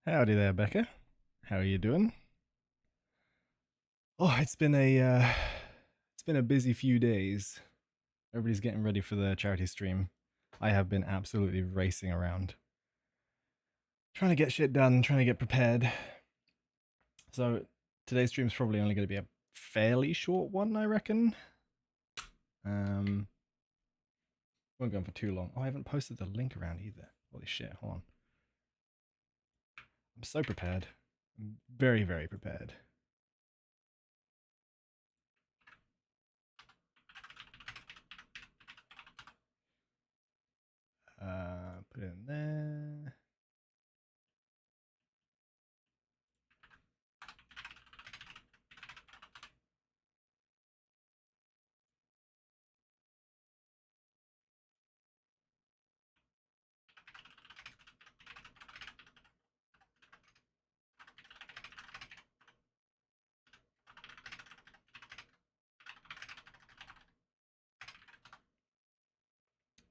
Howdy there, Becca. How are you doing? Oh, it's been a busy few days. Everybody's getting ready for the charity stream. I have been absolutely racing around, trying to get shit done, trying to get prepared. So today's stream's probably only going to be a fairly short one, I reckon. Won't go on for too long. Oh, I haven't posted the link around either. Holy shit! Hold on. I'm so prepared. I'm very, very prepared. Put it in there.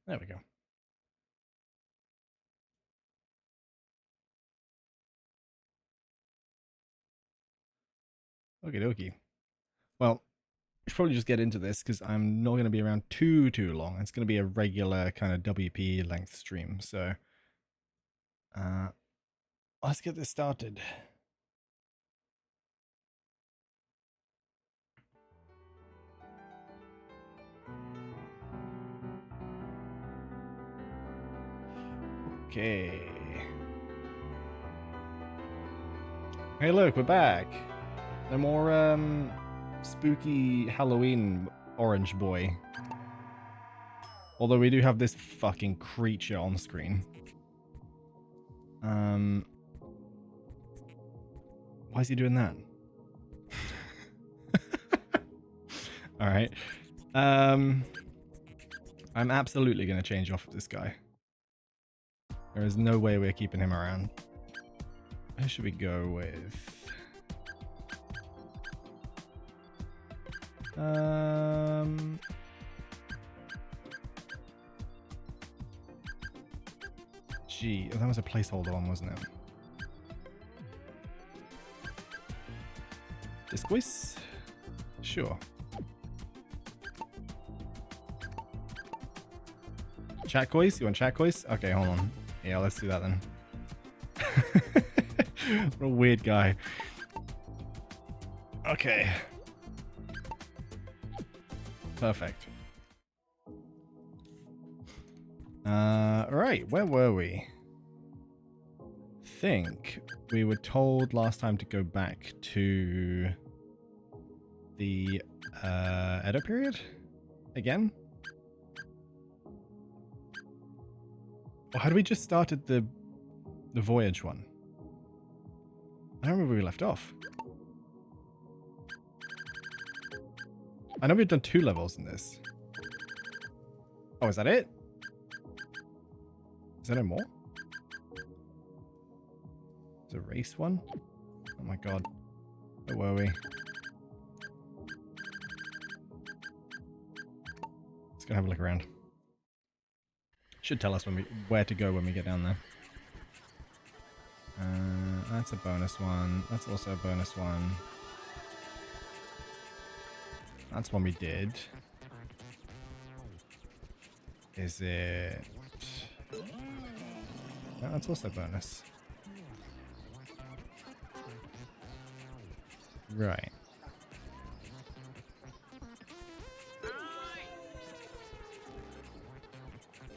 There we go. Okie dokie. Well, we should probably just get into this because I'm not going to be around too long. It's going to be a regular kind of WP length stream. So let's get this started. Okay. Hey, look, we're back. No more spooky Halloween orange boy. Although we do have this fucking creature on screen. Why is he doing that? All right. I'm absolutely going to change off of this guy. There is no way we're keeping him around. Who should we go with? Gee, that was a placeholder one, wasn't it? Disquiz? Sure. Chatcoise? You want Chatcoise? Okay, hold on. Yeah, let's do that then. What a weird guy. Okay. Perfect. Right, where were we? Think we were told last time to go back to the Edo period again. Or had we just started the voyage one? I don't remember where we left off. I know we've done 2 levels in this. Oh, is that it? Is there no more? There's a race one? Oh my god. Where were we? Let's go have a look around. Should tell us where to go when we get down there. That's a bonus one. That's also a bonus one. That's one we did. Is it... No, that's also a bonus. Right.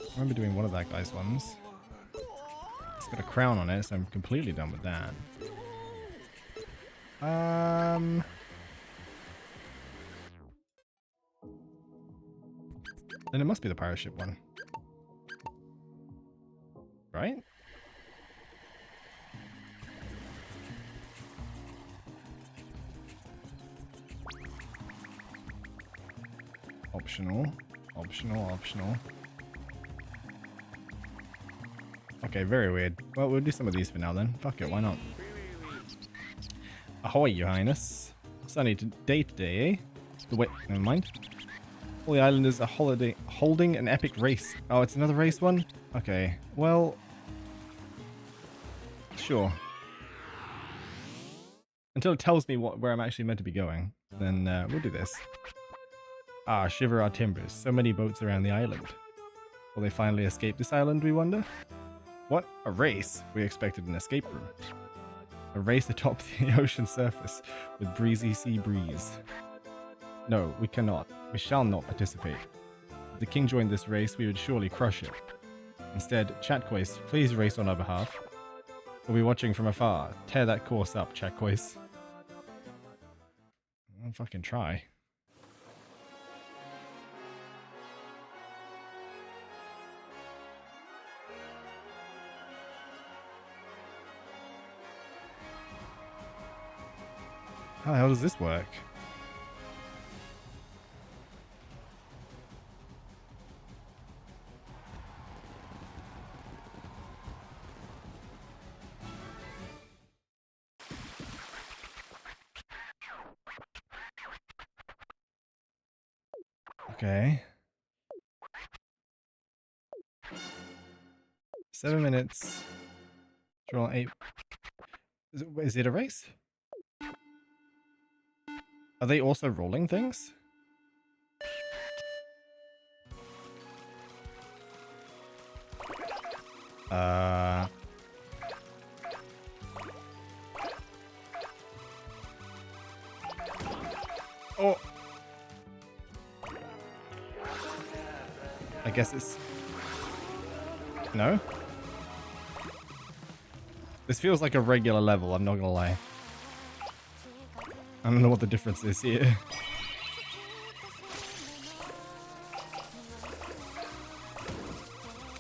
I remember doing one of that guy's ones. It's got a crown on it, so I'm completely done with that. Then it must be the pirate ship one. Right? Optional. Optional. Okay, very weird. Well, we'll do some of these for now then. Fuck it, why not? Ahoy, your highness. Sunny day today, eh? Wait, never mind. All the islanders are holding an epic race. Oh, it's another race one? Okay, well... Sure. until it tells me where I'm actually meant to be going, then we'll do this. Ah, shiver our timbers. So many boats around the island. Will they finally escape this island, we wonder? What? A race? We expected an escape room. A race atop the ocean surface with breezy sea breeze. No, we cannot. We shall not participate. If the king joined this race, we would surely crush it. Instead, Marquoise, please race on our behalf. We'll be watching from afar. Tear that course up, Marquoise. I'll fucking try. How the hell does this work? Okay. 7 minutes. Draw 8. Is it a race? Are they also rolling things? Oh. I guess it's... No? This feels like a regular level, I'm not gonna lie. I don't know what the difference is here.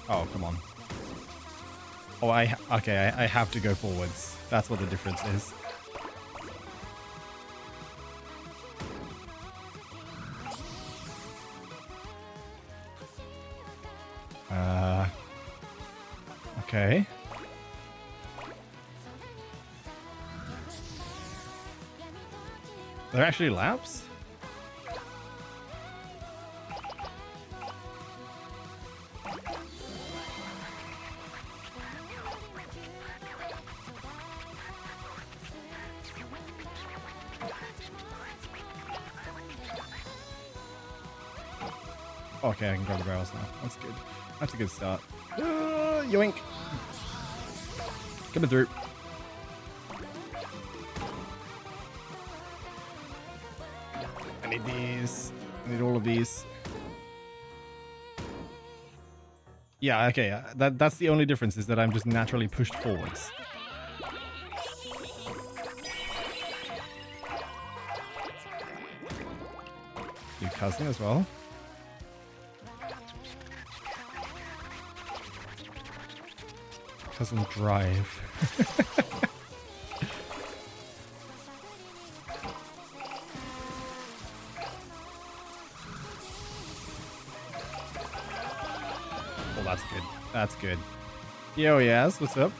Oh, come on. Oh, okay, I have to go forwards. That's what the difference is. Okay. They're actually laps? Okay, I can grab the barrels now. That's good. That's a good start. Yoink! Coming through. I need these. I need all of these. Yeah, okay. That's the only difference, is that I'm just naturally pushed forwards. Your cousin as well. Cousin drive. Oh, that's good. That's good. Yo, yes, what's up?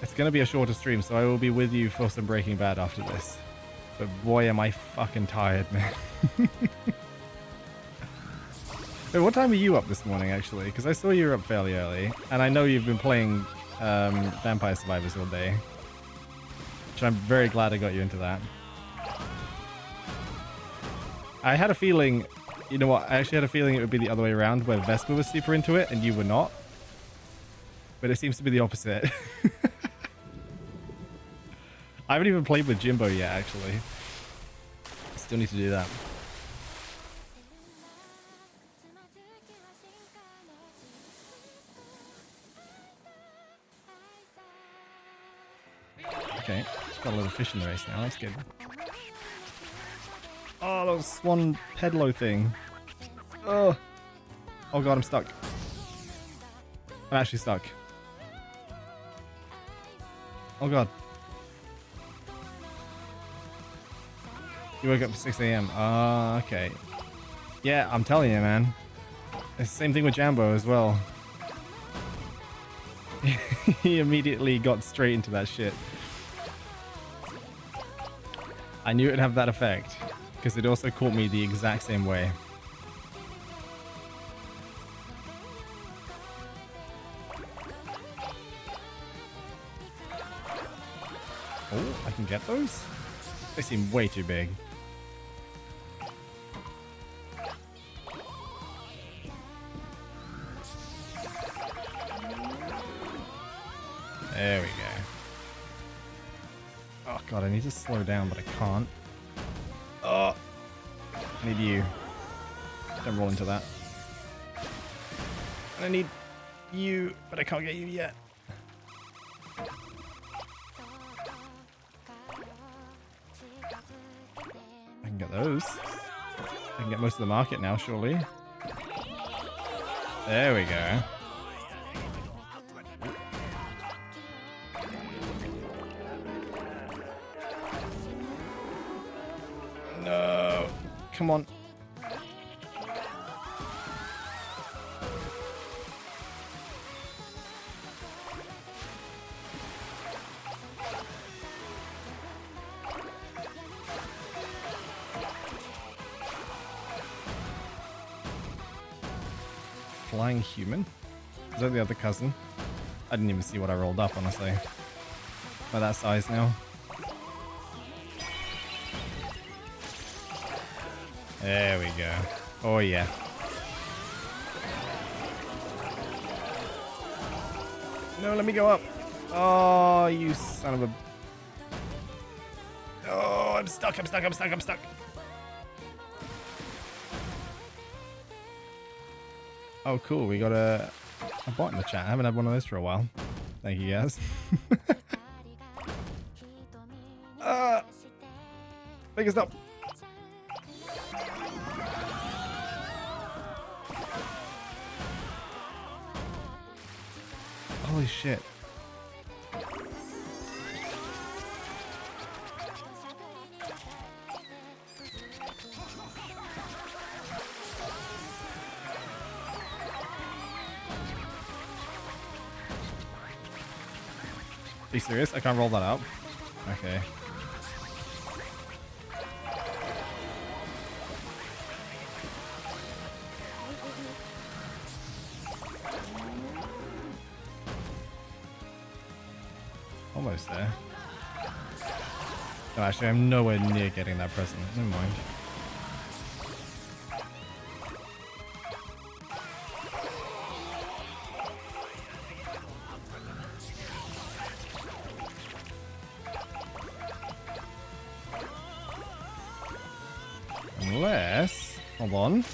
It's gonna be a shorter stream, so I will be with you for some Breaking Bad after this. But boy, am I fucking tired, man. Wait, what time are you up this morning, actually? Because I saw you were up fairly early, and I know you've been playing Vampire Survivors all day. Which I'm very glad I got you into that. I had a feeling... You know what? I actually had a feeling it would be the other way around, where Vespa was super into it, and you were not. But it seems to be the opposite. I haven't even played with Jimbo yet, actually. Still need to do that. Okay, got a little fish in the race now, that's good. Oh, that was Swan Pedalo thing. Oh. Oh god, I'm stuck. I'm actually stuck. Oh god. You woke up at 6 AM. Okay. Yeah, I'm telling you, man. It's the same thing with Jambo as well. He immediately got straight into that shit. I knew it'd have that effect, because it also caught me the exact same way. Oh, I can get those? They seem way too big. There we go. Oh god, I need to slow down, but I can't. Oh! I need you. Don't roll into that. And I need you, but I can't get you yet. I can get those. I can get most of the market now, surely. There we go. No. Come on. Flying human? Is that the other cousin? I didn't even see what I rolled up, honestly. By that size now. There we go. Oh yeah. No, let me go up. Oh, you son of a... Oh, I'm stuck, I'm stuck, I'm stuck, I'm stuck. Oh, cool. We got a bot in the chat. I haven't had one of those for a while. Thank you, guys. Biggest up. Holy shit. Are you serious? I can't roll that up. Okay. Almost there. Oh, actually, I'm nowhere near getting that present. Never mind. Unless... Hold on.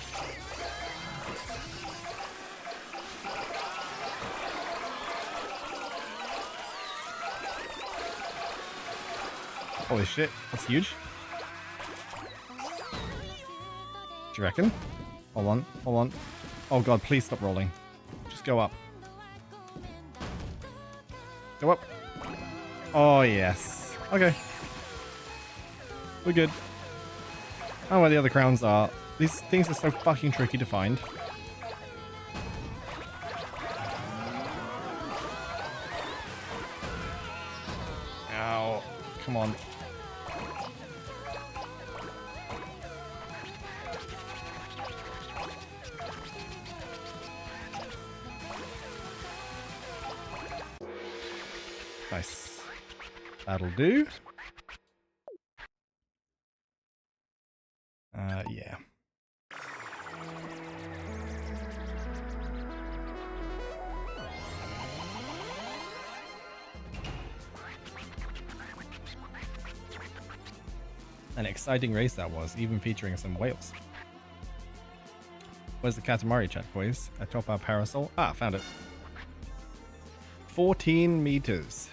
Holy shit, that's huge. Do you reckon? Hold on, hold on. Oh god, please stop rolling. Just go up. Go up. Oh yes. Okay. We're good. I don't know where the other crowns are. These things are so fucking tricky to find. Ow. Come on. Nice. That'll do. Yeah. An exciting race that was, even featuring some whales. Where's the Katamari chat, boys? Atop our parasol. Ah, found it. 14 meters.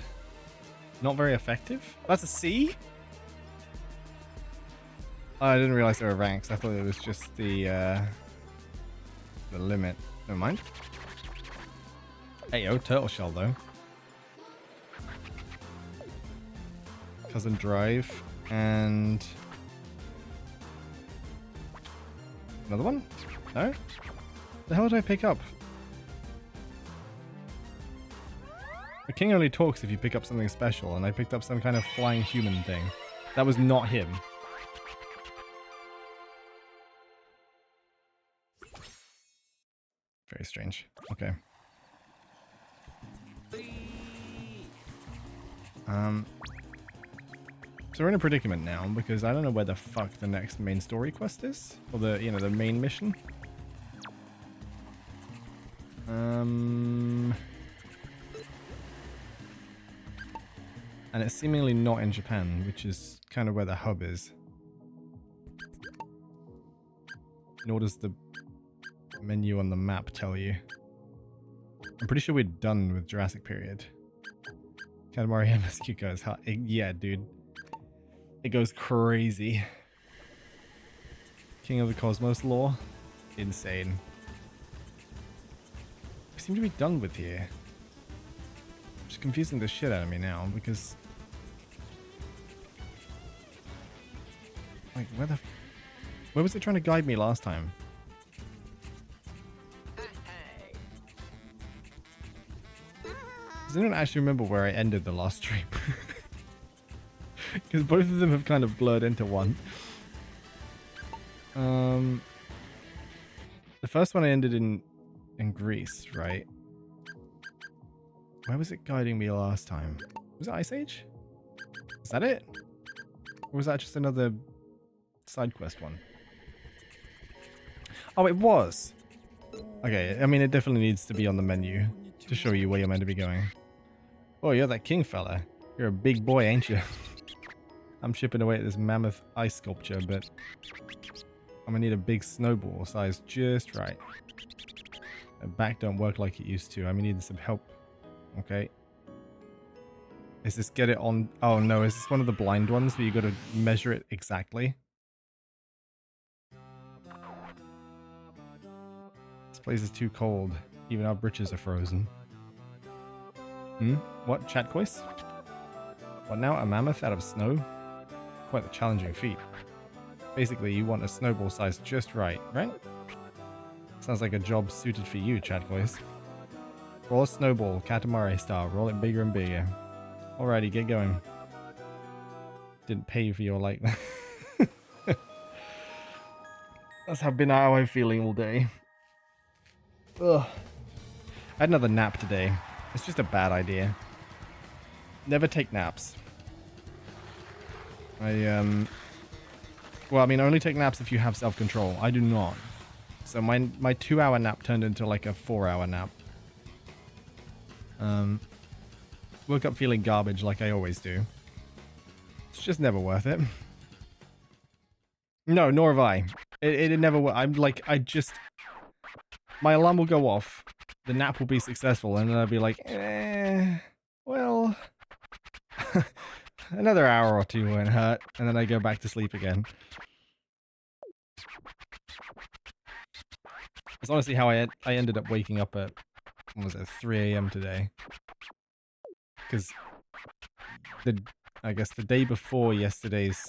Not very effective? That's a C? Oh, I didn't realize there were ranks. I thought it was just the limit. Never mind. Hey yo, turtle shell though. Cousin drive and another one? No? The hell did I pick up? The king only talks if you pick up something special, and I picked up some kind of flying human thing. That was not him. Very strange. Okay. So we're in a predicament now because I don't know where the fuck the next main story quest is. Or the, you know, the main mission. And it's seemingly not in Japan, which is kind of where the hub is. Nor does the menu on the map tell you. I'm pretty sure we're done with Jurassic Period. Katamari MSQ goes hot. Yeah, dude. It goes crazy. King of the Cosmos lore. Insane. We seem to be done with here. It's confusing the shit out of me now because... Like, where was it trying to guide me last time? Does anyone actually remember where I ended the last stream? Because both of them have kind of blurred into one. The first one I ended in Greece, right? Where was it guiding me last time? Was it Ice Age? Is that it? Or was that just another side quest one? Oh, it was! Okay, I mean, it definitely needs to be on the menu to show you where you're meant to be going. Oh, you're that king fella. You're a big boy, ain't you? I'm chipping away at this mammoth ice sculpture, but I'm gonna need a big snowball size just right. My back don't work like it used to. I'm gonna need some help. Okay. Is this get it on? Oh no, is this one of the blind ones where you gotta measure it exactly? This place is too cold. Even our britches are frozen. What? Chatcois? What now? A mammoth out of snow? Quite a challenging feat. Basically, you want a snowball size just right, right? Sounds like a job suited for you, Chatcois. Roll a snowball, Katamari style. Roll it bigger and bigger. Alrighty, get going. Didn't pay you for your like that. That's how I'm feeling all day. Ugh. I had another nap today. It's just a bad idea. Never take naps. Well, I mean, only take naps if you have self-control. I do not. So my 2-hour nap turned into like a 4-hour nap. Woke up feeling garbage like I always do. It's just never worth it. No, nor have I. It never... I'm like, my alarm will go off. The nap will be successful, and then I'll be like, well... Another hour or two won't hurt, and then I go back to sleep again. That's honestly how I ended up waking up at, what was it, 3 AM today. Because I guess the day before yesterday's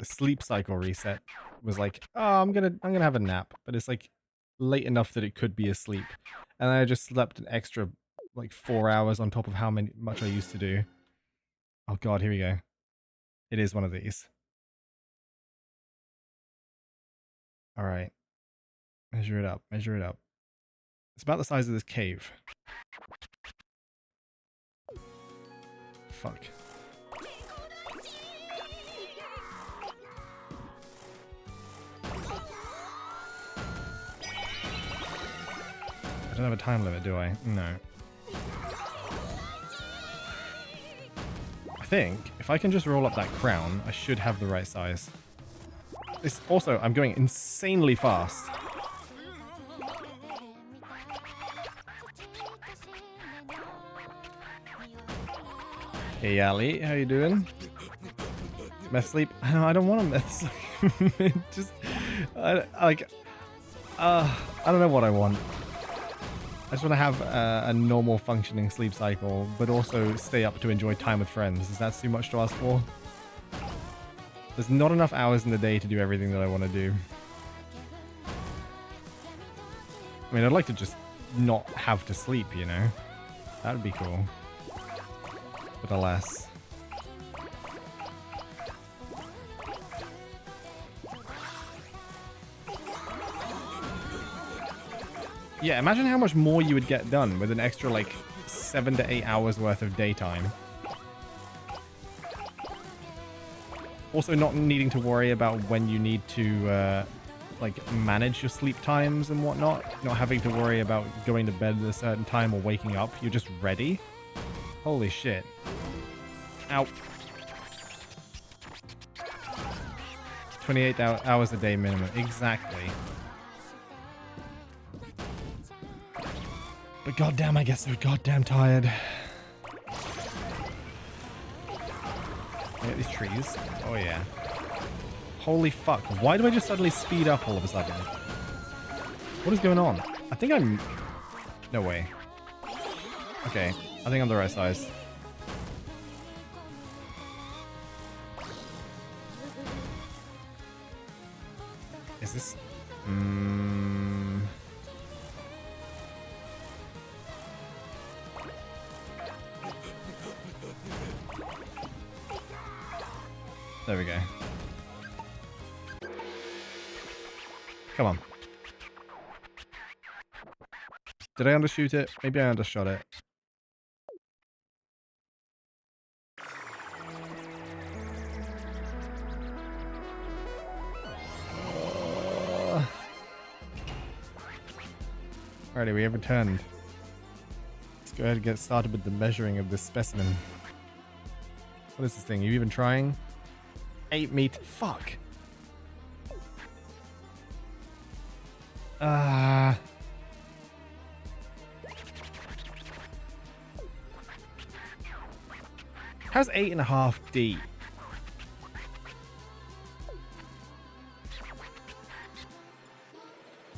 sleep cycle reset was like, oh, I'm gonna have a nap, but it's like late enough that it could be asleep, and I just slept an extra like 4 hours on top of how much I used to do. Oh god, here we go. It is one of these. Alright. Measure it up, measure it up. It's about the size of this cave. Fuck. I don't have a time limit, do I? No. I think if I can just roll up that crown, I should have the right size. This also, I'm going insanely fast. Hey Ali, how you doing? Meth sleep? I don't want to meth sleep. Just, I don't know what I want. I just want to have a normal functioning sleep cycle, but also stay up to enjoy time with friends. Is that too much to ask for? There's not enough hours in the day to do everything that I want to do. I mean, I'd like to just not have to sleep, you know? That would be cool. But alas. Yeah, imagine how much more you would get done with an extra, like, 7 to 8 hours worth of daytime. Also, not needing to worry about when you need to like manage your sleep times and whatnot. Not having to worry about going to bed at a certain time or waking up. You're just ready. Holy shit. Ow. 28 hours a day minimum. Exactly. But goddamn, I get so goddamn tired. Look at these trees. Oh yeah. Holy fuck. Why do I just suddenly speed up all of a sudden? What is going on? I think I'm... No way. Okay. I think I'm the right size. Is this... There we go. Come on. Did I undershoot it? Maybe I undershot it. Alrighty, we have returned. Let's go ahead and get started with the measuring of this specimen. What is this thing? Are you even trying? 8 meat. Fuck. How's 8.5 D?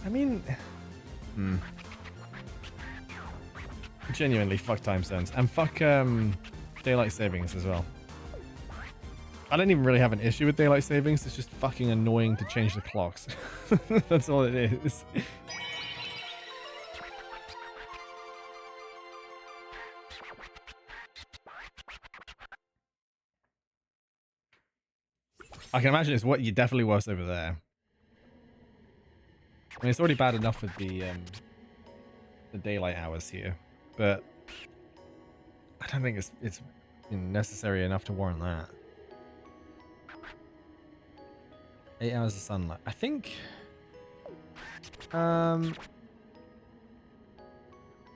I mean, genuinely fuck time zones and fuck daylight savings as well. I don't even really have an issue with daylight savings. It's just fucking annoying to change the clocks. That's all it is. I can imagine it's what you definitely worse over there. I mean, it's already bad enough with the daylight hours here, but I don't think it's necessary enough to warrant that. 8 hours of sunlight. I think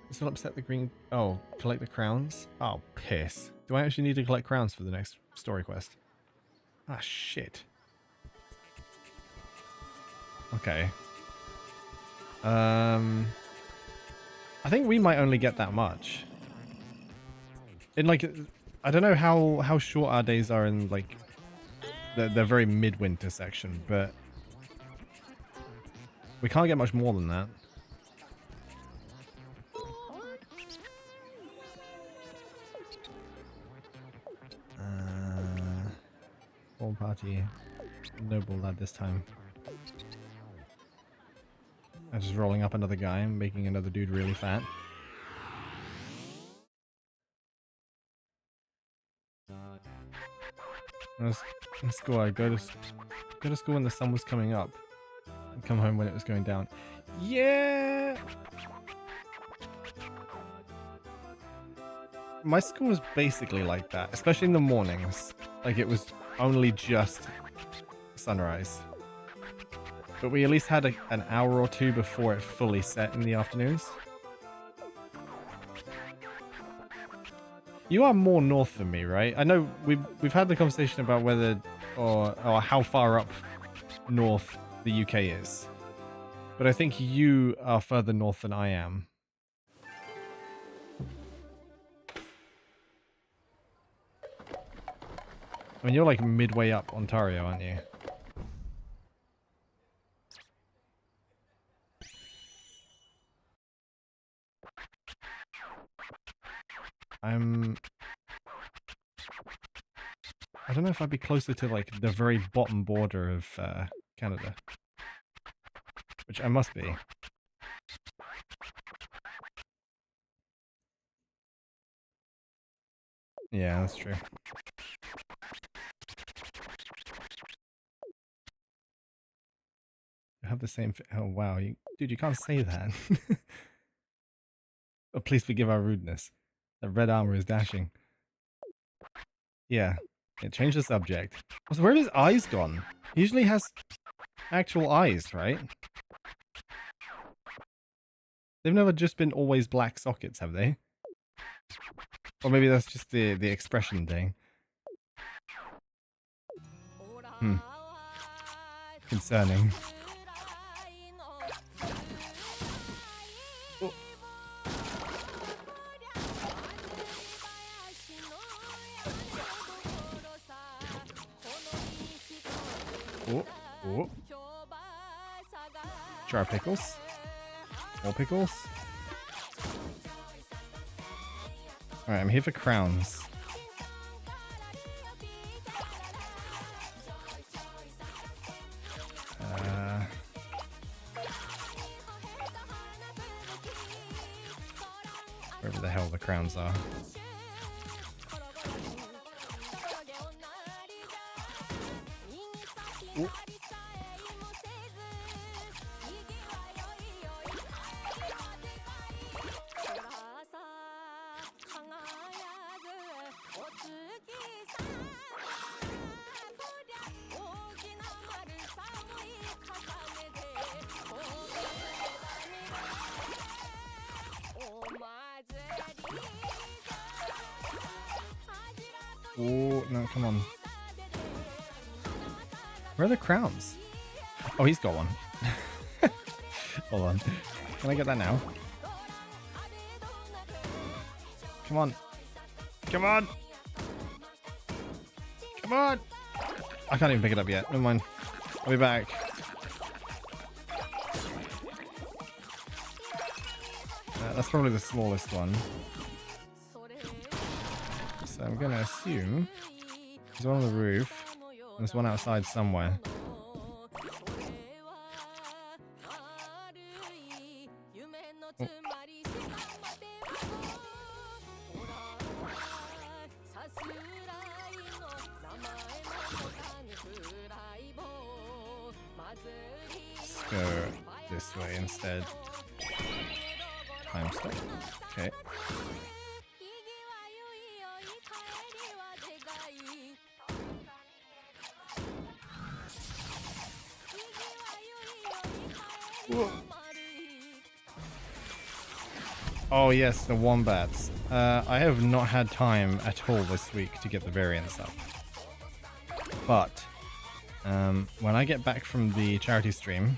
this will upset the green. Oh, collect the crowns. Oh, piss. Do I actually need to collect crowns for the next story quest? Ah, shit. Okay. I think we might only get that much. In like, I don't know how short our days are in like the very midwinter section, but we can't get much more than that. All party noble lad this time. I'm just rolling up another guy and making another dude really fat. In school, I go to school when the sun was coming up, and come home when it was going down. Yeah. My school was basically like that, especially in the mornings. Like it was only just sunrise. But we at least had an hour or two before it fully set in the afternoons. You are more north than me, right? I know we've had the conversation about whether or how far up north the UK is. But I think you are further north than I am. I mean, you're like midway up Ontario, aren't you? I don't know if I'd be closer to like the very bottom border of Canada. Which I must be. Yeah, that's true. I have the same... Oh, wow. Dude, you can't say that. Oh, please forgive our rudeness. The red armor is dashing. Yeah. Yeah, change the subject. So where have his eyes gone? He usually has actual eyes, right? They've never just been always black sockets, have they? Or maybe that's just the expression thing. Hmm. Concerning. Oh. Oh. Oh. Jar pickles. More pickles. Alright, I'm here for crowns. Wherever the hell the crowns are. Ooh. Oh, no, come on. Where are the crowns? Oh, he's got one. Hold on. Can I get that now? Come on. Come on. Come on. I can't even pick it up yet. Never mind. I'll be back. That's probably the smallest one. So I'm going to assume there's one on the roof. And there's one outside somewhere. Oh. Let's go this way instead. Time stop. Okay. Whoa. Oh yes, the wombats. I have not had time at all this week to get the variants up. But when I get back from the charity stream,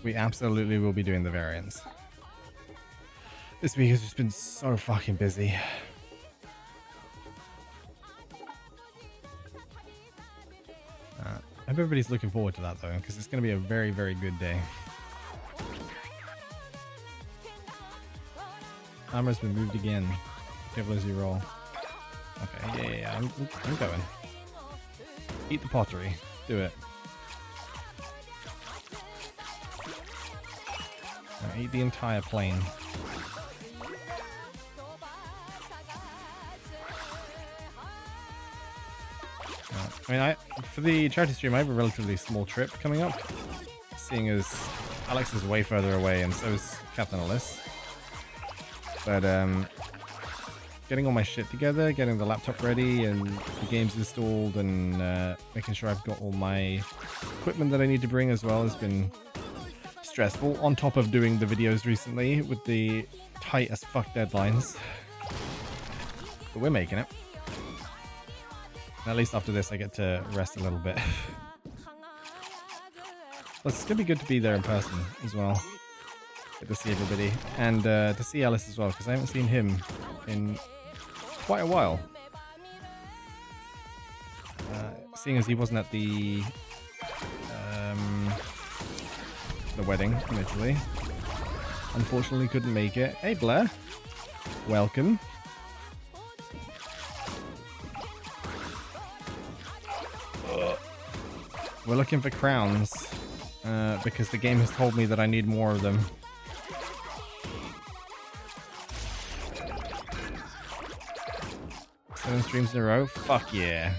we absolutely will be doing the variants. This week has just been so fucking busy. I hope everybody's looking forward to that though, because it's going to be a very, very good day. Hammer's been moved again. Careful as you roll. Okay, yeah, I'm going. Eat the pottery. Do it. Now eat the entire plane. I mean, for the charity stream, I have a relatively small trip coming up, seeing as Alex is way further away and so is Captain Alice. But getting all my shit together, getting the laptop ready and the games installed and making sure I've got all my equipment that I need to bring as well has been stressful, on top of doing the videos recently with the tight as fuck deadlines. But we're making it. At least after this I get to rest a little bit. Plus, it's going to be good to be there in person as well. Good to see everybody. And to see Alice as well, because I haven't seen him in quite a while. Seeing as he wasn't at the wedding in Italy. Unfortunately couldn't make it. Hey Blair. Welcome. We're looking for crowns, because the game has told me that I need more of them. Seven streams in a row? Fuck yeah.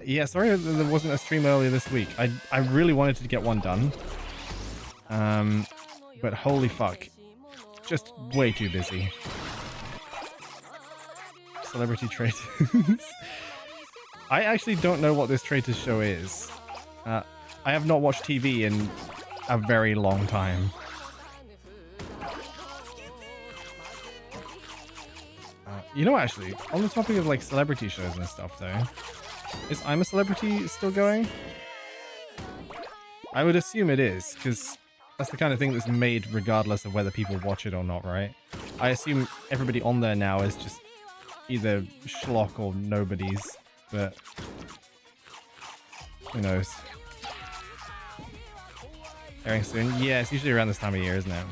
Yeah, sorry there wasn't a stream earlier this week. I really wanted to get one done. But holy fuck. Just way too busy. Celebrity Traitors. I actually don't know what this Traitors show is. I have not watched TV in a very long time. You know, actually, on the topic of like celebrity shows and stuff, though, is I'm a Celebrity still going? I would assume it is, because that's the kind of thing that's made regardless of whether people watch it or not, right? I assume everybody on there now is just either schlock or nobodies, but who knows? Airing soon? Yeah, it's usually around this time of year, isn't it?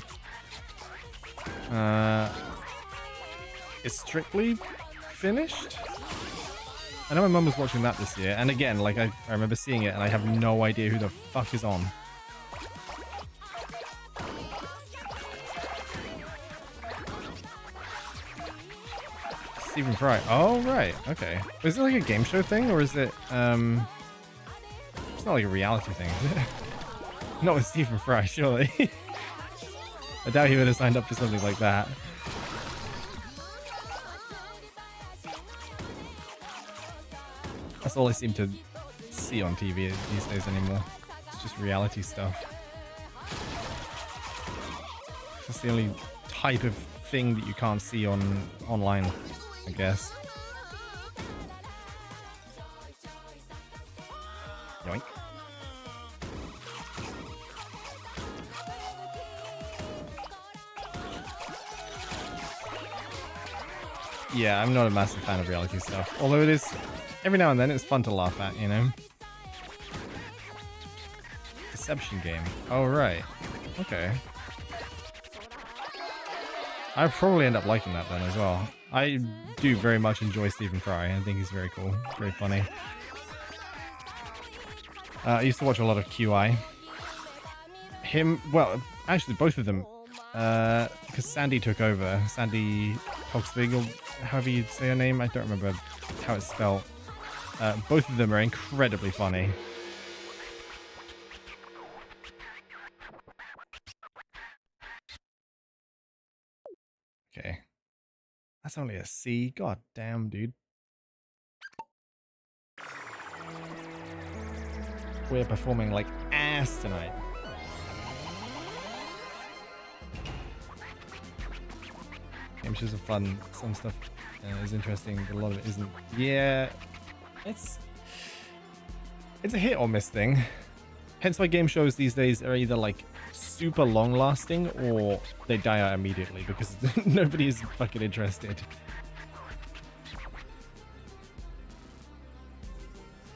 Is Strictly finished? I know my mum was watching that this year, and again, like, I remember seeing it, and I have no idea who the fuck is on. Stephen Fry. Oh, right. Okay. Is it like a game show thing, or is it, it's not like a reality thing, is it? Not with Stephen Fry, surely. I doubt he would have signed up for something like that. That's all I seem to see on TV these days anymore. It's just reality stuff. It's the only type of thing that you can't see online, I guess. Yoink. Yeah, I'm not a massive fan of reality stuff. Although it is, every now and then, it's fun to laugh at, you know? Deception game. Oh, right. Okay. I'd probably end up liking that then as well. I do very much enjoy Stephen Fry. I think he's very cool. Very funny. I used to watch a lot of QI. Him, well, actually both of them. Because Sandy took over. Sandy Hogsvig, or however you say her name. I don't remember how it's spelled. Both of them are incredibly funny. Okay. That's only a C. God damn, dude. We're performing like ass tonight. Game shows are fun. Some stuff is interesting, but a lot of it isn't. Yeah, it's a hit or miss thing. Hence why game shows these days are either like super long lasting or they die out immediately because nobody is fucking interested.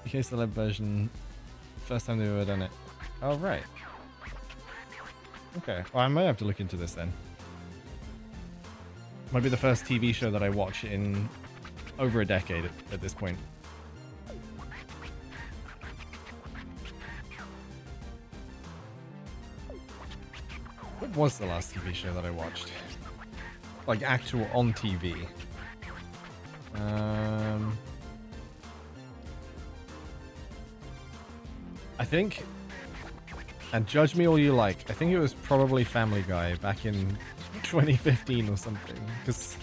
UK celeb version, first time they've ever done it. Oh, right. Okay, well, I might have to look into this then. Might be the first TV show that I watch in over a decade at this point. What was the last TV show that I watched? Like actual on TV. I think, and judge me all you like, I think it was probably Family Guy back in 2015 or something, because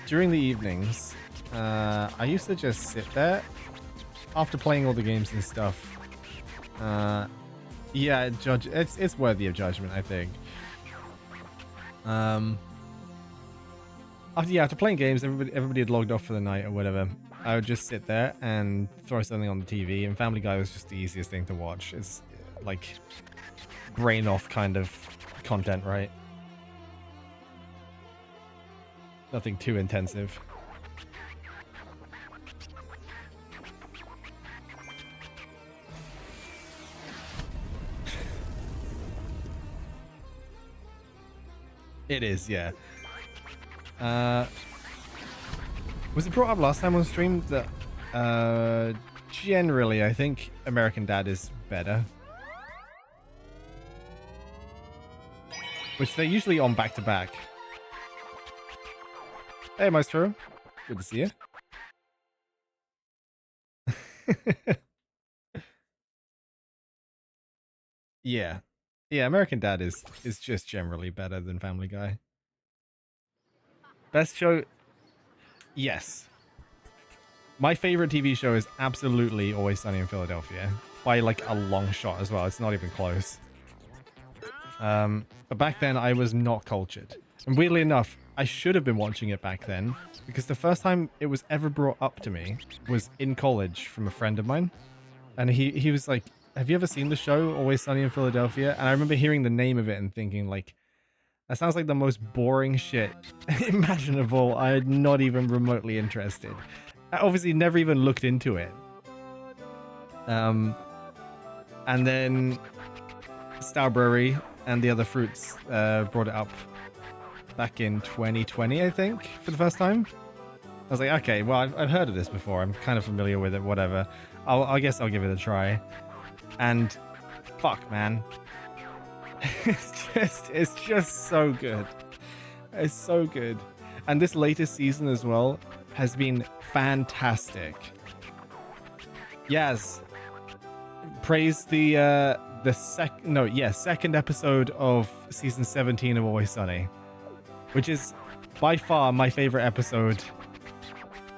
during the evenings, I used to just sit there after playing all the games and stuff. Yeah, it's worthy of judgment, I think. After playing games, everybody had logged off for the night or whatever. I would just sit there and throw something on the TV, and Family Guy was just the easiest thing to watch. It's like brain off kind of content, right? Nothing too intensive. It is, yeah. Was it brought up last time on stream that generally I think American Dad is better? Which they're usually on back to back. Hey Maestro, good to see you. Yeah. Yeah, American Dad is just generally better than Family Guy. Best show Yes. My favorite TV show is absolutely Always Sunny in Philadelphia. By like a long shot as well. It's not even close. But back then I was not cultured. And weirdly enough, I should have been watching it back then because the first time it was ever brought up to me was in college from a friend of mine. And he was like, have you ever seen the show Always Sunny in Philadelphia? And I remember hearing the name of it and thinking like, that sounds like the most boring shit imaginable. I'm not even remotely interested. I obviously never even looked into it. And then Stowberry and the other fruits brought it up back in 2020, I think, for the first time. I was like, okay, well, I've heard of this before. I'm kind of familiar with it, whatever. I guess I'll give it a try. And fuck, man. it's just so good. It's so good. And this latest season as well has been fantastic. Yes. Praise the second episode of season 17 of Always Sunny, which is by far my favorite episode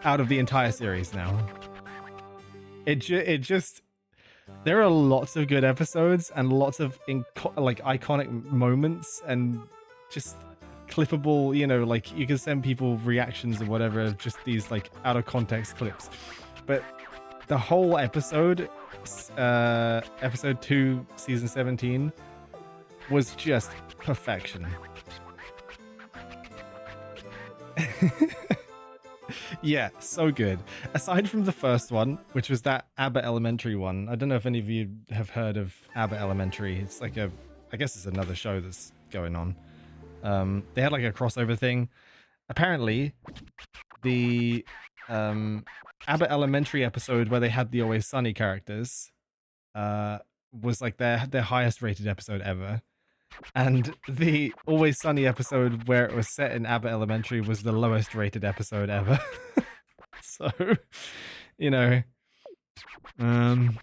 out of the entire series now. It just there are lots of good episodes and lots of like iconic moments and just clippable, you know, like you can send people reactions or whatever of just these like out of context clips. But the whole episode, episode 2, season 17, was just perfection. Yeah, so good. Aside from the first one, which was that Abbott Elementary one, I don't know if any of you have heard of Abbott Elementary. It's like I guess it's another show that's going on. They had like a crossover thing. Apparently, the Abbott Elementary episode where they had the Always Sunny characters was like their highest rated episode ever. And the Always Sunny episode where it was set in Abbott Elementary was the lowest rated episode ever. So, you know, kind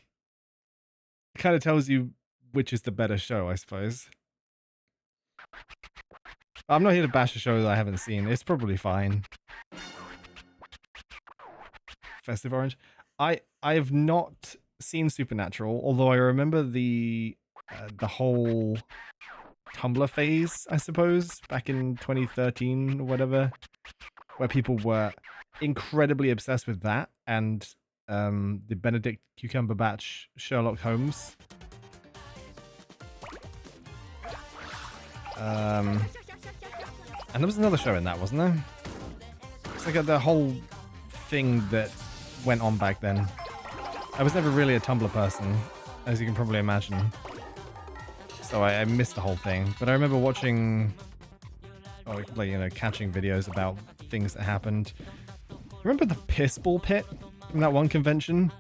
of tells you which is the better show, I suppose. I'm not here to bash a show that I haven't seen. It's probably fine. Festive Orange. I have not seen Supernatural, although I remember the whole Tumblr phase, I suppose, back in 2013 or whatever, where people were incredibly obsessed with that and the Benedict Cumberbatch Sherlock Holmes. And there was another show in that, wasn't there? It's like the whole thing that went on back then. I was never really a Tumblr person, as you can probably imagine. So I missed the whole thing. But I remember watching, or like, you know, catching videos about things that happened. Remember the piss ball pit from that one convention?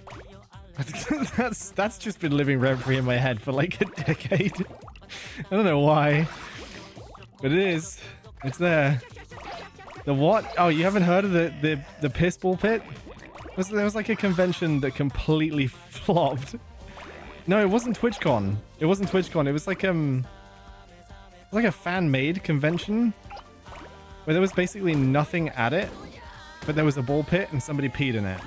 that's just been living rent-free in my head for like a decade. I don't know why, but it is. It's there. The what? Oh, you haven't heard of the piss ball pit? There was like a convention that completely flopped. No, it wasn't TwitchCon. It wasn't TwitchCon. It was like a fan-made convention where there was basically nothing at it, but there was a ball pit and somebody peed in it.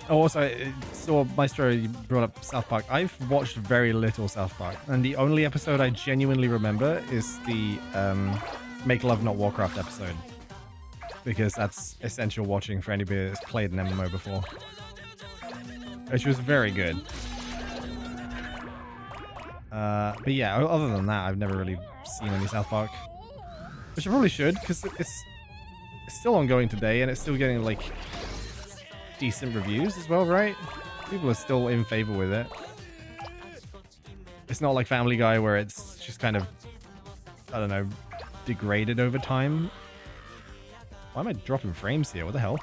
Oh, also, so Maestro, you brought up South Park. I've watched very little South Park, and the only episode I genuinely remember is the Make Love Not Warcraft episode, because that's essential watching for anybody that's played an MMO before, which was very good. But yeah, other than that, I've never really seen any South Park, which I probably should, because it's still ongoing today, and it's still getting like decent reviews as well, right? People are still in favor with it. It's not like Family Guy where it's just kind of, I don't know, degraded over time. Why am I dropping frames here? What the hell?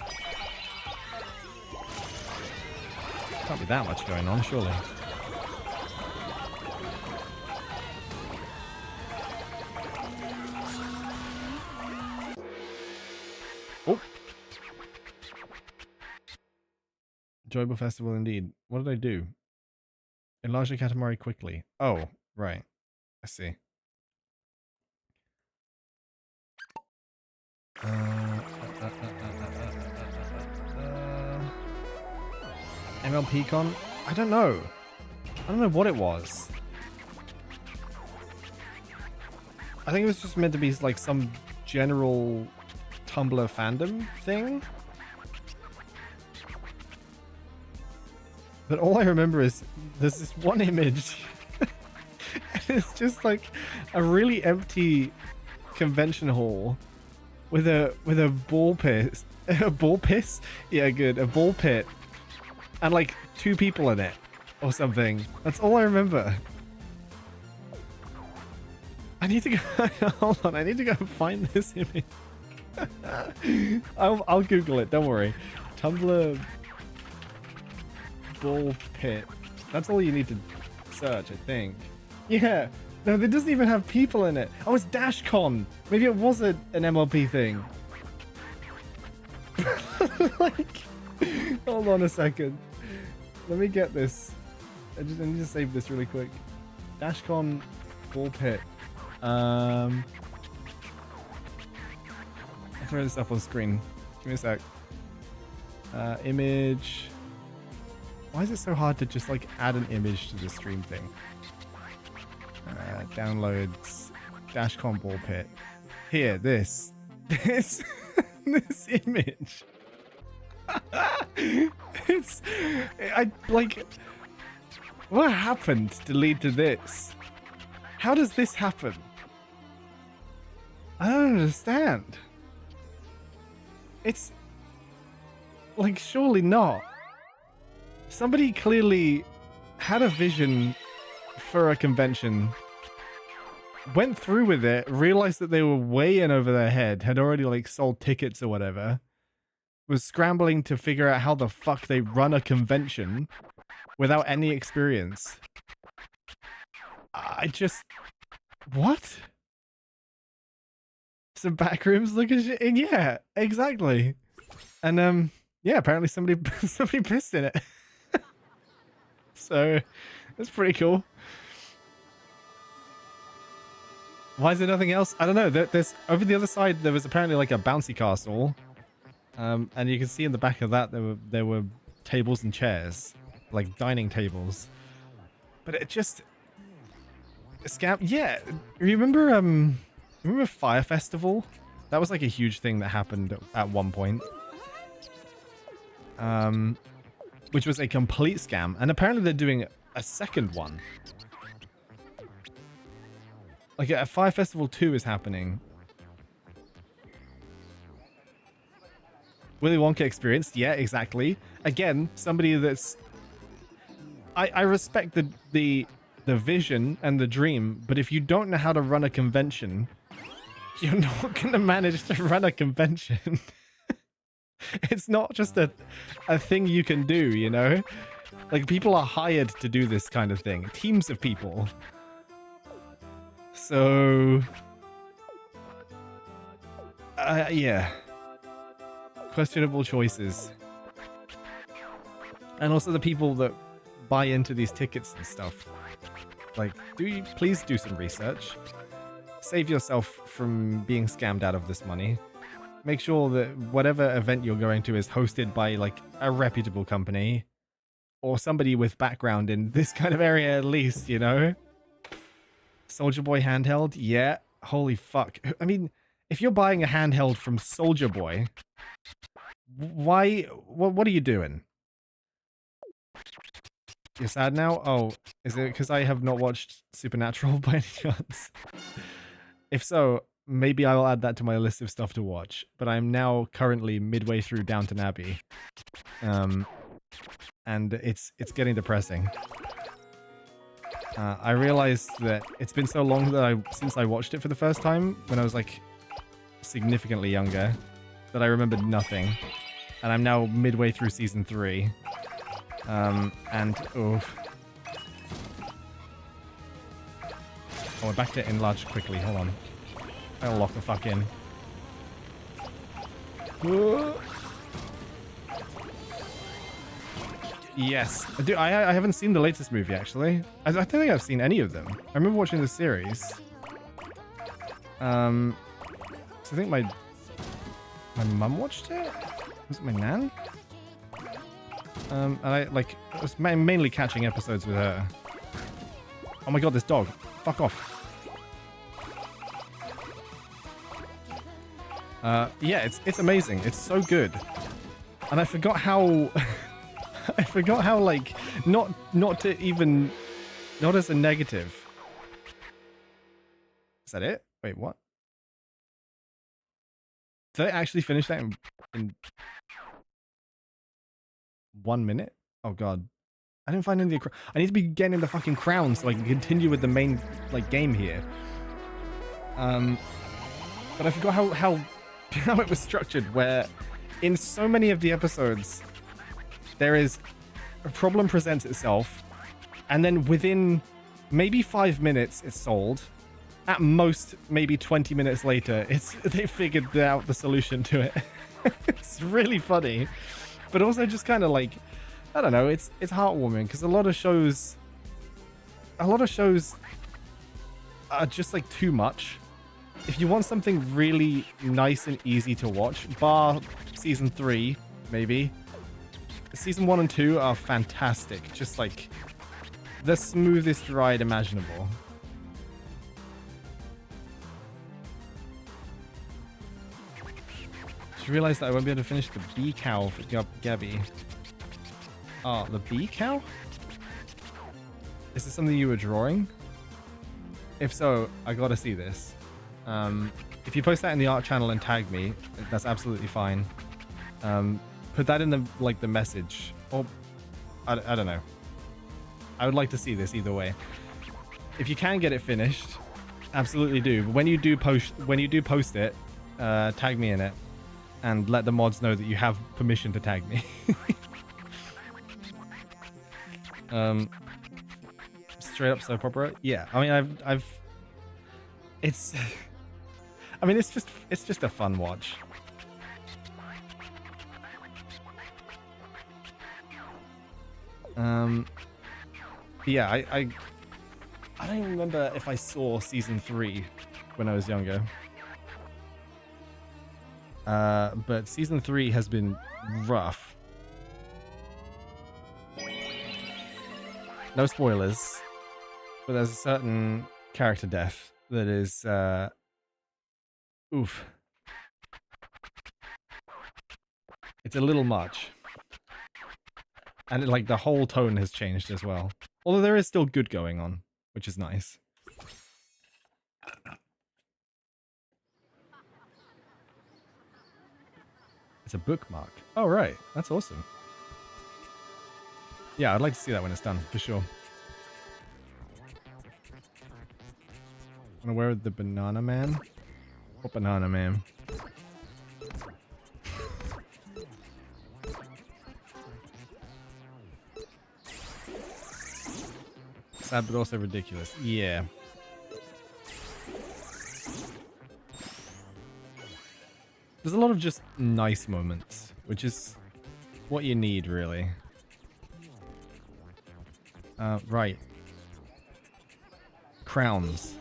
Can't be that much going on, surely. Oh! Enjoyable festival indeed. What did I do? Enlarge the Katamari quickly. Oh, right. I see. MLP con? I don't know. I don't know what it was. I think it was just meant to be like some general Tumblr fandom thing. But all I remember is there's this one image. And it's just like a really empty convention hall with a ball pit. A ball piss? Yeah, good. A ball pit. And like 2 people in it or something. That's all I remember. I need to go. Hold on, I need to go find this image. I'll Google it. Don't worry. Tumblr ball pit. That's all you need to search, I think. Yeah. No, it doesn't even have people in it. Oh, it's DashCon. Maybe it was an MLP thing. Like, hold on a second. Let me get this. I need to save this really quick. DashCon ball pit. I'll throw this up on screen. Give me a sec. Image. Why is it so hard to just like add an image to the stream thing? Downloads. DashCon ball pit. Here, this image. I like. What happened to lead to this? How does this happen? I don't understand. It's like, surely not. Somebody clearly had a vision for a convention, went through with it, realized that they were way in over their head, had already like sold tickets or whatever, was scrambling to figure out how the fuck they run a convention without any experience. I just... What? Some backrooms looking shit? Yeah, exactly. And yeah, apparently somebody pissed in it. So that's pretty cool. Why is there nothing else? I don't know. There's over the other side there was apparently like a bouncy castle. And you can see in the back of that there were tables and chairs, like dining tables. But it just scam. Yeah, remember Fire Festival? That was like a huge thing that happened at one point. Which was a complete scam, and apparently they're doing a second one. Like a Fire Festival 2 is happening. Willy Wonka experience, yeah, exactly. Again, somebody that's... I respect the vision and the dream, but if you don't know how to run a convention, you're not going to manage to run a convention. It's not just a thing you can do, you know? Like, people are hired to do this kind of thing. Teams of people. So... yeah. Questionable choices. And also the people that buy into these tickets and stuff. Like, please do some research. Save yourself from being scammed out of this money. Make sure that whatever event you're going to is hosted by, like, a reputable company. Or somebody with background in this kind of area at least, you know? Soldier Boy handheld? Yeah. Holy fuck. I mean, if you're buying a handheld from Soldier Boy, why... What are you doing? You're sad now? Oh, is it because I have not watched Supernatural by any chance? If so, maybe I'll add that to my list of stuff to watch. But I'm now currently midway through Downton Abbey. And it's getting depressing. I realized that it's been so long that since I watched it for the first time, when I was like significantly younger, that I remembered nothing. And I'm now midway through season 3. And oof. Oh, we're back to enlarge quickly. Hold on. I'll lock the fuck in. Yes. I haven't seen the latest movie, actually. I don't think I've seen any of them. I remember watching the series. So I think my My mum watched it? Was it my nan? And I was mainly catching episodes with her. Oh my god, this dog. Fuck off. Yeah, it's amazing. It's so good. And I forgot how I forgot how like not to even not as a negative. Is that it? Wait, what? Did I actually finish that in 1 minute? Oh god. I didn't find any. I need to be getting the fucking crown so I can continue with the main like game here. But I forgot how how it was structured, where in so many of the episodes there is a problem presents itself, and then within maybe 5 minutes it's solved. At most, maybe 20 minutes later, they figured out the solution to it. It's really funny, but also just kind of like, I don't know, it's heartwarming because a lot of shows are just like too much. If you want something really nice and easy to watch, bar season 3, maybe. Season 1 and 2 are fantastic. Just like the smoothest ride imaginable. Just realized that I won't be able to finish the bee cow for Gabby. Oh, the bee cow? Is this something you were drawing? If so, I gotta see this. If you post that in the art channel and tag me, that's absolutely fine. Put that in the message, or I don't know. I would like to see this either way. If you can get it finished, absolutely do. But when you do post it, tag me in it, and let the mods know that you have permission to tag me. Straight up soap opera. Yeah, I mean, it's. I mean, it's just a fun watch. Yeah, I don't even remember if I saw season 3 when I was younger. But season 3 has been rough. No spoilers, but there's a certain character death that is, oof. It's a little much. And like the whole tone has changed as well. Although there is still good going on, which is nice. It's a bookmark. Oh, right. That's awesome. Yeah, I'd like to see that when it's done, for sure. Unaware of the banana man? What banana man? Sad but also ridiculous. Yeah. There's a lot of just nice moments, which is what you need, really. Right. Crowns.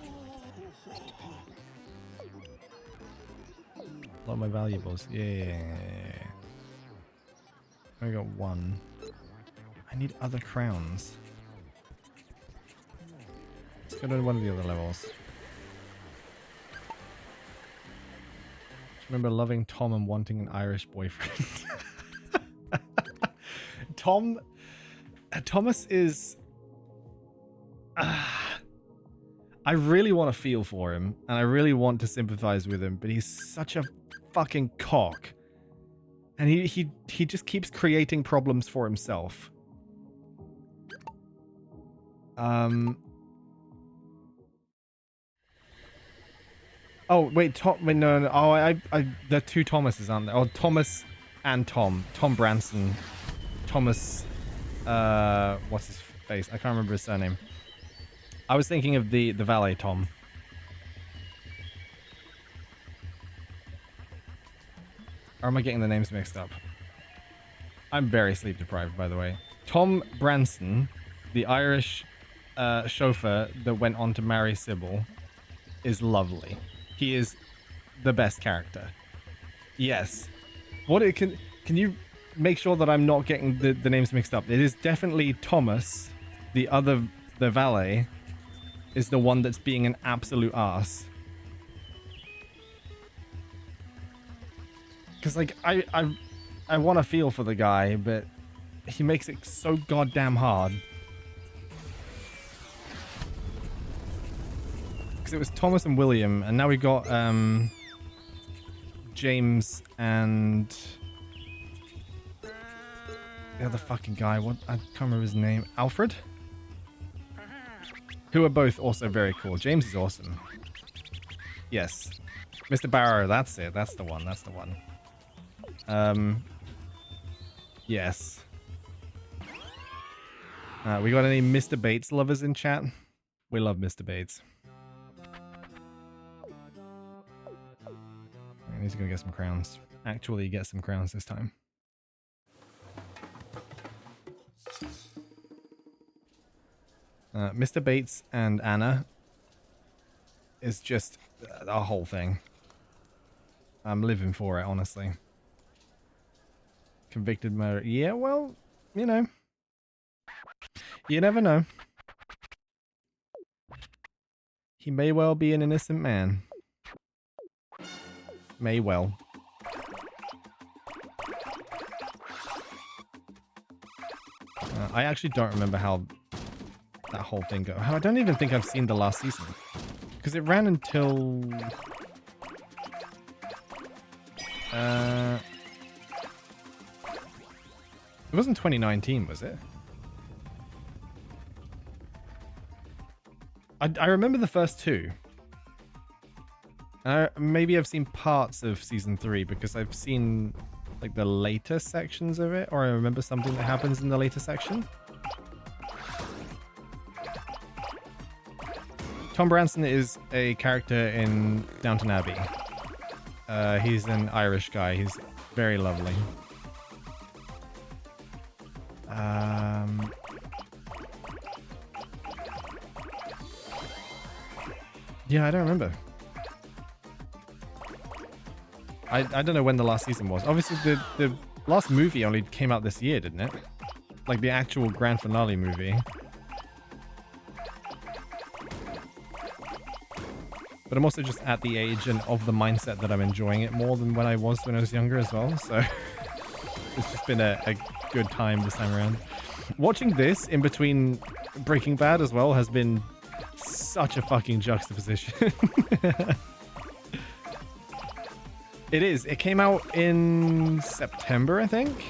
A lot of my valuables. Yeah. I got 1. I need other crowns. Let's go to one of the other levels. Just remember loving Tom and wanting an Irish boyfriend. Thomas is... I really want to feel for him, and I really want to sympathize with him, but he's such a fucking cock. And he just keeps creating problems for himself. Oh wait, no. Oh, there are 2 Thomases, aren't there? Oh, Thomas and Tom. Tom Branson. Thomas. What's his face? I can't remember his surname. I was thinking of the valet Tom. Or am I getting the names mixed up? I'm very sleep deprived, by the way. Tom Branson, the Irish chauffeur that went on to marry Sybil, is lovely. He is the best character. Yes. What it can you make sure that I'm not getting the names mixed up? It is definitely Thomas. The valet is the one that's being an absolute ass. Because like I want to feel for the guy, but he makes it so goddamn hard. Because it was Thomas and William, and now we got James and the other fucking guy. What, I can't remember his name. Alfred? Who are both also very cool. James is awesome. Yes. Mr. Barrow, that's it. That's the one. That's the one. Yes. We got any Mr. Bates lovers in chat? We love Mr. Bates. And he's gonna get some crowns. Actually get some crowns this time. Mr. Bates and Anna is just a whole thing. I'm living for it, honestly. Convicted murder. Yeah, well, you know. You never know. He may well be an innocent man. May well. I actually don't remember how that whole thing goes. I don't even think I've seen the last season. Because it ran until... it wasn't 2019, was it? I remember the first two. Maybe I've seen parts of season 3 because I've seen like the later sections of it, or I remember something that happens in the later section. Tom Branson is a character in Downton Abbey. He's an Irish guy. He's very lovely. Yeah, I don't remember. I don't know when the last season was. Obviously, the last movie only came out this year, didn't it? Like the actual grand finale movie. But I'm also just at the age and of the mindset that I'm enjoying it more than when I was younger as well. So it's just been a good time this time around. Watching this in between Breaking Bad as well has been such a fucking juxtaposition. It is. It came out in September, I think.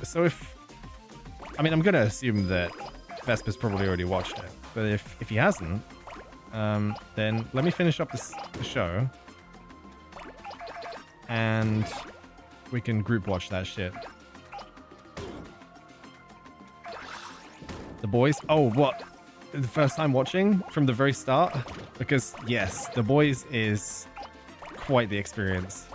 So if... I mean, I'm going to assume that Vesper's probably already watched it. But if he hasn't, then let me finish up the show. And we can group watch that shit. The Boys? Oh, what? The first time watching from the very start? Because, yes, The Boys is quite the experience.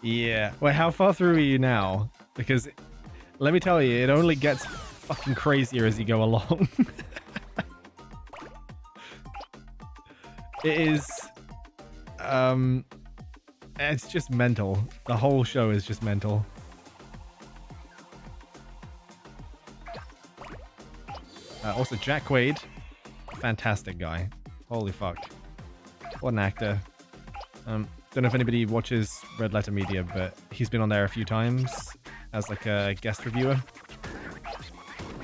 Yeah. Wait, how far through are you now? Because, let me tell you, it only gets fucking crazier as you go along. It is... it's just mental. The whole show is just mental. Also, Jack Quaid, fantastic guy. Holy fuck. What an actor. Don't know if anybody watches Red Letter Media, but he's been on there a few times as like a guest reviewer.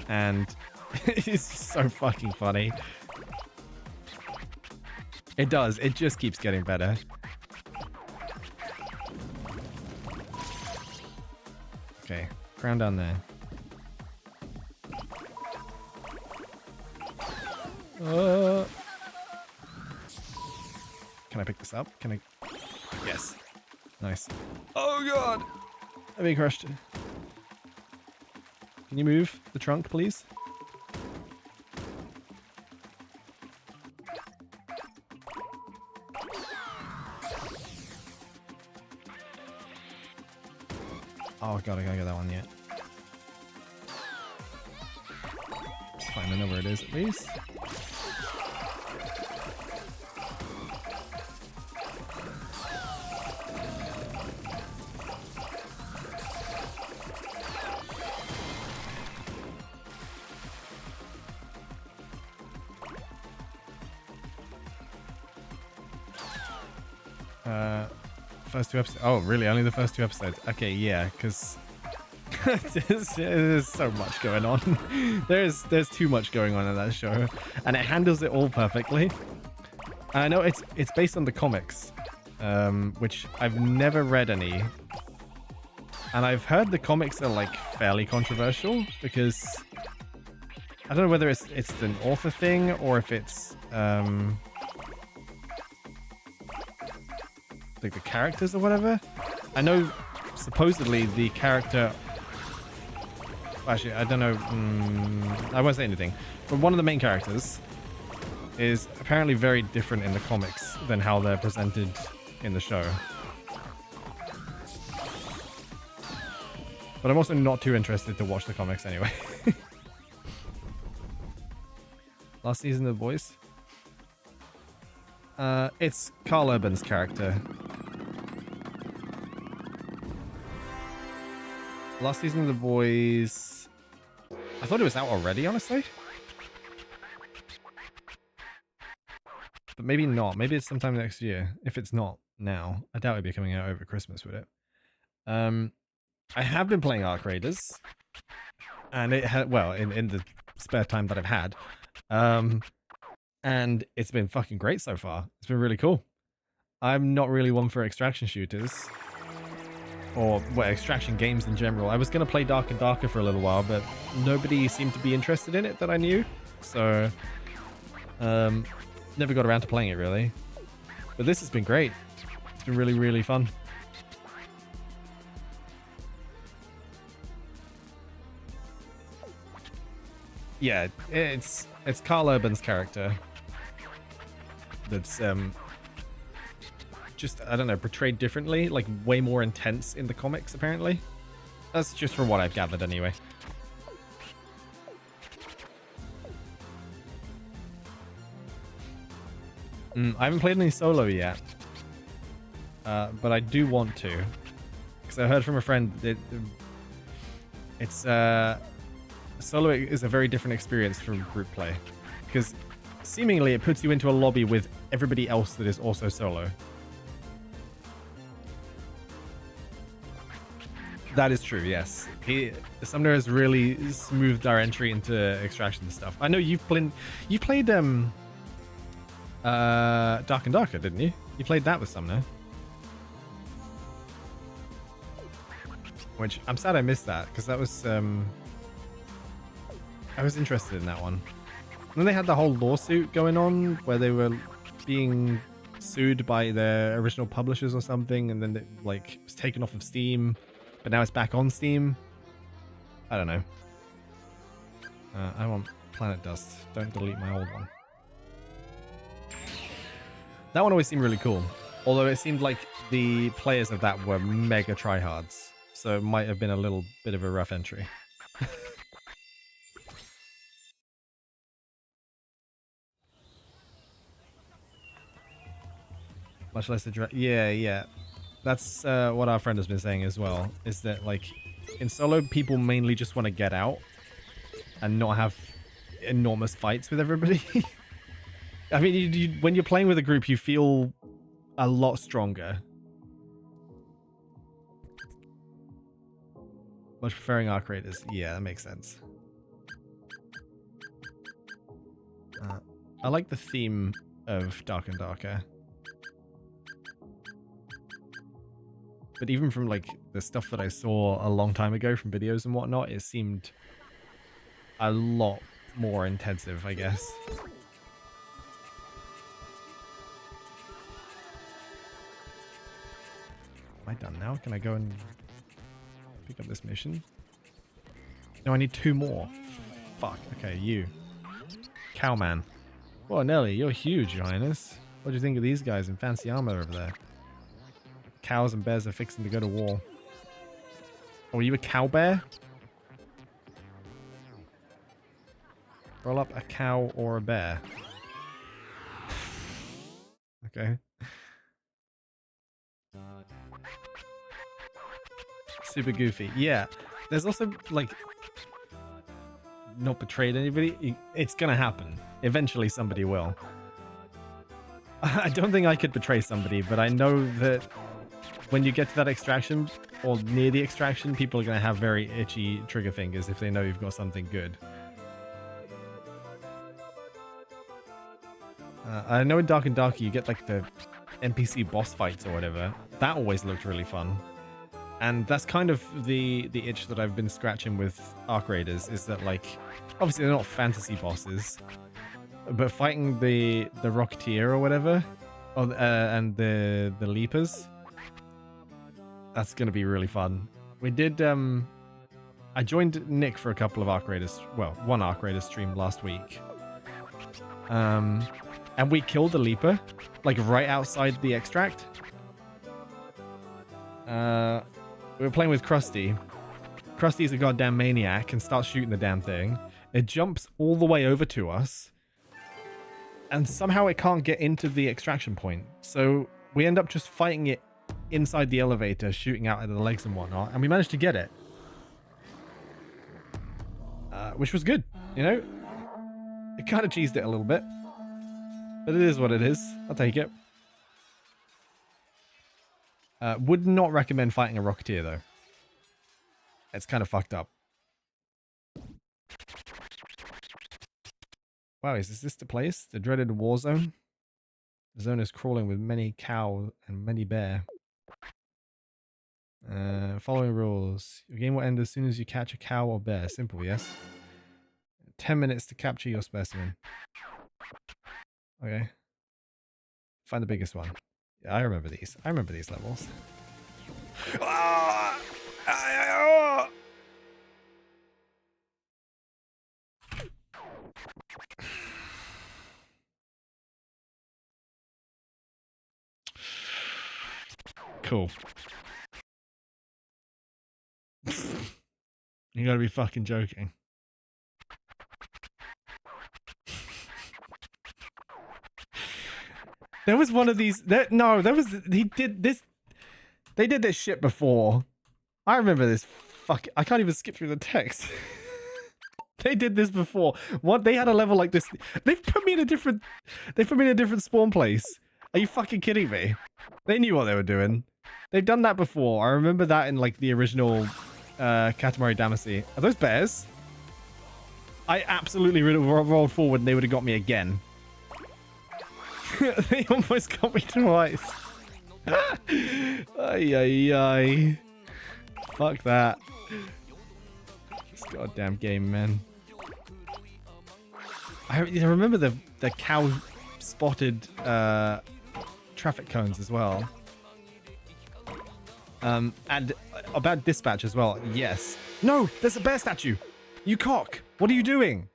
And he's so fucking funny. It does. It just keeps getting better. Okay, crown down there. Can I pick this up? Can I? Yes. Nice. Oh god! I'm being crushed. Can you move the trunk, please? Oh god, I gotta get that one yet. It's I know where it is at least. First 2 episodes. Oh, really? Only the first 2 episodes? Okay, yeah, because there's so much going on. There's too much going on in that show, and it handles it all perfectly. And I know it's based on the comics, which I've never read any, and I've heard the comics are like fairly controversial because I don't know whether it's an author thing or if it's like the characters or whatever. I know supposedly the character, actually I don't know, I won't say anything, but one of the main characters is apparently very different in the comics than how they're presented in the show. But I'm also not too interested to watch the comics anyway. Last season of The Boys? It's Carl Urban's character. Last season of The Boys... I thought it was out already, honestly. But maybe not. Maybe it's sometime next year. If it's not now. I doubt it'd be coming out over Christmas, would it? I have been playing Arc Raiders. And it had... Well, in the spare time that I've had. And it's been fucking great so far. It's been really cool. I'm not really one for extraction shooters. Or, well, extraction games in general. I was going to play Dark and Darker for a little while, but nobody seemed to be interested in it that I knew. So, never got around to playing it, really. But this has been great. It's been really, really fun. Yeah, it's Carl Urban's character. That's, just, I don't know, portrayed differently, like way more intense in the comics, apparently. That's just from what I've gathered, anyway. I haven't played any solo yet, but I do want to, because I heard from a friend that it's solo is a very different experience from group play, because seemingly it puts you into a lobby with everybody else that is also solo. That is true, yes. Sumner has really smoothed our entry into extraction stuff. I know you played Dark and Darker, didn't you? You played that with Sumner. Which I'm sad I missed that, because that was I was interested in that one. And then they had the whole lawsuit going on where they were being sued by their original publishers or something, and then it like was taken off of Steam. But now it's back on Steam. I don't know. I want Planet Dust. Don't delete my old one. That one always seemed really cool. Although it seemed like the players of that were mega tryhards. So it might have been a little bit of a rough entry. Much less yeah. That's what our friend has been saying as well, is that like in solo people mainly just want to get out and not have enormous fights with everybody. I mean, when you're playing with a group, you feel a lot stronger. Much preferring Arc Raiders. Yeah, that makes sense. I like the theme of Dark and Darker. But even from like the stuff that I saw a long time ago from videos and whatnot, it seemed a lot more intensive, I guess. Am I done now? Can I go and pick up this mission? No, I need 2 more. Fuck. Okay, you. Cowman. Whoa, Nelly, you're huge, Your Highness. What do you think of these guys in fancy armor over there? Cows and bears are fixing to go to war. Oh, are you a cow bear? Roll up a cow or a bear. Okay. Super goofy. Yeah. There's also, like, not betrayed anybody. It's gonna happen. Eventually somebody will. I don't think I could betray somebody, but I know that when you get to that extraction, or near the extraction, people are gonna have very itchy trigger fingers if they know you've got something good. I know in Dark and Darker you get, like, the NPC boss fights or whatever. That always looked really fun. And that's kind of the itch that I've been scratching with Arc Raiders, is that, like, obviously they're not fantasy bosses, but fighting the Rocketeer or whatever, or, and the Leapers, that's gonna be really fun. We did, I joined Nick for a couple of Arc Raiders, well, one Arc Raider stream last week. And we killed the Leaper, like, right outside the extract. We were playing with Krusty. Krusty's a goddamn maniac and starts shooting the damn thing. It jumps all the way over to us. And somehow it can't get into the extraction point. So we end up just fighting it inside the elevator, shooting out at the legs and whatnot. And we managed to get it. Which was good, you know? It kind of cheesed it a little bit. But it is what it is. I'll take it. Would not recommend fighting a Rocketeer, though. It's kind of fucked up. Wow, is this the place? The dreaded war zone? The zone is crawling with many cow and many bear. Following rules. Your game will end as soon as you catch a cow or bear. Simple, yes? 10 minutes to capture your specimen. Okay. Find the biggest one. Yeah, I remember these. I remember these levels. Cool. You gotta be fucking joking. There was one of these. No, there was. He did this. They did this shit before. I remember this. Fuck. I can't even skip through the text. They did this before. What? They had a level like this. They've put me in a different. They put me in a different spawn place. Are you fucking kidding me? They knew what they were doing. They've done that before. I remember that in like the original Katamari Damacy. Are those bears? I absolutely rolled forward and they would have got me again. They almost got me twice. Ay, ay, ay. Fuck that. This goddamn game, man. I remember the cow spotted traffic cones as well. And about dispatch as well. Yes. No, there's a bear statue. You cock. What are you doing?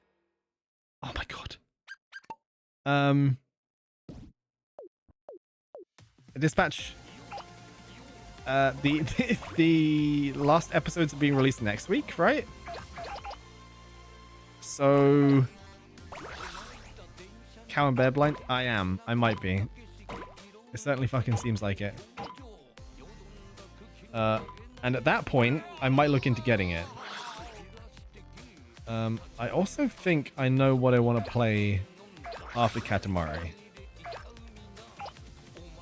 Oh my god. Dispatch. The last episodes are being released next week, right? So, cow and bear blind? I am. I might be. It certainly fucking seems like it. And at that point, I might look into getting it. I also think I know what I want to play after Katamari.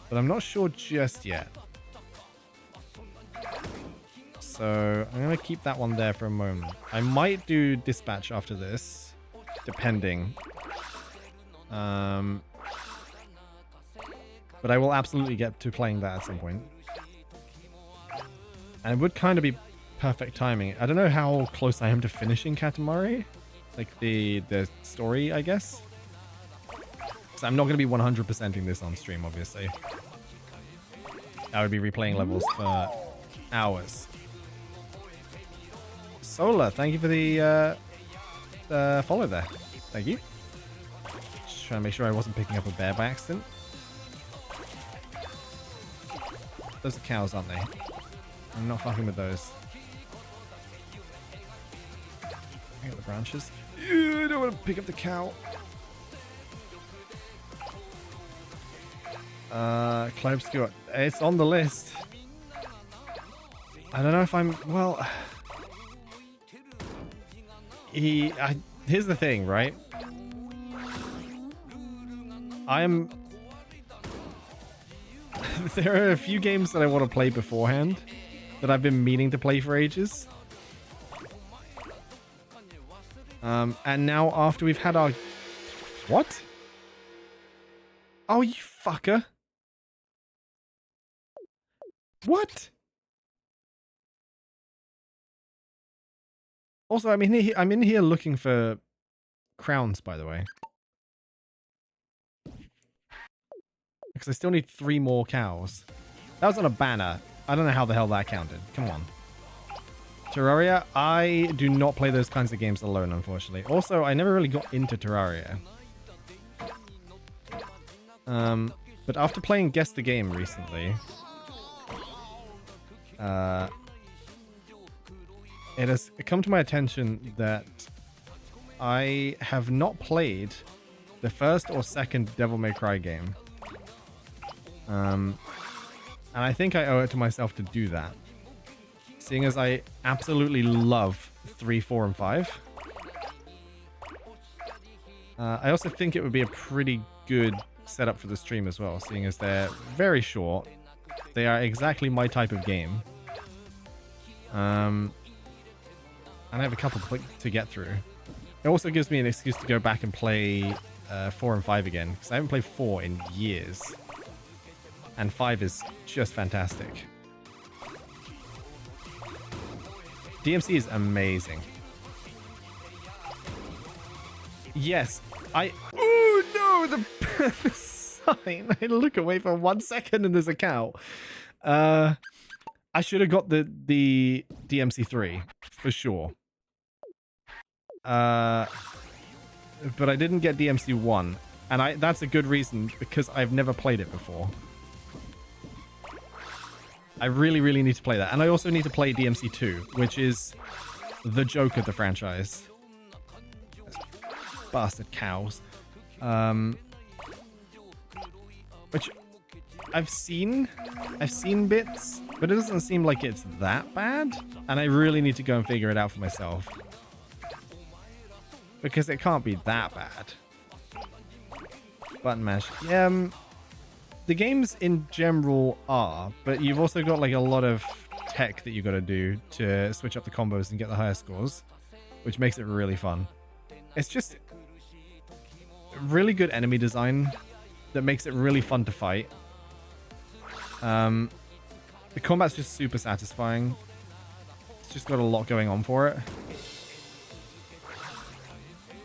But I'm not sure just yet. So I'm going to keep that one there for a moment. I might do Dispatch after this, depending. But I will absolutely get to playing that at some point. And it would kind of be perfect timing. I don't know how close I am to finishing Katamari. Like the story, I guess. So I'm not going to be 100%ing this on stream, obviously. I would be replaying levels for hours. Solar, thank you for the follow there. Thank you. Just trying to make sure I wasn't picking up a bear by accident. Those are cows, aren't they? I'm not fucking with those. I got the branches. I don't want to pick up the cow. Climb skill. It's on the list. I don't know if I'm... Well... Here's the thing, right? There are a few games that I want to play beforehand that I've been meaning to play for ages. And now after we've had our... What? Oh, you fucker. What? Also, I'm in here looking for crowns, by the way. Because I still need 3 more cows. That was on a banner. I don't know how the hell that counted. Come on. Terraria, I do not play those kinds of games alone, unfortunately. Also, I never really got into Terraria. But after playing Guess the Game recently, it has come to my attention that I have not played the first or second Devil May Cry game. And I think I owe it to myself to do that. Seeing as I absolutely love 3, 4, and 5. I also think it would be a pretty good setup for the stream as well, seeing as they're very short. They are exactly my type of game. And I have a couple to get through. It also gives me an excuse to go back and play 4 and 5 again, because I haven't played 4 in years. And 5 is just fantastic. DMC is amazing. Yes, oh no, the sign. I look away for 1 second and there's a cow. I should have got the DMC3 for sure. But I didn't get DMC1, and that's a good reason, because I've never played it before. I really, really need to play that. And I also need to play DMC2, which is the joke of the franchise. Bastard cows. Which I've seen bits, but it doesn't seem like it's that bad. And I really need to go and figure it out for myself. Because it can't be that bad. Button mash. Yeah, the games in general are, but you've also got like a lot of tech that you got to do to switch up the combos and get the higher scores, which makes it really fun. It's just really good enemy design that makes it really fun to fight. The combat's just super satisfying. It's just got a lot going on for it.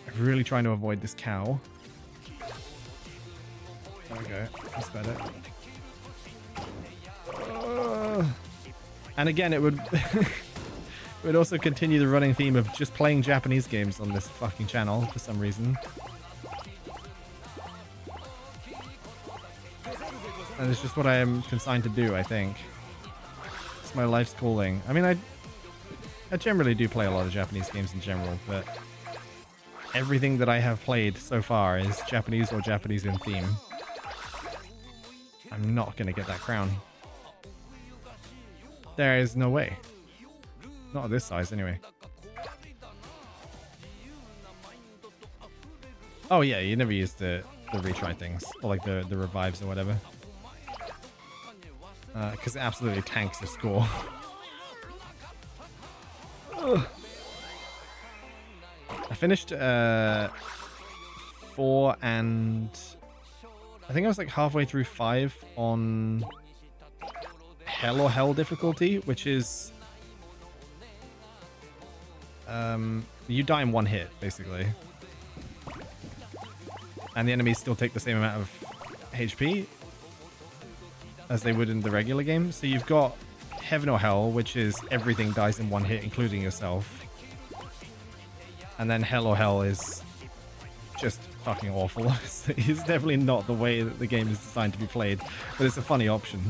I'm really trying to avoid this cow. There we go. That's better. And again, it would it would also continue the running theme of just playing Japanese games on this fucking channel for some reason. And it's just what I am consigned to do, I think. It's my life's calling. I mean, I generally do play a lot of Japanese games in general, but everything that I have played so far is Japanese or Japanese in theme. I'm not going to get that crown. There is no way. Not at this size, anyway. Oh yeah, you never use the retry things. Or like the revives or whatever. Because it absolutely tanks the score. I finished 4 and... I think I was like halfway through 5 on Hell or Hell difficulty, which is... you die in 1 hit, basically. And the enemies still take the same amount of HP as they would in the regular game. So you've got Heaven or Hell, which is everything dies in 1 hit, including yourself. And then Hell or Hell is just fucking awful. It's definitely not the way that the game is designed to be played, but it's a funny option.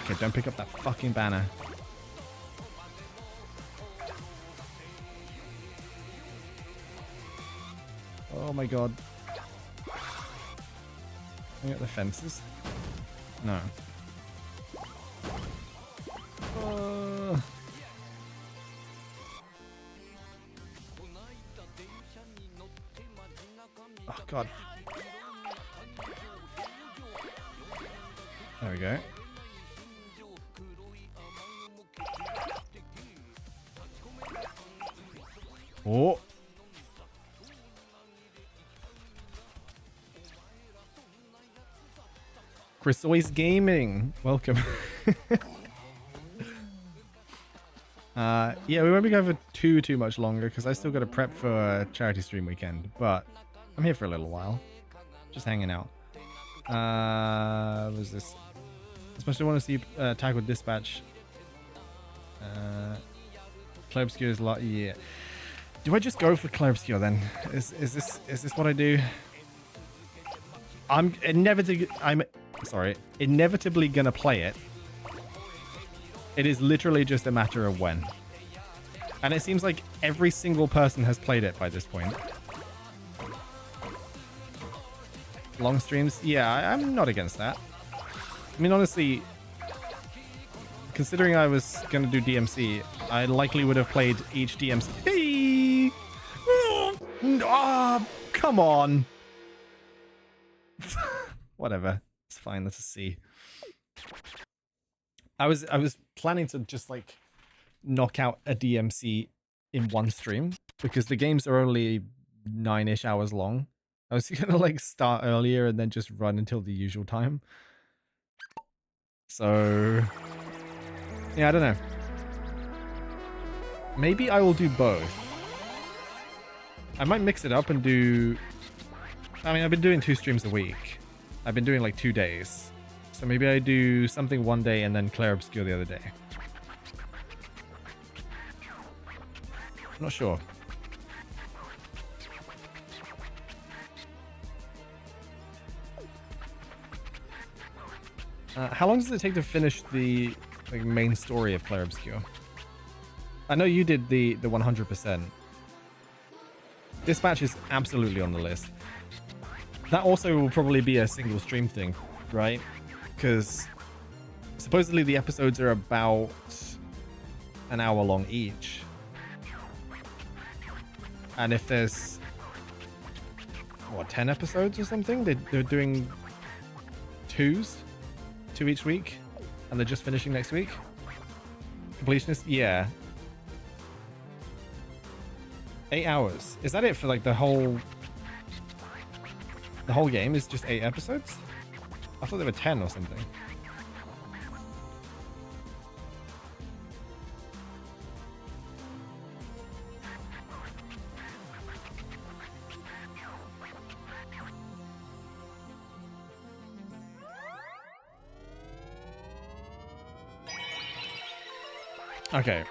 Okay, don't pick up that fucking banner. Oh my god. Can I get the fences? No. Oh god. There we go. Oh. Marquoise Gaming, welcome. Yeah, we won't be going for too much longer because I still got to prep for a charity stream weekend, but I'm here for a little while, just hanging out. What was this? Especially want to see Tackle Dispatch. Clay Obscure is a lot. Yeah. Do I just go for Clay Obscure then? Is this what I do? I'm inevitably gonna play it. It is literally just a matter of when. And it seems like every single person has played it by this point. Long streams? Yeah, I'm not against that. I mean, honestly, considering I was gonna do DMC, I likely would have played each DMC. Hey! Oh, come on. Whatever. It's fine. Let's see. I was planning to just like knock out a DMC in one stream because the games are only 9-ish hours long. I was gonna like start earlier and then just run until the usual time. So yeah, I don't know. Maybe I will do both. I might mix it up and do... I mean, I've been doing 2 streams a week. I've been doing like 2 days. So maybe I do something one day and then Clair Obscure the other day. I'm not sure. How long does it take to finish the like main story of Clair Obscure? I know you did the 100%. Dispatch is absolutely on the list. That also will probably be a single stream thing, right? Because supposedly the episodes are about an hour long each. And if there's, what, 10 episodes or something? They're doing 2 each week, and they're just finishing next week. Completionist? Yeah. 8 hours. Is that it for like the whole game is just 8 episodes? I thought there were 10 or something. Okay.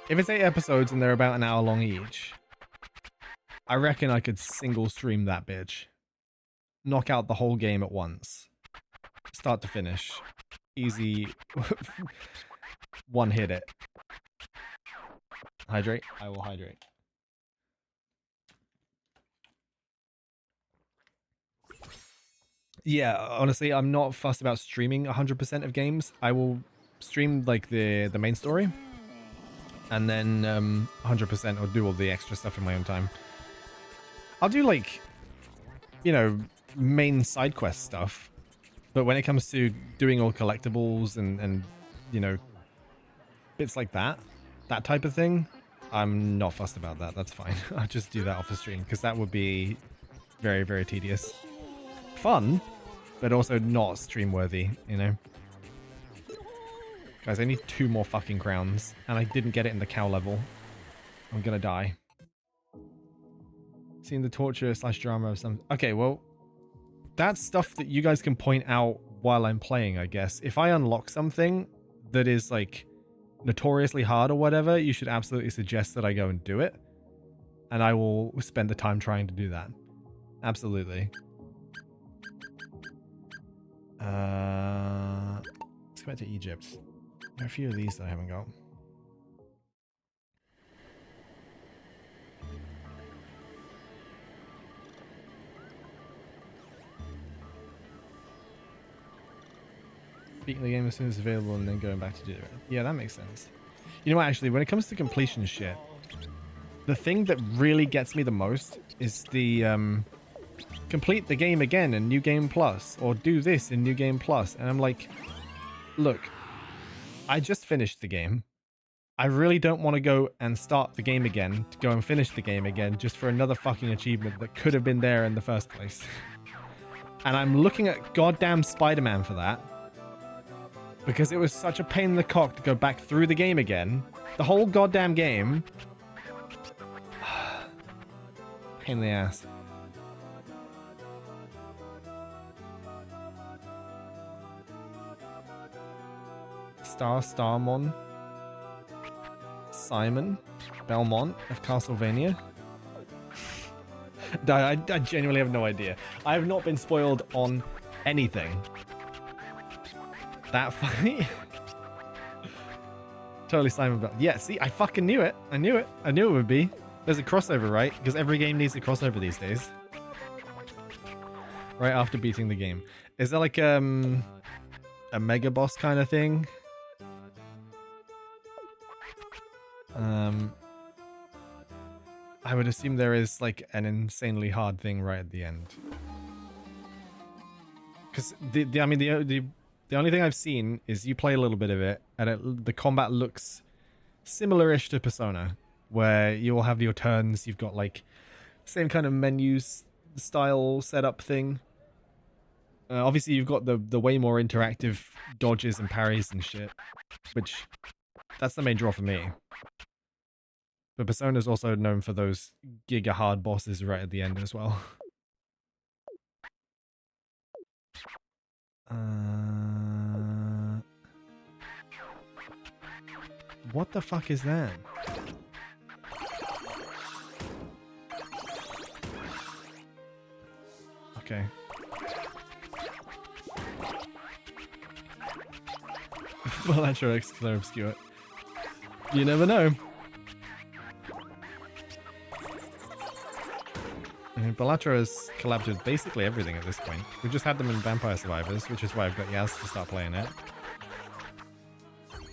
If it's 8 episodes and they're about an hour long each, I reckon I could single stream that bitch. Knock out the whole game at once. Start to finish. Easy. One hit it. Hydrate? I will hydrate. Yeah, honestly, I'm not fussed about streaming 100% of games. I will stream like the main story. And then 100% or do all the extra stuff in my own time. I'll do like, you know, main side quest stuff. But when it comes to doing all collectibles and you know, bits like that type of thing, I'm not fussed about that. That's fine. I'll just do that off the stream because that would be very, very tedious. Fun, but also not stream worthy, you know? Guys, I need 2 more fucking crowns, and I didn't get it in the cow level. I'm gonna die. Seeing the torture / drama of some... Okay, well, that's stuff that you guys can point out while I'm playing, I guess. If I unlock something that is, like, notoriously hard or whatever, you should absolutely suggest that I go and do it. And I will spend the time trying to do that. Absolutely. go back to Egypt. There are a few of these that I haven't got. Beating the game as soon as it's available and then going back to do it. Yeah, that makes sense. You know what, actually, when it comes to completion shit, the thing that really gets me the most is the complete the game again in New Game Plus, or do this in New Game Plus. And I'm like, look, I just finished the game. I really don't want to go and start the game again, to go and finish the game again, just for another fucking achievement that could have been there in the first place. And I'm looking at goddamn Spider-Man for that. Because it was such a pain in the cock to go back through the game again. The whole goddamn game. Pain in the ass. Starmon. Simon. Belmont of Castlevania. I genuinely have no idea. I have not been spoiled on anything. That funny? Totally Simon Bell. Yeah, see, I fucking knew it. I knew it. I knew it would be. There's a crossover, right? Because every game needs a crossover these days. Right after beating the game. Is there like a mega boss kind of thing? I would assume there is like an insanely hard thing right at the end. Because the only thing I've seen is you play a little bit of it, and the combat looks similar-ish to Persona, where you'll have your turns, you've got like same kind of menus style setup thing. Obviously you've got the way more interactive dodges and parries and shit, which that's the main draw for me. But Persona's also known for those giga hard bosses right at the end as well. What the fuck is that? Okay. Well, that sure is obscure. You never know. Balatro has collabed with basically everything at this point. We've just had them in Vampire Survivors, which is why I've got Yaz to start playing it.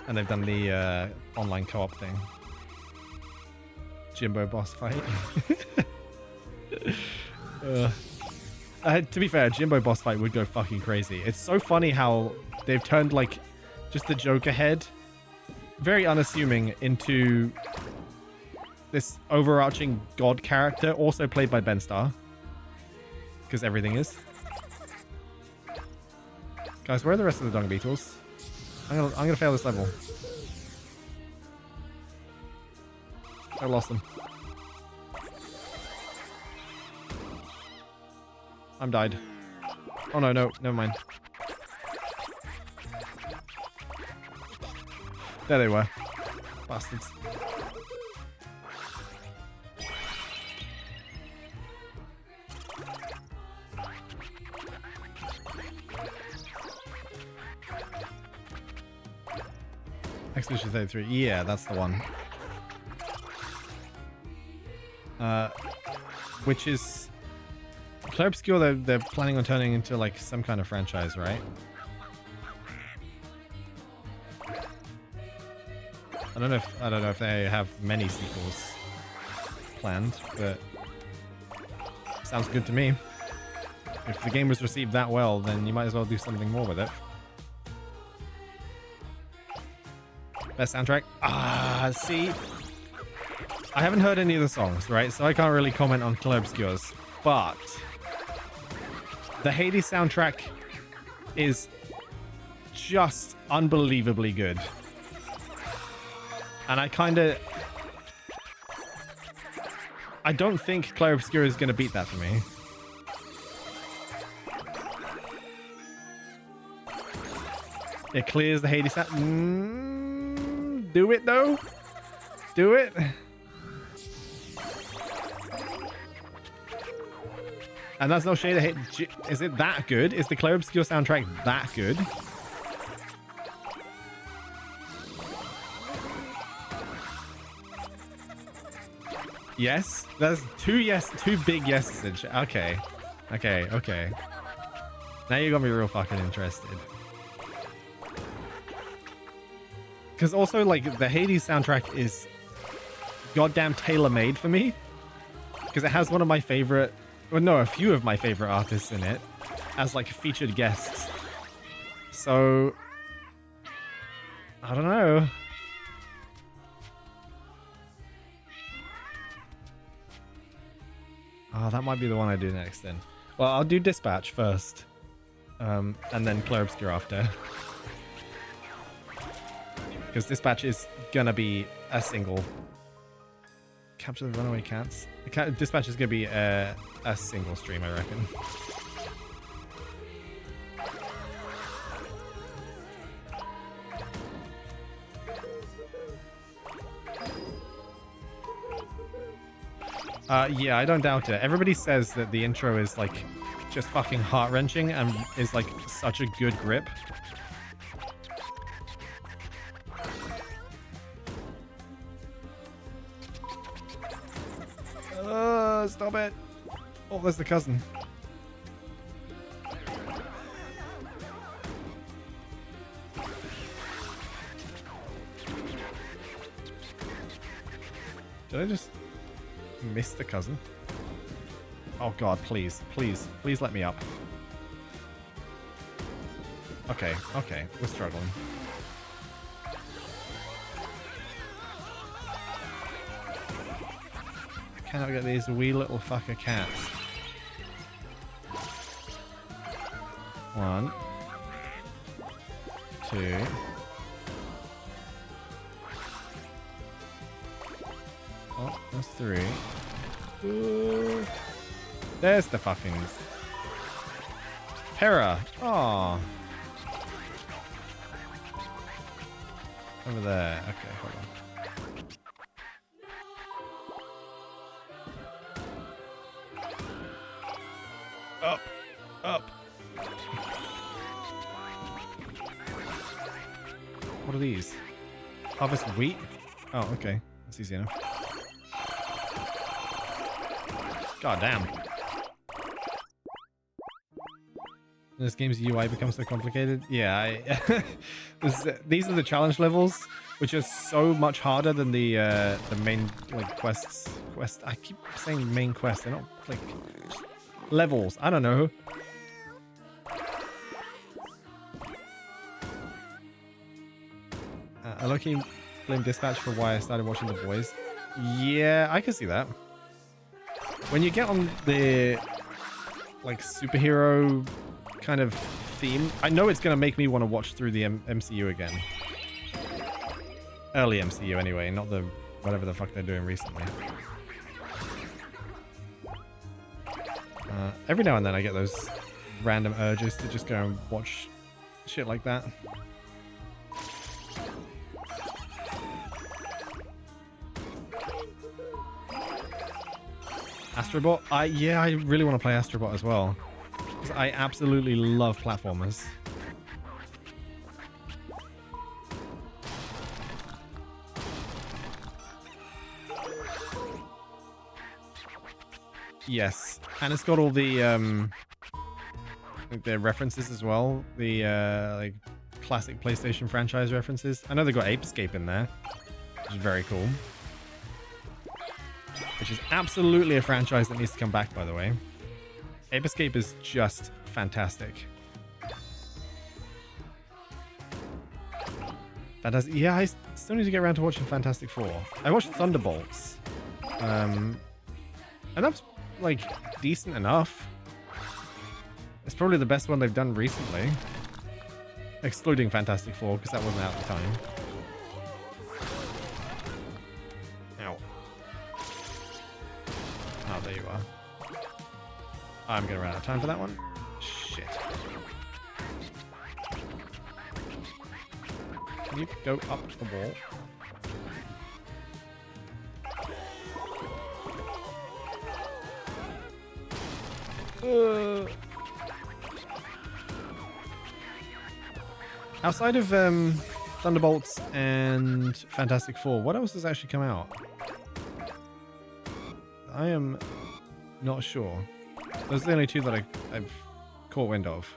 And they've done the online co-op thing. Jimbo boss fight. To be fair, Jimbo boss fight would go fucking crazy. It's so funny how they've turned like just the Joker head, very unassuming, into this overarching god character, also played by Ben Starr. Because everything is. Guys, where are the rest of the Dung Beetles? I'm gonna fail this level. I lost them. I'm died. Oh no, never mind. There they were. Bastards. Expedition 33. Yeah, that's the one. Which is Clair Obscur. They're planning on turning into like some kind of franchise, right? I don't know if they have many sequels planned, but sounds good to me. If the game was received that well, then you might as well do something more with it. Best soundtrack? See? I haven't heard any of the songs, right? So I can't really comment on Clair Obscur's. But the Hades soundtrack is just unbelievably good. And I don't think Clair Obscur is going to beat that for me. It clears the Hades sound. Do it, though. Do it. And that's no shade of hate. Is it that good? Is the Clair Obscur soundtrack that good? Yes, there's two big yeses in chat. Okay. Okay. Now you got me real fucking interested. Because also, like, the Hades soundtrack is goddamn tailor-made for me. Because it has one of my favorite, well, no, a few of my favorite artists in it as, like, featured guests. So, I don't know. Oh, that might be the one I do next then. Well, I'll do Dispatch first. And then Clair Obscur after. Because Dispatch is gonna be a single. Capture the Runaway Cats. Dispatch is gonna be a single stream, I reckon. Yeah, I don't doubt it. Everybody says that the intro is, like, just fucking heart-wrenching and is, like, such a good grip. Stop it. Oh, there's the cousin. Did I just miss the cousin? Oh god, please let me up. Okay, we're struggling. I cannot get these wee little fucker cats. 1, 2. Oh, that's 3. Ooh. There's the fucking Para. Aww. Over there. Okay, hold on. Up. What are these? Harvest wheat? Oh, okay. That's easy enough. God damn. This game's UI becomes so complicated. Yeah, these are the challenge levels, which are so much harder than the main, like, quests. I keep saying main quests. They're not, like, levels. I don't know. I low-key blame Dispatch for why I started watching The Boys. Yeah, I can see that. When you get on the, like, superhero kind of theme, I know it's going to make me want to watch through the MCU again. Early MCU anyway, not the whatever the fuck they're doing recently. Every now and then I get those random urges to just go and watch shit like that. Astrobot? Yeah, I really want to play Astrobot as well. Because I absolutely love platformers. Yes, and it's got all the references as well. The like classic PlayStation franchise references. I know they got Ape Escape in there, which is very cool. Which is absolutely a franchise that needs to come back, by the way. Ape Escape is just fantastic. Fantastic. Yeah, I still need to get around to watching Fantastic Four. I watched Thunderbolts. And that's, like, decent enough. It's probably the best one they've done recently. Excluding Fantastic Four, because that wasn't out at the time. Ow. Oh, there you are. I'm gonna run out of time for that one. Shit. Can you go up the wall? Outside of Thunderbolts and Fantastic Four, what else has actually come out? I am not sure. Those are the only two that I've caught wind of.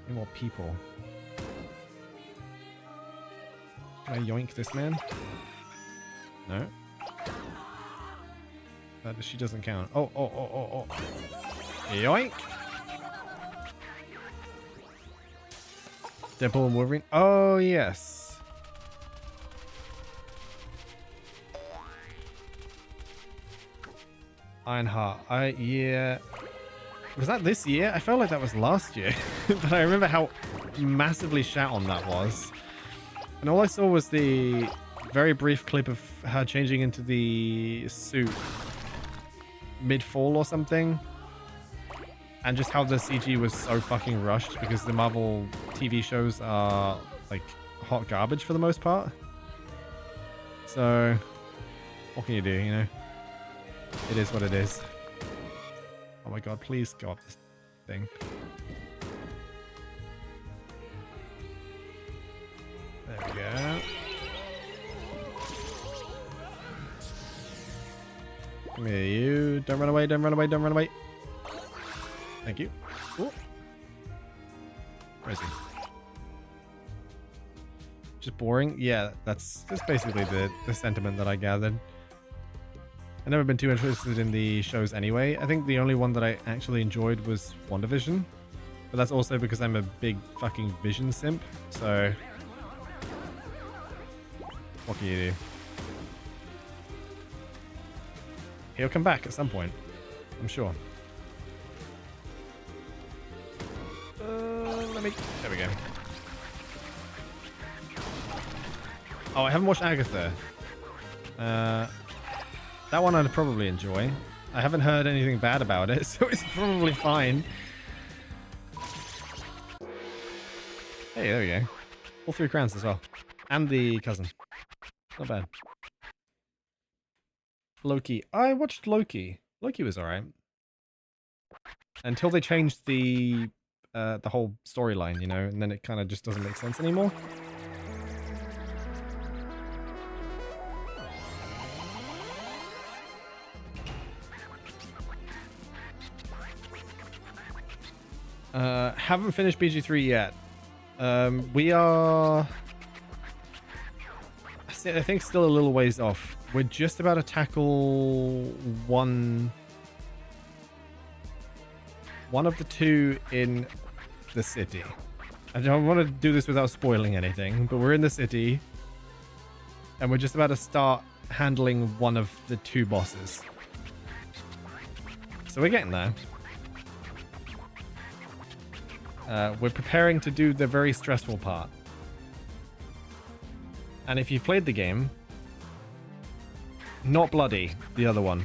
Any more people? Can I yoink this man? No. She doesn't count. Oh. Yoink! Deadpool and Wolverine. Oh, yes. Ironheart. Yeah. Was that this year? I felt like that was last year. But I remember how massively shat on that was. And all I saw was the very brief clip of her changing into the suit mid-fall or something. And just how the CG was so fucking rushed because the Marvel TV shows are like hot garbage for the most part. So what can you do, you know? It is what it is. Oh my god, please go up this thing. There we go. Come here, you. Don't run away, don't run away, don't run away. Thank you. Ooh. Where is he? Just boring? Yeah, that's basically the sentiment that I gathered. I've never been too interested in the shows anyway. I think the only one that I actually enjoyed was WandaVision. But that's also because I'm a big fucking Vision simp. So what can you do? He'll come back at some point, I'm sure. There we go. Oh, I haven't watched Agatha. That one I'd probably enjoy. I haven't heard anything bad about it, so it's probably fine. Hey, there we go. All 3 crowns as well. And the cousin. Not bad. Loki. I watched Loki. Loki was alright. Until they changed the whole storyline, you know, and then it kind of just doesn't make sense anymore. Haven't finished BG3 yet. We are, I think, still a little ways off. We're just about to tackle one of the 2 in the city. I don't want to do this without spoiling anything, but we're in the city and we're just about to start handling one of the 2 bosses. So we're getting there. We're preparing to do the very stressful part. And if you've played the game, not Bloody, the other one.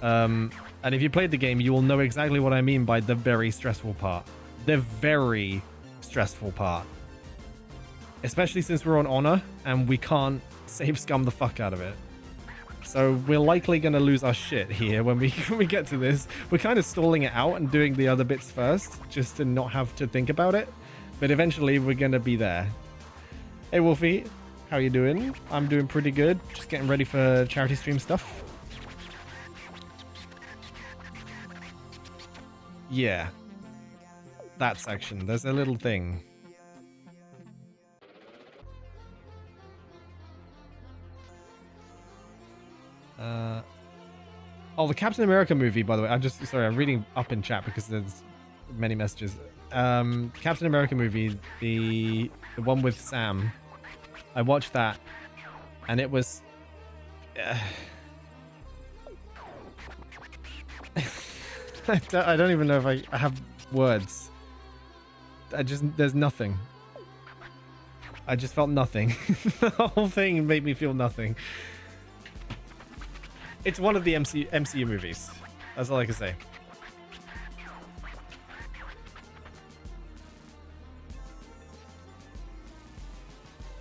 And if you played the game, you will know exactly what I mean by the very stressful part. The very stressful part. Especially since we're on Honor, and we can't save scum the fuck out of it. So we're likely going to lose our shit here when we get to this. We're kind of stalling it out and doing the other bits first, just to not have to think about it. But eventually we're going to be there. Hey Wolfie, how you doing? I'm doing pretty good. Just getting ready for charity stream stuff. Yeah. That section. There's a little thing. Oh, the Captain America movie, by the way. I'm reading up in chat because there's many messages. Captain America movie, the one with Sam. I watched that, and it was. I don't even know if I have words. There's nothing. I just felt nothing. The whole thing made me feel nothing. It's one of the MCU movies. That's all I can say.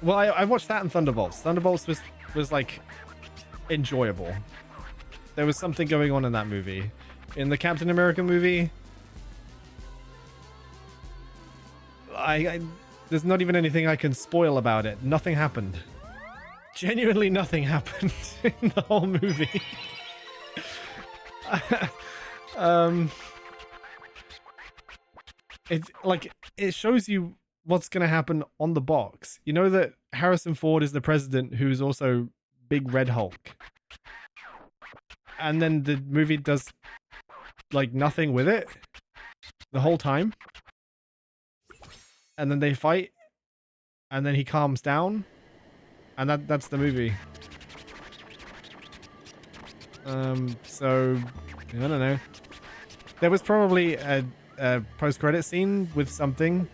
Well, I watched that and Thunderbolts. Thunderbolts was like enjoyable. There was something going on in that movie. In the Captain America movie, There's not even anything I can spoil about it. Nothing happened. Genuinely nothing happened in the whole movie. It's like, it shows you what's going to happen on the box. You know that Harrison Ford is the president who's also Big Red Hulk. And then the movie does like nothing with it the whole time. And then they fight. And then he calms down. And that's the movie. So I don't know. There was probably a post-credit scene with something,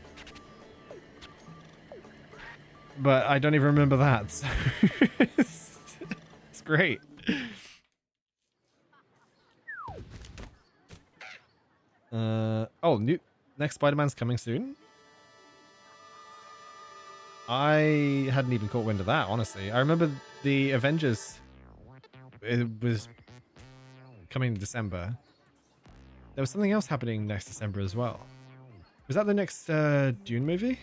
but I don't even remember that. So it's great. Next Spider-Man's coming soon. I hadn't even caught wind of that, honestly. I remember the Avengers. It was coming in December. There was something else happening next December as well. Was that the next Dune movie?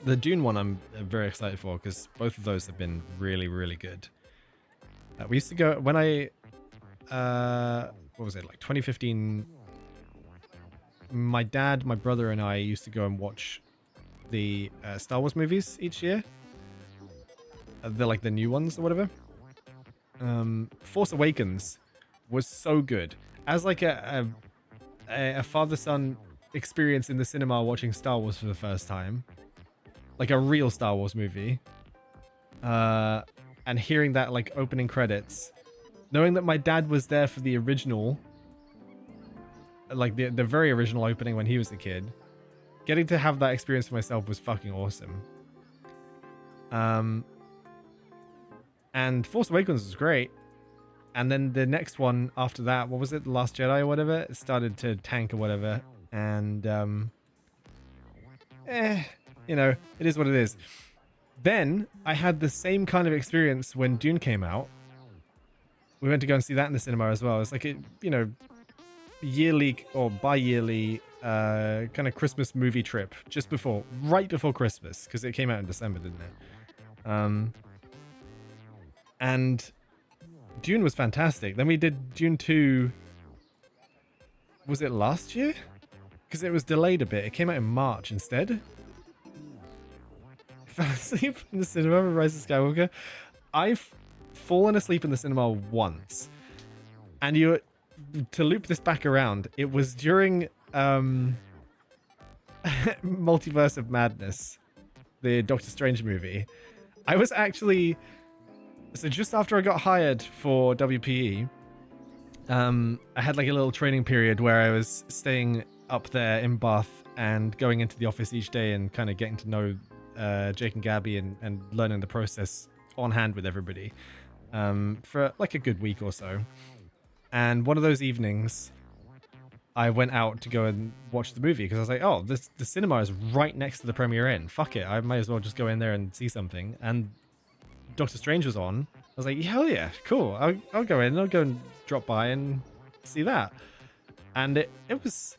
The Dune one I'm very excited for because both of those have been really, really good. We used to go when I what was it, like 2015? My dad, my brother, and I used to go and watch the Star Wars movies each year. They're like the new ones or whatever. Force Awakens was so good. As like a father-son experience in the cinema watching Star Wars for the first time. Like a real Star Wars movie. And hearing that like opening credits. Knowing that my dad was there for the original. Like the very original opening when he was a kid. Getting to have that experience for myself was fucking awesome. And Force Awakens was great. And then the next one after that, what was it? The Last Jedi or whatever? It started to tank or whatever. And, you know, it is what it is. Then I had the same kind of experience when Dune came out. We went to go and see that in the cinema as well. It's like, yearly or bi-yearly kind of Christmas movie trip just right before Christmas, because it came out in December, didn't it? And Dune was fantastic. Then we did Dune 2. Was it last year? Because it was delayed a bit. It came out in March instead. Fell asleep in the cinema with Rise of Skywalker. I've fallen asleep in the cinema once. And to loop this back around, it was during Multiverse of Madness, the Doctor Strange movie. I was actually... So just after I got hired for WPE, I had like a little training period where I was staying up there in Bath and going into the office each day and kind of getting to know Jake and Gabby and learning the process on hand with everybody for like a good week or so. And one of those evenings, I went out to go and watch the movie because I was like, oh, the cinema is right next to the Premier Inn. Fuck it, I might as well just go in there and see something. And Doctor Strange was on. I was like, hell yeah, cool. I'll go in. I'll go and drop by and see that. And it's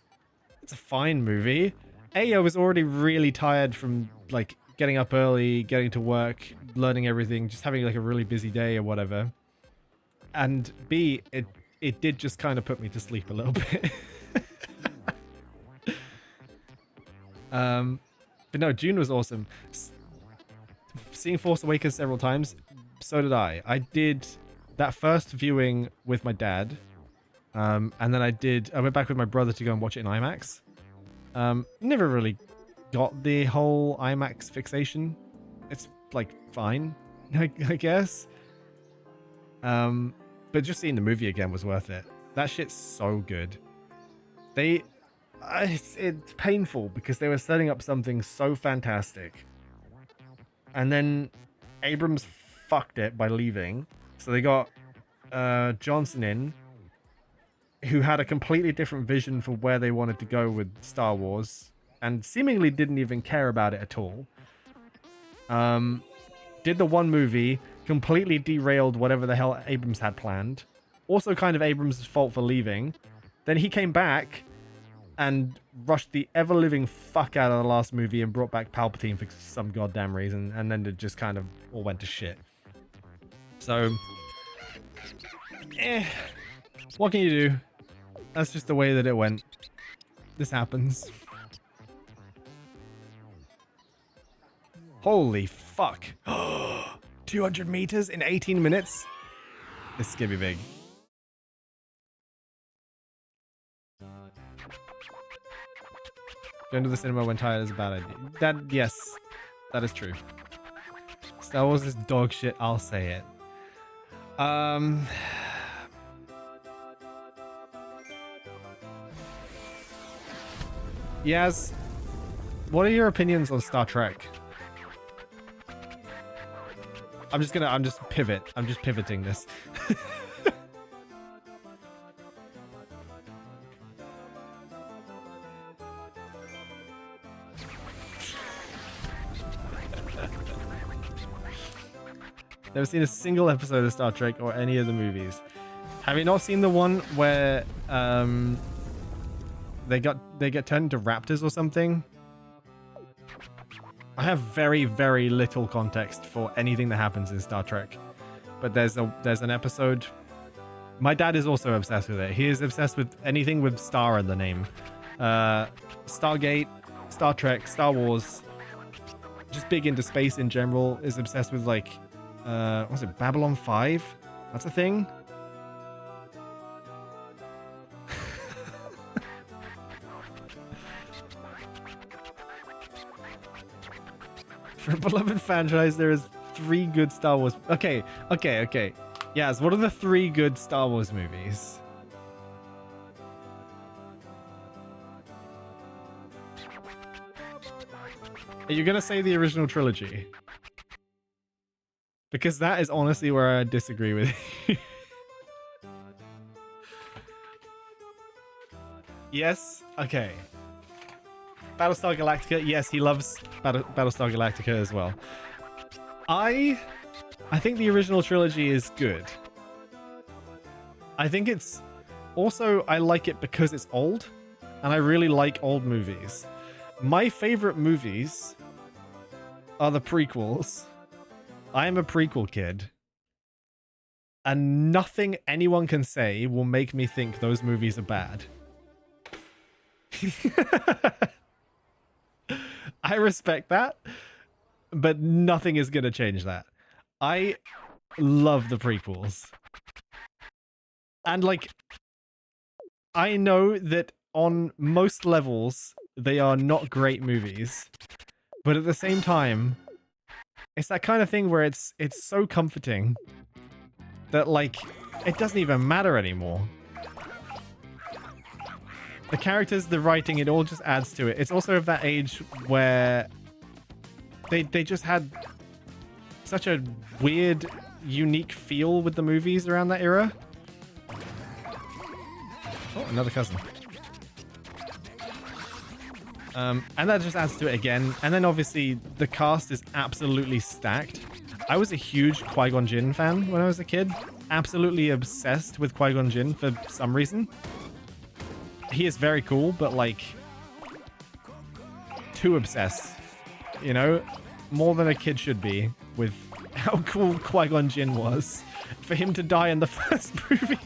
a fine movie. I was already really tired from like getting up early, getting to work, learning everything, just having like a really busy day or whatever. And B, it did just kind of put me to sleep a little bit. But no, Dune was awesome. Seeing Force Awakens several times, so did I. I did that first viewing with my dad, and then I went back with my brother to go and watch it in IMAX. Never really got the whole IMAX fixation. It's like fine, I guess. But just seeing the movie again was worth it. That shit's so good. It's painful because they were setting up something so fantastic. And then Abrams fucked it by leaving. So they got Johnson in, who had a completely different vision for where they wanted to go with Star Wars, and seemingly didn't even care about it at all. Did the one movie, completely derailed whatever the hell Abrams had planned, Also kind of Abrams' fault for leaving. Then he came back and rushed the ever-living fuck out of the last movie and brought back Palpatine for some goddamn reason, and then it just kind of all went to shit. So, what can you do? That's just the way that it went. This happens. Holy fuck. 200 meters in 18 minutes? This is gonna be big. Going to the cinema when tired is a bad idea. Yes, that is true. Star Wars is dog shit, I'll say it. Yes. What are your opinions on Star Trek? I'm just pivot. I'm just pivoting this. Never seen a single episode of Star Trek or any of the movies. Have you not seen the one where they get turned into raptors or something? I have very, very little context for anything that happens in Star Trek, but there's an episode. My dad is also obsessed with it. He is obsessed with anything with star in the name. Stargate, Star Trek, Star Wars. Just big into space in general. Is obsessed with like, what's it, Babylon 5? That's a thing? For a beloved franchise, there is 3 good Star Wars... Okay. Yes, what are the 3 good Star Wars movies? Are you gonna say the original trilogy? Because that is honestly where I disagree with you. Yes? Okay. Battlestar Galactica, yes, he loves Battlestar Galactica as well. I think the original trilogy is good. I think it's... Also, I like it because it's old, and I really like old movies. My favorite movies are the prequels. I am a prequel kid. And nothing anyone can say will make me think those movies are bad. I respect that, but nothing is going to change that. I love the prequels. And like, I know that on most levels, they are not great movies, but at the same time, it's that kind of thing where it's so comforting that like, it doesn't even matter anymore. The characters, the writing, it all just adds to it. It's also of that age where they just had such a weird, unique feel with the movies around that era. Oh, another cousin. And that just adds to it again. And then obviously the cast is absolutely stacked. I was a huge Qui-Gon Jinn fan when I was a kid. Absolutely obsessed with Qui-Gon Jinn for some reason. He is very cool, but like too obsessed, you know, more than a kid should be with how cool Qui-Gon Jinn was. For him to die in the first movie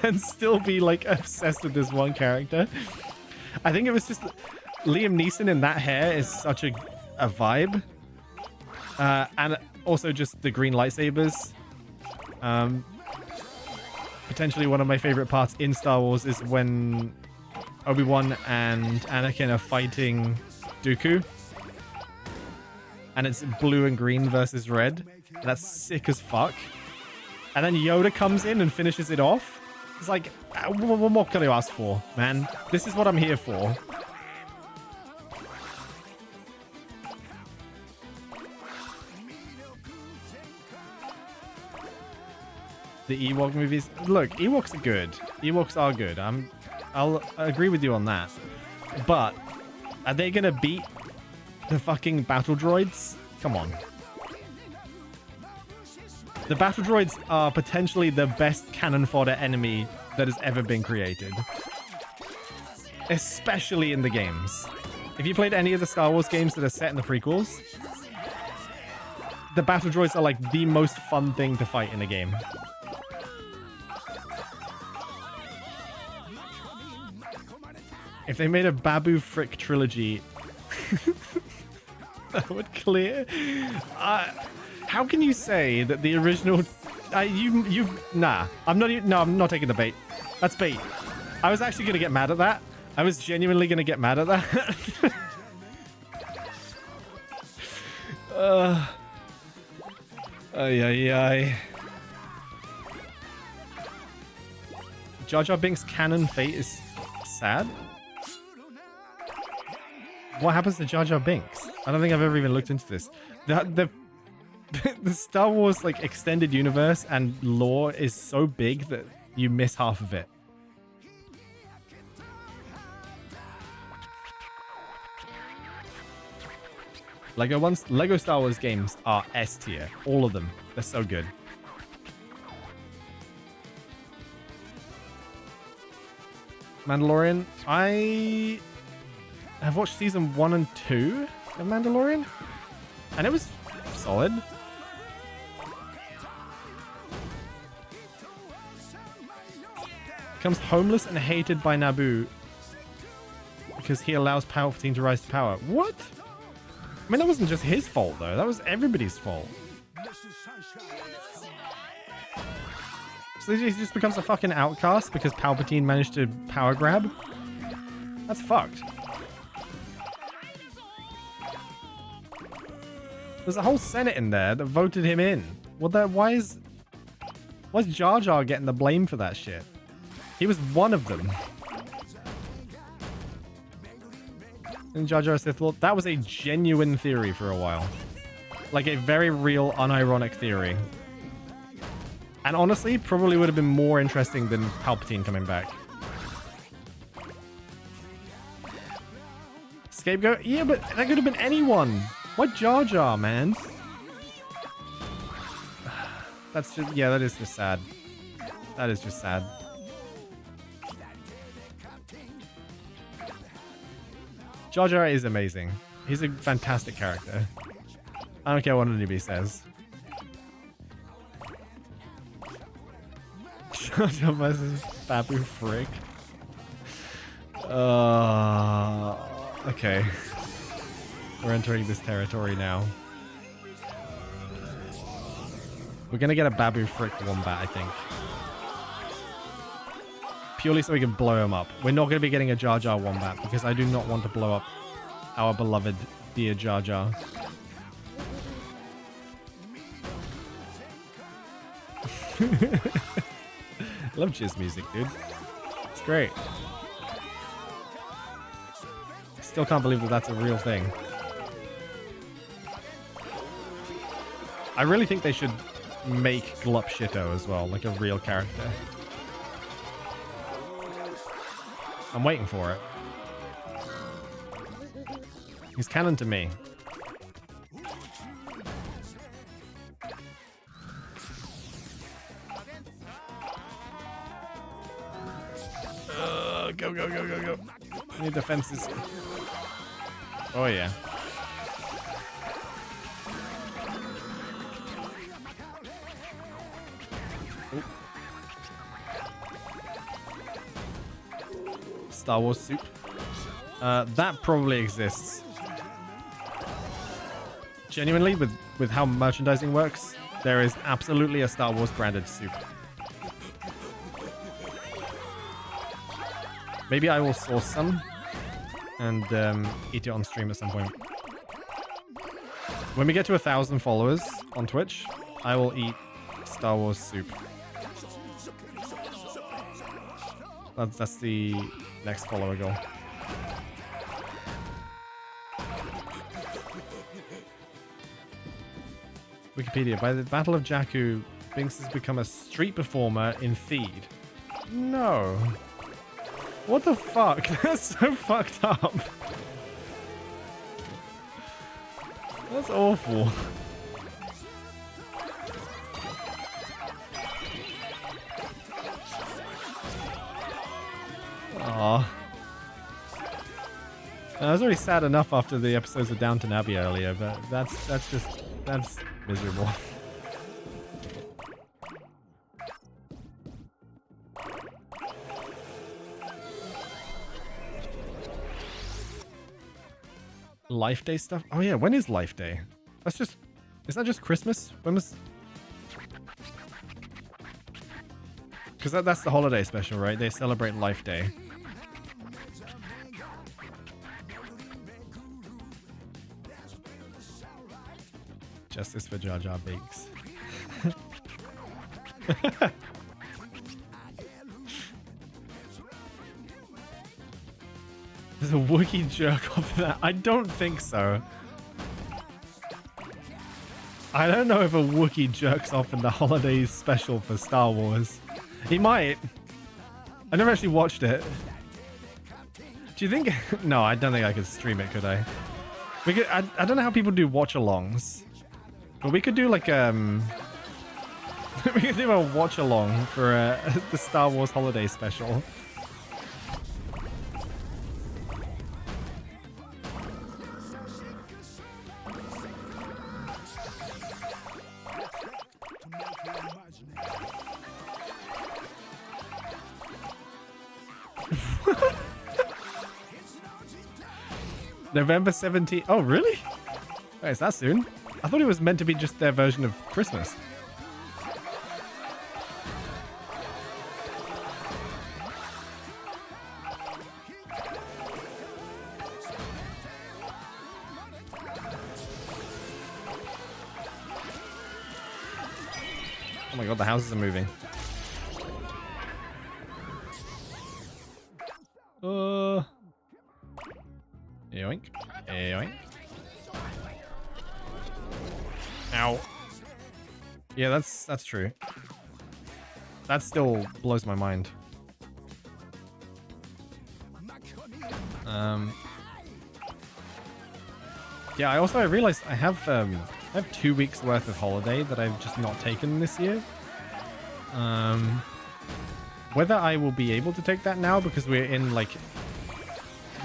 and still be like obsessed with this one character. I think it was just Liam Neeson in that hair is such a vibe. And also just the green lightsabers. Potentially one of my favorite parts in Star Wars is when Obi-Wan and Anakin are fighting Dooku. And it's blue and green versus red. And that's sick as fuck. And then Yoda comes in and finishes it off. It's like, what more can I ask for, man? This is what I'm here for. The Ewok movies. Look, Ewoks are good. Ewoks are good. I'll agree with you on that. But are they gonna beat the fucking battle droids? Come on. The battle droids are potentially the best cannon fodder enemy that has ever been created. Especially in the games. If you played any of the Star Wars games that are set in the prequels, the battle droids are like the most fun thing to fight in a game. If they made a Babu Frick trilogy, that would clear. How can you say that the original? Nah. I'm not taking the bait. That's bait. I was actually gonna get mad at that. I was genuinely gonna get mad at that. Ay. Jar Jar Binks' canon fate is sad. What happens to Jar Jar Binks? I don't think I've ever even looked into this. The Star Wars like extended universe and lore is so big that you miss half of it. Lego Star Wars games are S tier. All of them. They're so good. Mandalorian. I have watched season 1 and 2 of Mandalorian, and it was solid. Becomes homeless and hated by Naboo because he allows Palpatine to rise to power. What? I mean, that wasn't just his fault, though. That was everybody's fault. So he just becomes a fucking outcast because Palpatine managed to power grab? That's fucked. There's a whole Senate in there that voted him in. Why is Jar Jar getting the blame for that shit? He was one of them. And Jar Jar Sith Lord, that was a genuine theory for a while. Like a very real, unironic theory. And honestly, probably would have been more interesting than Palpatine coming back. Scapegoat? Yeah, but that could have been anyone. Why Jar Jar, man? That's just, yeah, that is just sad. That is just sad. Jar Jar is amazing. He's a fantastic character. I don't care what anybody says. Jar Jar versus Babu Frick. Okay. We're entering this territory now. We're gonna get a Babu Frick Wombat, I think. Purely so we can blow him up. We're not going to be getting a Jar Jar Wombat because I do not want to blow up our beloved dear Jar Jar. Love jizz music, dude. It's great. Still can't believe that that's a real thing. I really think they should make Glup Shitto as well, like a real character. I'm waiting for it. He's canon to me. Go. I need defenses. Oh, yeah. Ooh. Star Wars soup. That probably exists. Genuinely, with how merchandising works, there is absolutely a Star Wars branded soup. Maybe I will source some and eat it on stream at some point. When we get to 1,000 followers on Twitch, I will eat Star Wars soup. That's the next follower goal. Wikipedia. By the Battle of Jakku, Binks has become a street performer in Theed. No. What the fuck? That's so fucked up. That's awful. Aww. I was already sad enough after the episodes of Downton Abbey earlier, but that's miserable. Life Day stuff? Oh yeah, when is Life Day? Is that just Christmas? When was... Because that's the holiday special, right? They celebrate Life Day. Justice for Jar Jar Binks. There's a Wookiee jerk off that. I don't think so. I don't know if a Wookiee jerks off in the holiday special for Star Wars. He might. I never actually watched it. Do you think... No, I don't think I could stream it, could I? We could. I don't know how people do watch-alongs. But we could do like we could do a watch-along for the Star Wars holiday special. November 17th. Oh, really? Wait, is that soon? I thought it was meant to be just their version of Christmas. Oh my god, the houses are moving. Yoink. Yoink. Ow. Yeah, that's true. That still blows my mind. Yeah, I realized I have 2 weeks worth of holiday that I've just not taken this year. Whether I will be able to take that now because we're in like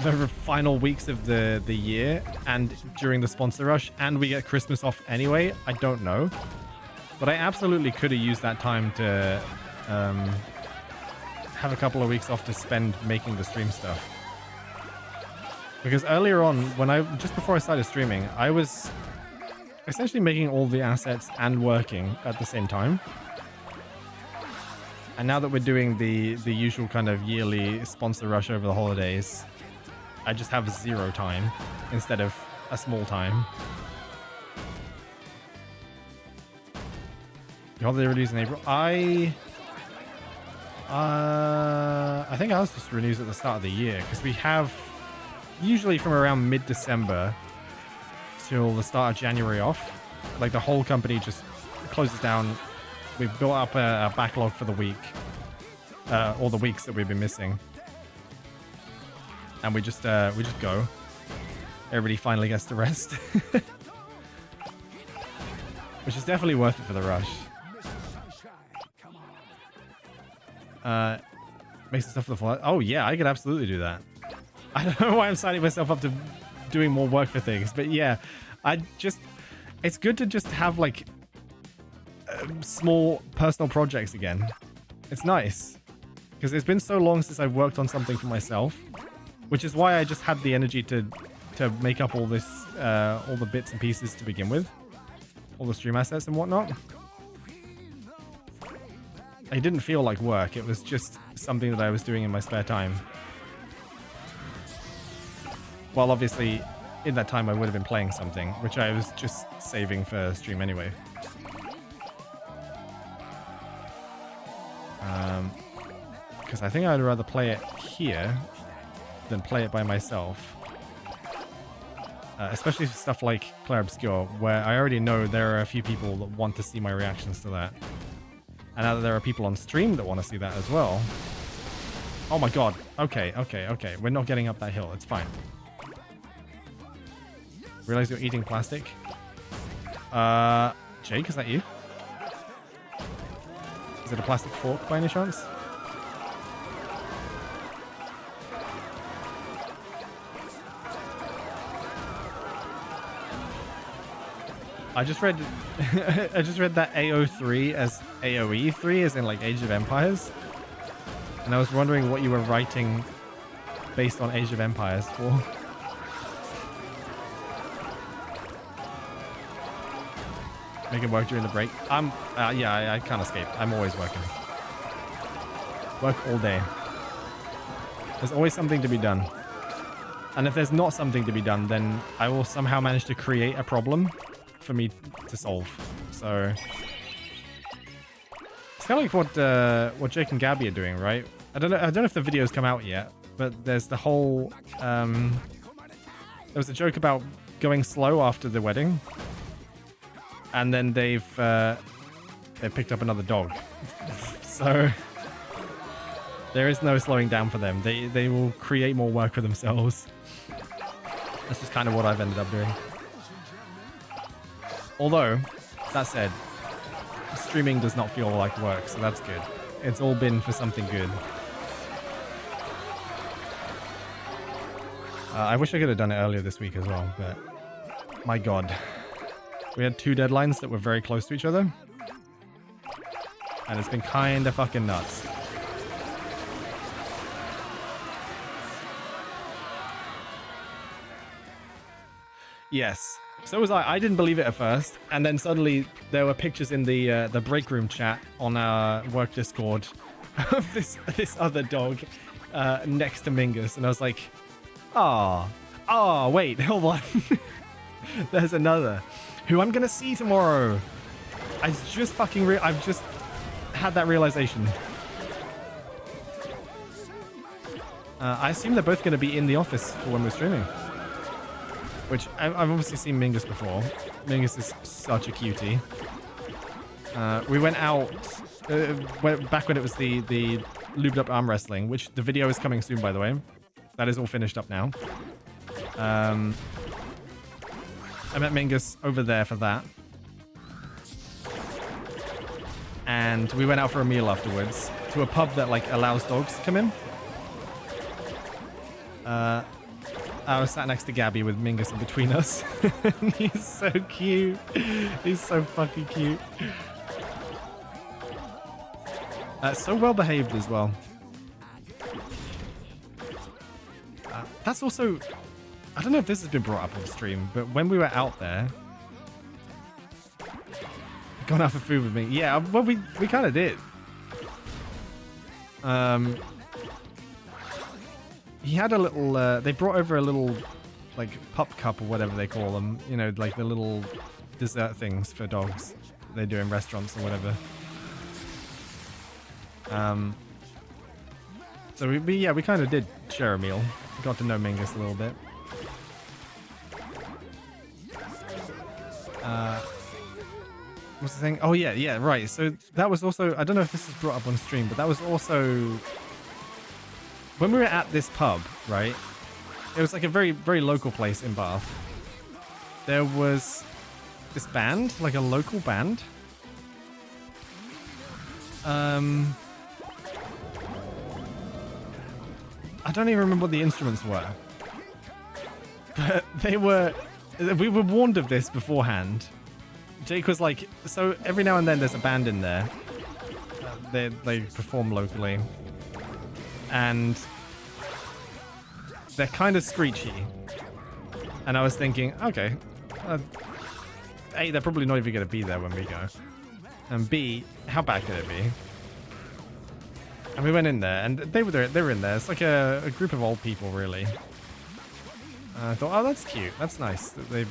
the final weeks of the year and during the sponsor rush and we get Christmas off anyway, I don't know. But I absolutely could have used that time to have a couple of weeks off to spend making the stream stuff. Because earlier on, just before I started streaming, I was essentially making all the assets and working at the same time. And now that we're doing the usual kind of yearly sponsor rush over the holidays, I just have 0 time instead of a small time. The holiday release in April. I think ours just renews at the start of the year because we have usually from around mid-December till the start of January off. Like the whole company just closes down. We've built up a backlog for the week, all the weeks that we've been missing, and we just go. Everybody finally gets to rest, which is definitely worth it for the rush. Makes the stuff for the flight. Oh yeah, I could absolutely do that. I don't know why I'm signing myself up to doing more work for things, but yeah, it's good to just have like small personal projects again. It's nice because it's been so long since I've worked on something for myself, which is why I just had the energy to make up all this, all the bits and pieces to begin with, all the stream assets and whatnot. It didn't feel like work. It was just something that I was doing in my spare time. Well, obviously, in that time I would have been playing something, which I was just saving for stream anyway. Because I think I'd rather play it here than play it by myself. Especially for stuff like Clair Obscur, where I already know there are a few people that want to see my reactions to that. And now that there are people on stream that want to see that as well. Oh my god. Okay. We're not getting up that hill. It's fine. Realize you're eating plastic? Jake, is that you? Is it a plastic fork by any chance? I just read I just read that AO3 as AOE3 as in like Age of Empires. And I was wondering what you were writing based on Age of Empires for. Make it work during the break. Yeah, I can't escape. I'm always working. Work all day. There's always something to be done. And if there's not something to be done, then I will somehow manage to create a problem for me to solve. So it's kind of like what Jake and Gabby are doing, right? I don't know if the video's come out yet, but there's the whole there was a joke about going slow after the wedding, and then they picked up another dog. So there is no slowing down for them. They will create more work for themselves. That's just kind of what I've ended up doing. Although, that said, streaming does not feel like work, so that's good. It's all been for something good. I wish I could have done it earlier this week as well, but my god. We had 2 deadlines that were very close to each other. And it's been kinda fucking nuts. Yes. So was I. I didn't believe it at first, and then suddenly there were pictures in the break room chat on our work Discord of this other dog next to Mingus, and I was like, wait, hold on, there's another who I'm gonna see tomorrow. I've just had that realization. I assume they're both gonna be in the office for when we're streaming. Which I've obviously seen Mingus before. Mingus is such a cutie. We went out back when it was the lubed up arm wrestling, which the video is coming soon, by the way. That is all finished up now. I met Mingus over there for that. And we went out for a meal afterwards to a pub that like allows dogs to come in. I was sat next to Gabby with Mingus in between us. He's so cute. He's so fucking cute. So well behaved as well. That's also... I don't know if this has been brought up on the stream, but when we were out there... Gone out for food with me. Yeah, well, we kind of did. He had a little, they brought over a little, like, pup cup or whatever they call them. You know, like the little dessert things for dogs they do in restaurants or whatever. So we kind of did share a meal. We got to know Mingus a little bit. What's the thing? Oh, yeah, right. So that was also, I don't know if this is brought up on stream, but that was also... When we were at this pub, right, it was like a very, very local place in Bath. There was this band, like a local band. I don't even remember what the instruments were. But we were warned of this beforehand. Jake was like, so every now and then there's a band in there. They perform locally. And they're kind of screechy. And I was thinking, okay, A, they're probably not even going to be there when we go. And B, how bad could it be? And we went in there, and they were in there. It's like a group of old people, really. And I thought, oh, that's cute. That's nice that they've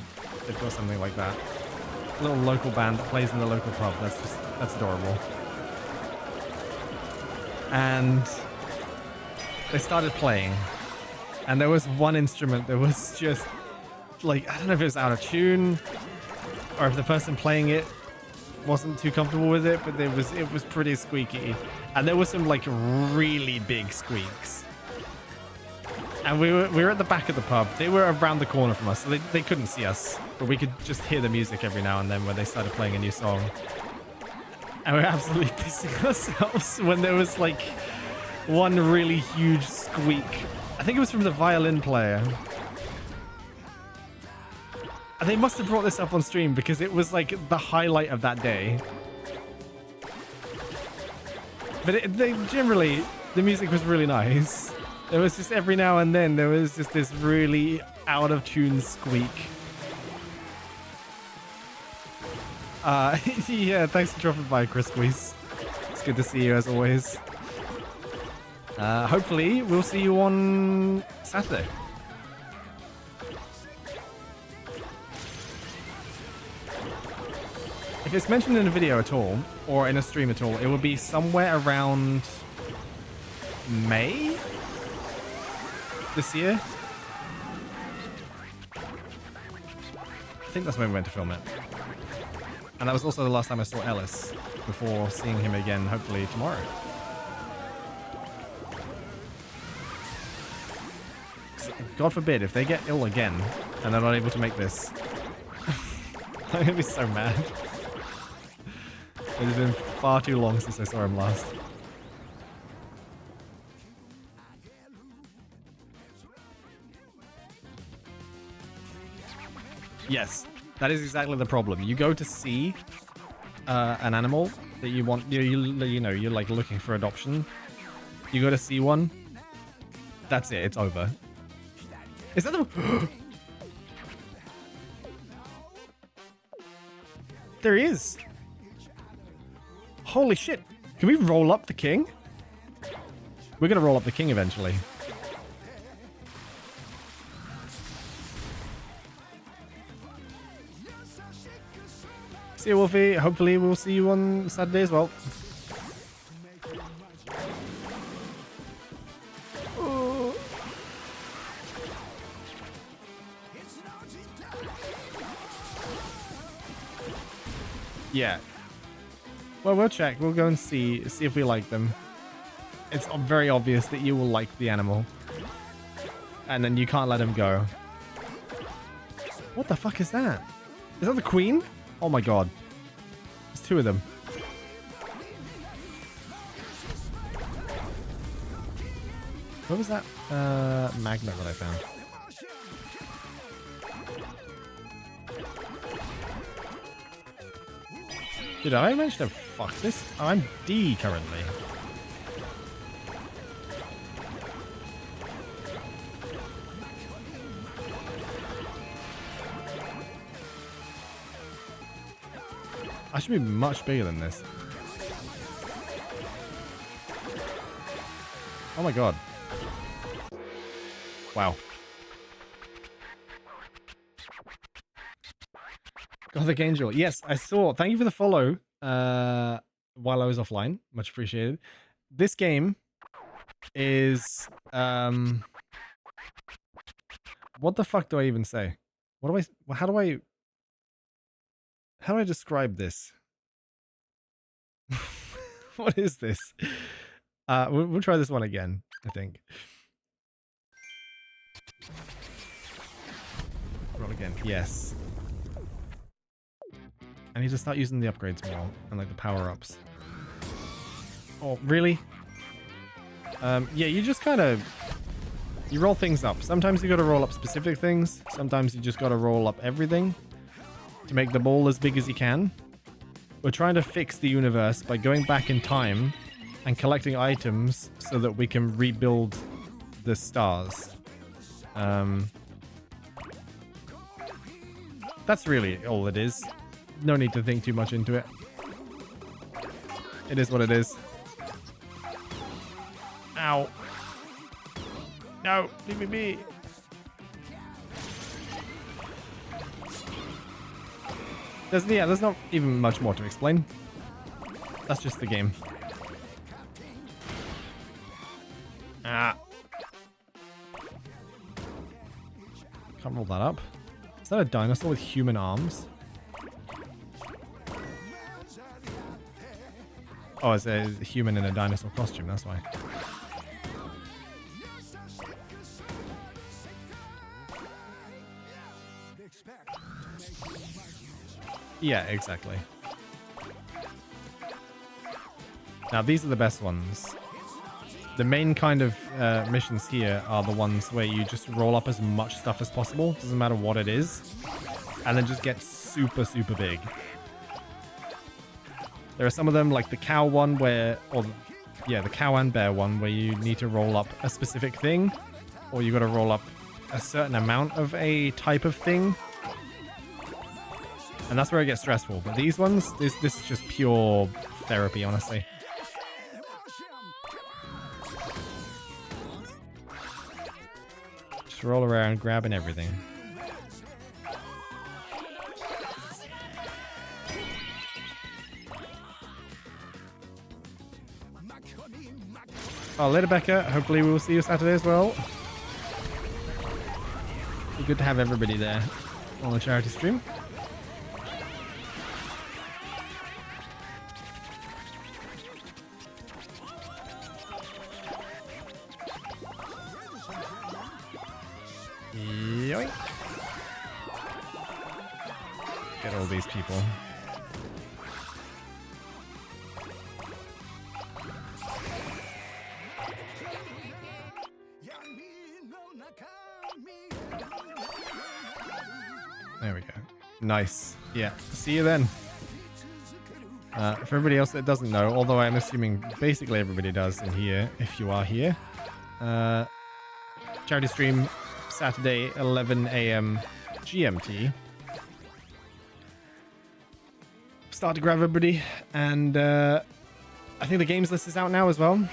got something like that. A little local band that plays in the local pub. That's adorable. And they started playing, and there was one instrument that was just like, I don't know if it was out of tune or if the person playing it wasn't too comfortable with it, but it was pretty squeaky, and there was some like really big squeaks. And we were at the back of the pub. They were around the corner from us, so they couldn't see us, but we could just hear the music every now and then when they started playing a new song. And we were absolutely pissing ourselves when there was like one really huge squeak. I think it was from the violin player. They must have brought this up on stream because it was like the highlight of that day. But generally, the music was really nice. There was just every now and then, there was just this really out of tune squeak. Yeah, thanks for dropping by, Chris Squeeze. It's good to see you as always. Hopefully, we'll see you on Saturday. If it's mentioned in a video at all, or in a stream at all, it will be somewhere around May this year. I think that's when we went to film it. And that was also the last time I saw Ellis before seeing him again, hopefully tomorrow. God forbid, if they get ill again and they're not able to make this, I'm gonna be so mad. It has been far too long since I saw him last. Yes, that is exactly the problem. You go to see an animal that you want, you know, you're like looking for adoption. You go to see one. That's it. It's over. Is that the... There he is. Holy shit. Can we roll up the king? We're going to roll up the king eventually. See you, Wolfie. Hopefully we'll see you on Saturday as well. Yeah. Well, we'll check. We'll go and see if we like them. It's very obvious that you will like the animal. And then you can't let him go. What the fuck is that? Is that the queen? Oh my god. There's two of them. What was that magnet that I found? Did I manage to fuck this? Oh, I'm D currently. I should be much bigger than this. Oh my god. Wow. Gothic Angel. Yes, I saw. Thank you for the follow while I was offline. Much appreciated. This game is... what the fuck do I even say? What do I... How do I describe this? What is this? We'll try this one again, I think. Roll again. Yes. I need to start using the upgrades more and like the power-ups. Oh, really? Yeah, you just kind of... You roll things up. Sometimes you got to roll up specific things. Sometimes you just got to roll up everything to make the ball as big as you can. We're trying to fix the universe by going back in time and collecting items so that we can rebuild the stars. That's really all it is. No need to think too much into it. It is what it is. Ow. No, leave me be. There's not even much more to explain. That's just the game. Ah. Can't roll that up. Is that a dinosaur with human arms? Oh, it's a human in a dinosaur costume, that's why. Yeah, exactly. Now, these are the best ones. The main kind of missions here are the ones where you just roll up as much stuff as possible. Doesn't matter what it is. and then just get super, super big. There are some of them, like the cow one where, yeah, the cow and bear one, where you need to roll up a specific thing, or you got to roll up a certain amount of a type of thing. And that's where it gets stressful. But these ones, this is just pure therapy, honestly. Just roll around, grabbing everything. Oh, later, Becca. Hopefully we will see you Saturday as well. Be good to have everybody there on the charity stream. Yoink. Get all these people. There we go. Nice. Yeah. See you then. For everybody else that doesn't know, although I'm assuming basically everybody does in here, if you are here. Charity stream Saturday, 11 a.m. GMT. Start to grab everybody, and I think the games list is out now as well.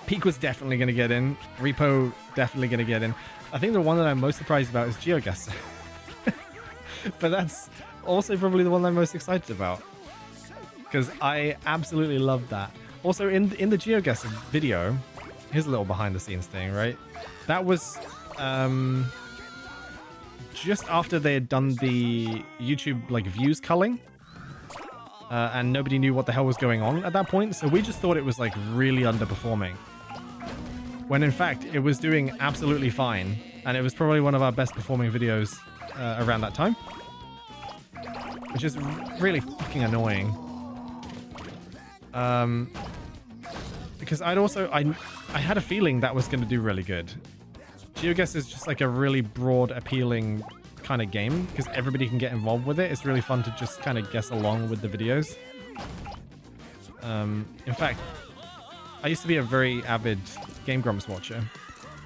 Peak was definitely going to get in. Repo definitely going to get in. I think the one that I'm most surprised about is GeoGuessr. But that's also probably the one I'm most excited about, because I absolutely love that. Also, in the GeoGuessr video, here's a little behind the scenes thing, right? That was just after they had done the YouTube like views culling, and nobody knew what the hell was going on at that point. So we just thought it was like really underperforming, when in fact it was doing absolutely fine, and it was probably one of our best performing videos around that time, which is really fucking annoying. Because I had a feeling that was going to do really good. GeoGuessr is just like a really broad, appealing kind of game because everybody can get involved with it. It's really fun to just kind of guess along with the videos. In fact, I used to be a very avid Game Grumps watcher,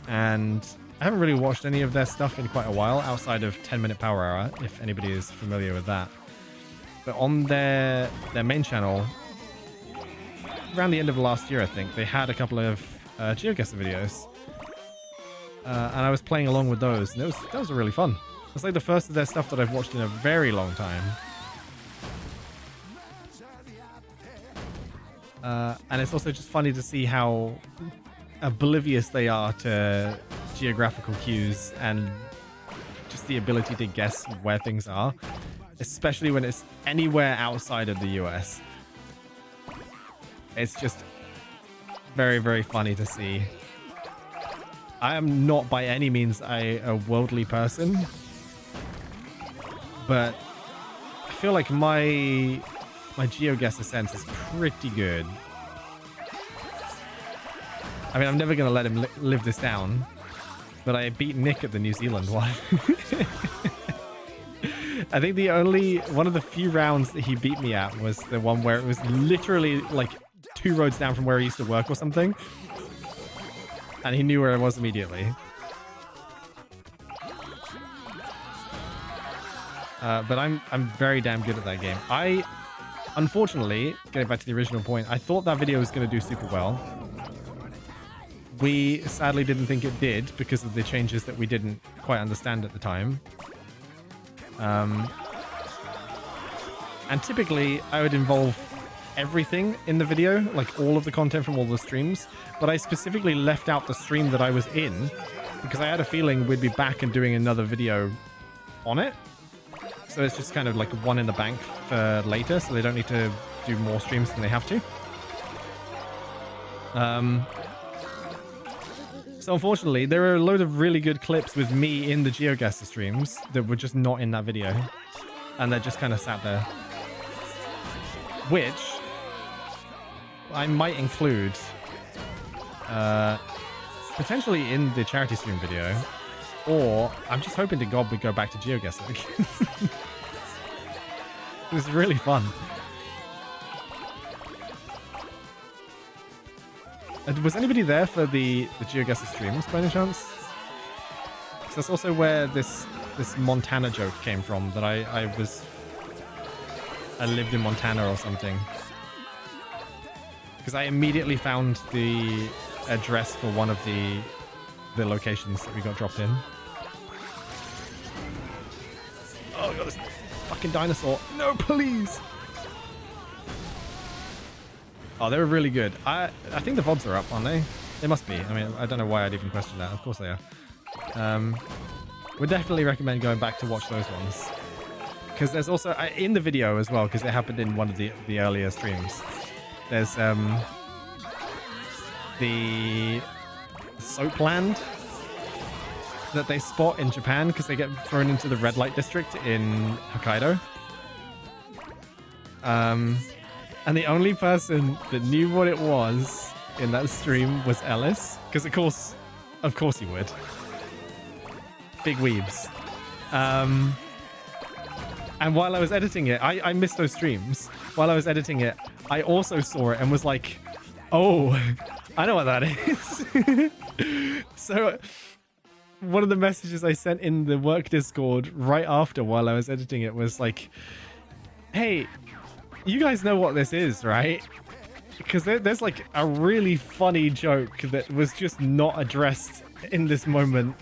and I haven't really watched any of their stuff in quite a while, outside of 10-Minute Power Hour, if anybody is familiar with that. But on their main channel, around the end of last year, I think, they had a couple of GeoGuessr videos. And I was playing along with those, and those were really fun. It's like the first of their stuff that I've watched in a very long time. And it's also just funny to see how oblivious they are to geographical cues and just the ability to guess where things are, especially when it's anywhere outside of the US. It's just very, very funny to see. I am not by any means a worldly person, but I feel like my GeoGuessr sense is pretty good. I mean, I'm never going to let him live this down, but I beat Nick at the New Zealand one. I think one of the few rounds that he beat me at was the one where it was literally like 2 roads down from where he used to work or something. And he knew where I was immediately. But I'm very damn good at that game. Unfortunately, getting back to the original point, I thought that video was going to do super well. We sadly didn't think it did because of the changes that we didn't quite understand at the time. And typically, I would involve everything in the video, like all of the content from all the streams, but I specifically left out the stream that I was in because I had a feeling we'd be back and doing another video on it. So it's just kind of like one in the bank for later, so they don't need to do more streams than they have to. So unfortunately, there are a load of really good clips with me in the GeoGuessr streams that were just not in that video, and they're just kind of sat there, which I might include potentially in the charity stream video, Or I'm just hoping to God we go back to GeoGuessr. It was really fun. Was anybody there for the GeoGuessr streams by any chance? Because that's also where this Montana joke came from, that I lived in Montana or something. Because I immediately found the address for one of the locations that we got dropped in. Oh god, this fucking dinosaur. No, please! Oh, they were really good. I think the VODs are up, aren't they? They must be. I mean, I don't know why I'd even question that. Of course they are. Would definitely recommend going back to watch those ones. Because there's also, in the video as well, because it happened in one of the earlier streams, there's the soap land that they spot in Japan because they get thrown into the red light district in Hokkaido. And the only person that knew what it was in that stream was Ellis, because of course he would. Big weebs. And while I was editing it, I missed those streams. While I was editing it, I also saw it and was like, oh, I know what that is. So one of the messages I sent in the work Discord right after while I was editing it was like, hey, you guys know what this is, right? Because there's like a really funny joke that was just not addressed in this moment.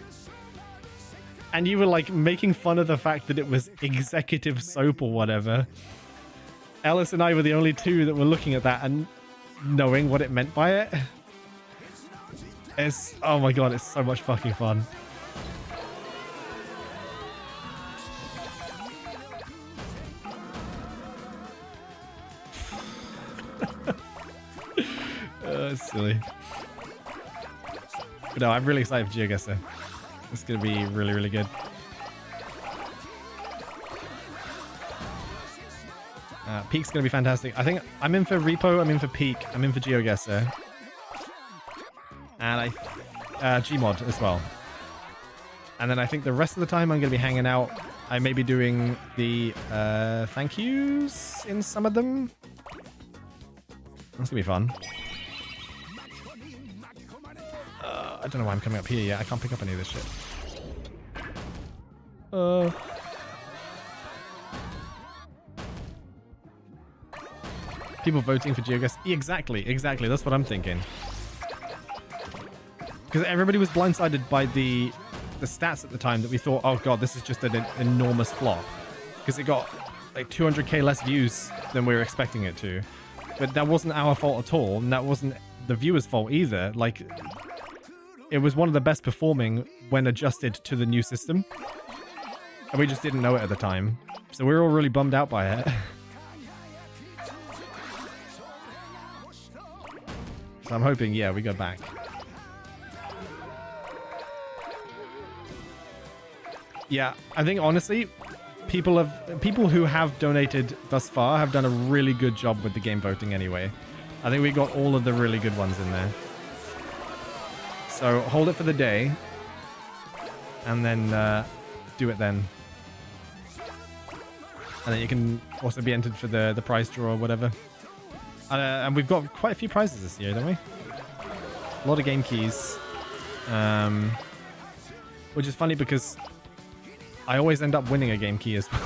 And you were like making fun of the fact that it was executive soap or whatever. Ellis and I were the only two that were looking at that and knowing what it meant by it. Oh my god, it's so much fucking fun. It's silly. But no, I'm really excited for GeoGuessr. It's going to be really, really good. Peak's going to be fantastic. I think I'm in for Repo, I'm in for Peak, I'm in for GeoGuessr. And Gmod as well. And then I think the rest of the time I'm going to be hanging out. I may be doing the thank yous in some of them. That's going to be fun. I don't know why I'm coming up here yet. I can't pick up any of this shit. People voting for GeoGuessr. Exactly. That's what I'm thinking. Because everybody was blindsided by the stats at the time that we thought, oh god, this is just an enormous flop. Because it got like 200k less views than we were expecting it to. But that wasn't our fault at all, and that wasn't the viewers' fault either. Like, it was one of the best performing when adjusted to the new system. And we just didn't know it at the time. So we were all really bummed out by it. So I'm hoping, yeah, we go back. Yeah, I think honestly, people who have donated thus far have done a really good job with the game voting anyway. I think we got all of the really good ones in there. So hold it for the day, and then do it then. And then you can also be entered for the prize draw or whatever. And we've got quite a few prizes this year, don't we? A lot of game keys. Which is funny because I always end up winning a game key as well.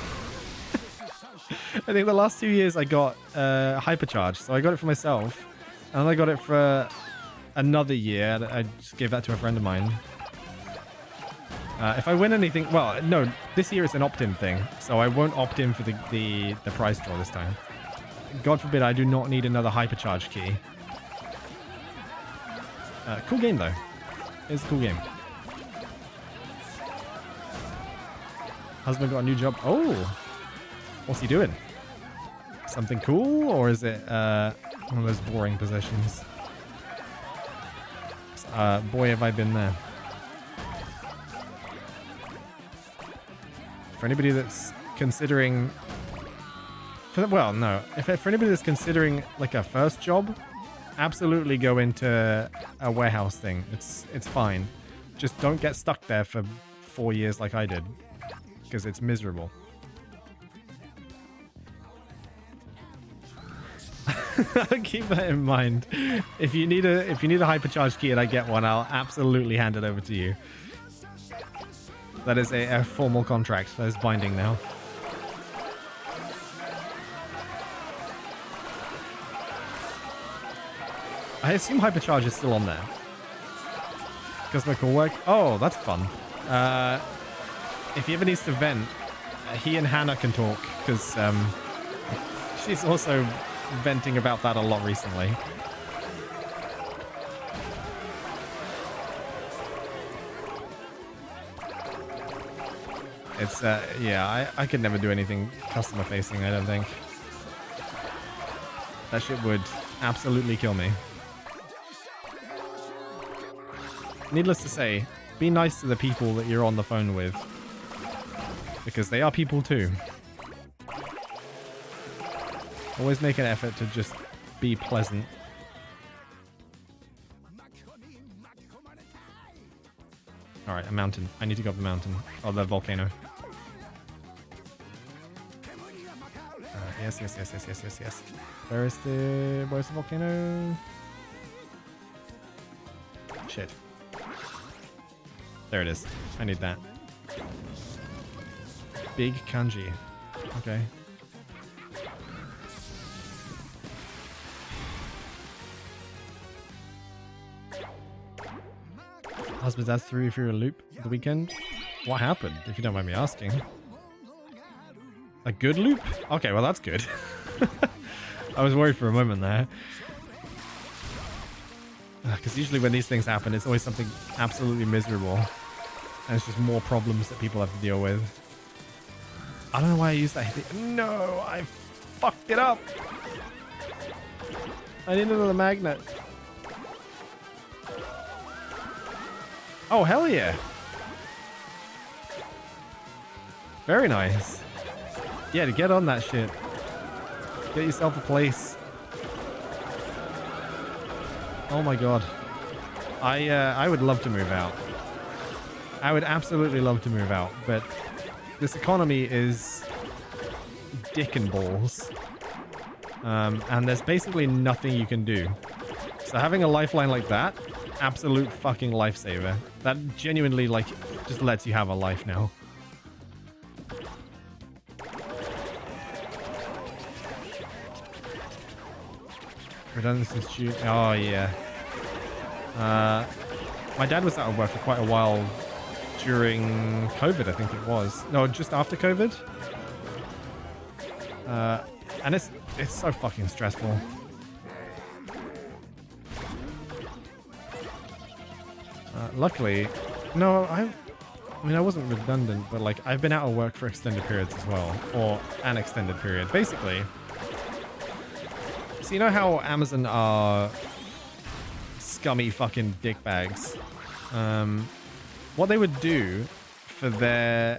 I think the last 2 years I got Hypercharge. So I got it for myself. And I got it for another year. I just gave that to a friend of mine. If I win anything... Well, no. This year it's an opt-in thing. So I won't opt in for the prize draw this time. God forbid I do not need another Hypercharge key. Cool game though. It's a cool game. Husband got a new job. Oh! What's he doing? Something cool? Or is it one of those boring positions? Boy, have I been there. For anybody that's considering... Well, no. For anybody that's considering like a first job, absolutely go into a warehouse thing. It's fine. Just don't get stuck there for 4 years like I did, because it's miserable. Keep that in mind. If you need a hypercharge key and I get one, I'll absolutely hand it over to you. That is a formal contract. That is binding now. I assume hypercharge is still on there. Cosmic will work. Oh, that's fun. If he ever needs to vent, he and Hannah can talk, because she's also venting about that a lot recently. It's yeah, I could never do anything customer facing, I don't think. That shit would absolutely kill me. Needless to say, be nice to the people that you're on the phone with, because they are people too. Always make an effort to just be pleasant. Alright, a mountain. I need to go up the mountain. Oh, the volcano. Yes. Where's the volcano? Shit. There it is. I need that. Big kanji. Okay. Husband, that's through for a loop the weekend. What happened, if you don't mind me asking? A good loop? Okay, well that's good. I was worried for a moment there. Because usually when these things happen, it's always something absolutely miserable. And it's just more problems that people have to deal with. I don't know why I used that. No, I fucked it up. I need another magnet. Oh, hell yeah. Very nice. Yeah, to get on that shit. Get yourself a place. Oh my god. I would love to move out. I would absolutely love to move out, but this economy is dick and balls. And there's basically nothing you can do. So having a lifeline like that, absolute fucking lifesaver. That genuinely, like, just lets you have a life now. Redundancy Institute. Oh, yeah. My dad was out of work for quite a while during COVID, I think it was. No, just after COVID. And it's so fucking stressful. Luckily, no, I mean, I wasn't redundant, but like I've been out of work for extended periods as well, or an extended period. Basically, so you know how Amazon are scummy fucking dickbags? What they would do for their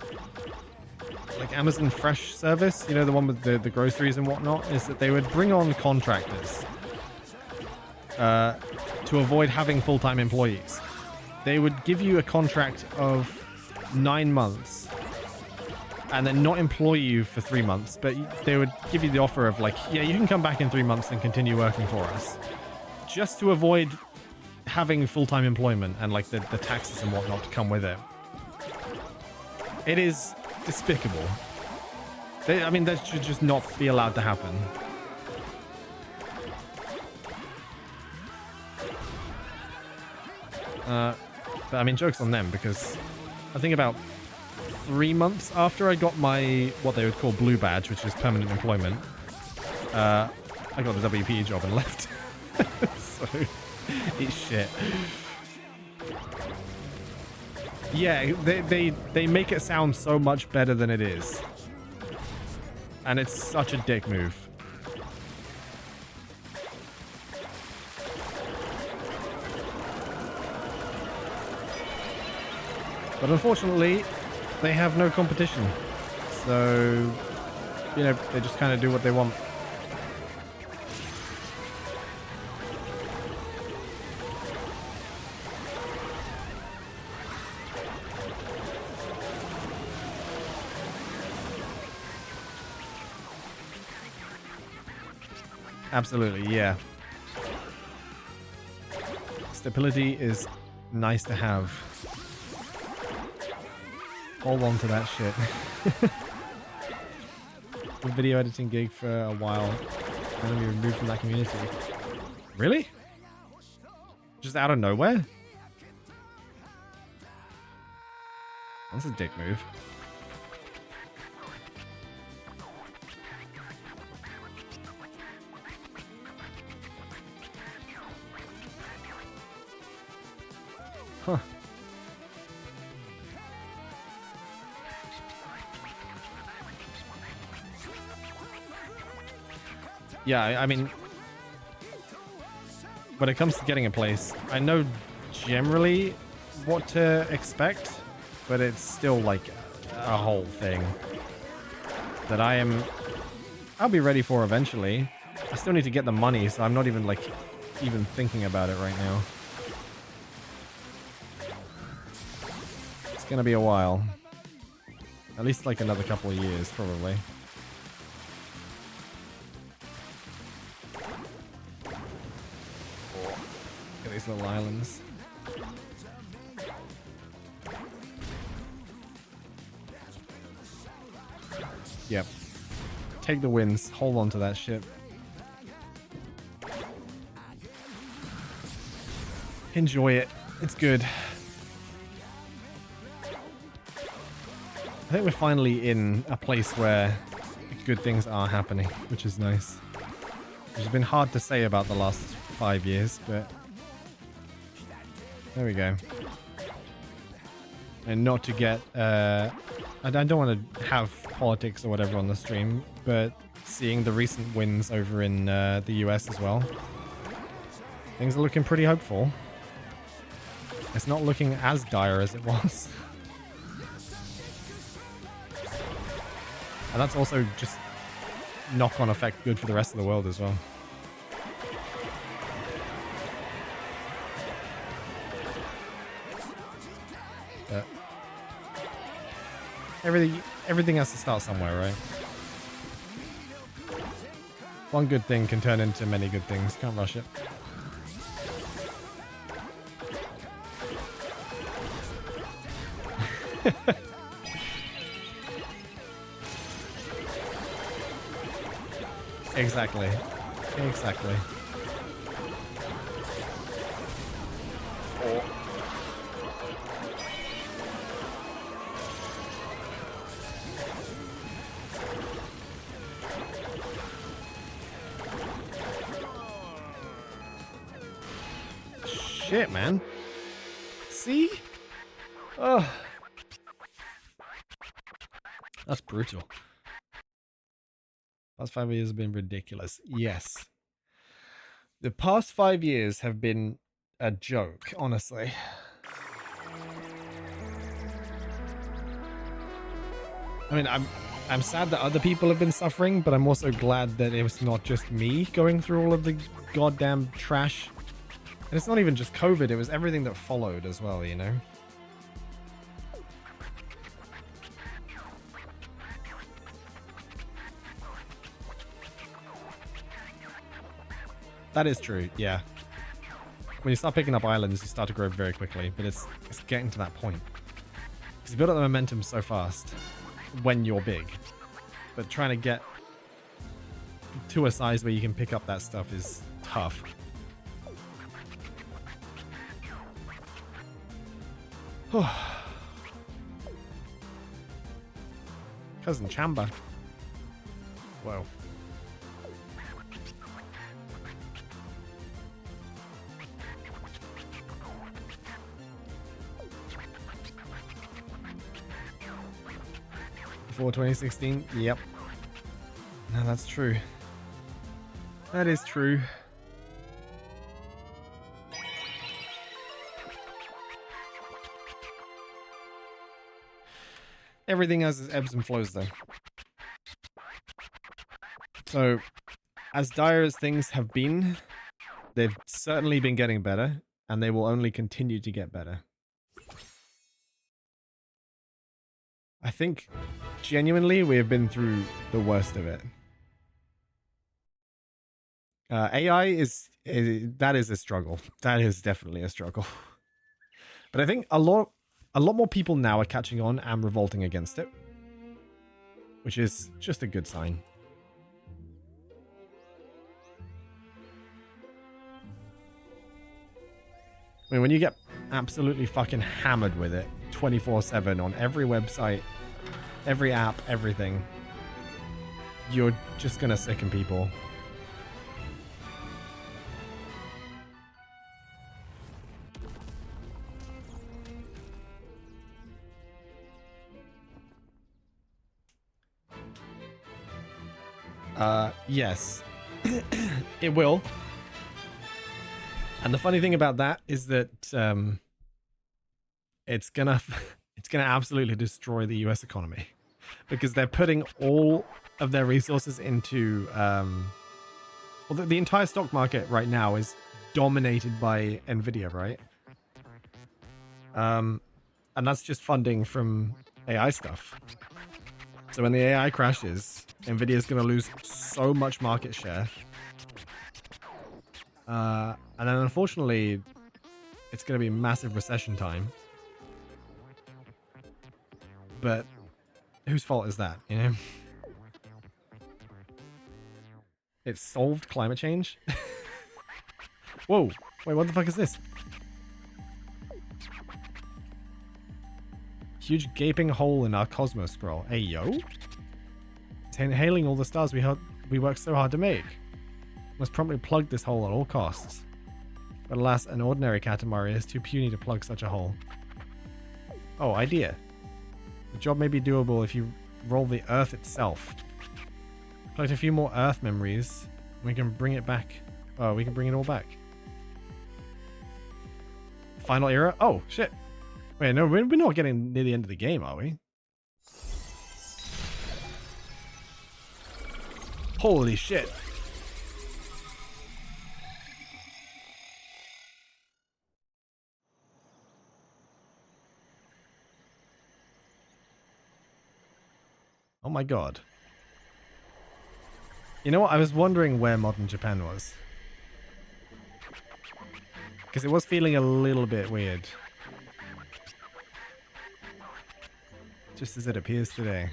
like Amazon Fresh service, you know, the one with the groceries and whatnot, is that they would bring on contractors to avoid having full-time employees. They would give you a contract of 9 months and then not employ you for 3 months, but they would give you the offer of like, yeah, you can come back in 3 months and continue working for us, just to avoid having full-time employment and like the taxes and whatnot to come with it. It is despicable. I mean, that should just not be allowed to happen. But I mean, joke's on them, because I think about 3 months after I got my, what they would call blue badge, which is permanent employment, I got the WP job and left. So, eat shit. Yeah, they make it sound so much better than it is. And it's such a dick move. But unfortunately, they have no competition. So, you know, they just kind of do what they want. Absolutely, yeah. Stability is nice to have. Hold on to that shit. The video editing gig for a while. I'm gonna be removed from that community. Really? Just out of nowhere? That's a dick move. Huh. Yeah, I mean, when it comes to getting a place, I know generally what to expect, but it's still like a whole thing that I'll be ready for eventually. I still need to get the money, so I'm not even even thinking about it right now. It's gonna be a while. At least like another couple of years, probably. Get these little islands. Yep. Take the wins. Hold on to that shit. Enjoy it. It's good. I think we're finally in a place where good things are happening, which is nice. Which has been hard to say about the last 5 years, but there we go. And not to get, I don't want to have politics or whatever on the stream, but seeing the recent wins over in the US as well, things are looking pretty hopeful. It's not looking as dire as it was. And that's also just knock-on effect good for the rest of the world as well. But everything has to start somewhere, right? One good thing can turn into many good things. Can't rush it. Exactly. Exactly. Oh. Shit, man. See? Oh. That's brutal. Past 5 years have been ridiculous. Yes. The past 5 years have been a joke, honestly. I mean, I'm sad that other people have been suffering, but I'm also glad that it was not just me going through all of the goddamn trash. And it's not even just COVID, it was everything that followed as well, you know? That is true, yeah. When you start picking up islands, you start to grow very quickly, but it's getting to that point. Because you build up the momentum so fast when you're big. But trying to get to a size where you can pick up that stuff is tough. Cousin Chamba. Whoa. Before 2016? Yep. No, that's true. That is true. Everything has its ebbs and flows, though. So, as dire as things have been, they've certainly been getting better, and they will only continue to get better. I think, genuinely, we have been through the worst of it. AI that is a struggle. That is definitely a struggle. But I think a lot more people now are catching on and revolting against it, which is just a good sign. I mean, when you get absolutely fucking hammered with it 24/7 on every website, every app, everything, you're just gonna sicken people. Yes. It will. And the funny thing about that is that it's gonna absolutely destroy the US economy, because they're putting all of their resources into well, the entire stock market right now is dominated by Nvidia, right? And that's just funding from AI stuff. So when the AI crashes, Nvidia is going to lose so much market share. And then unfortunately, it's going to be massive recession time. But whose fault is that, you know? It solved climate change? Whoa, wait, what the fuck is this? Huge gaping hole in our cosmos scroll. Hey, yo? It's inhaling all the stars we worked so hard to make. Must promptly plug this hole at all costs. But alas, an ordinary Katamari is too puny to plug such a hole. Oh, idea. The job may be doable if you roll the Earth itself. Collect a few more Earth memories, and we can bring it back. Oh, we can bring it all back. Final era? Oh, shit. Wait, no, we're not getting near the end of the game, are we? Holy shit. Oh my god. You know what? I was wondering where modern Japan was. Because it was feeling a little bit weird. Just as it appears today.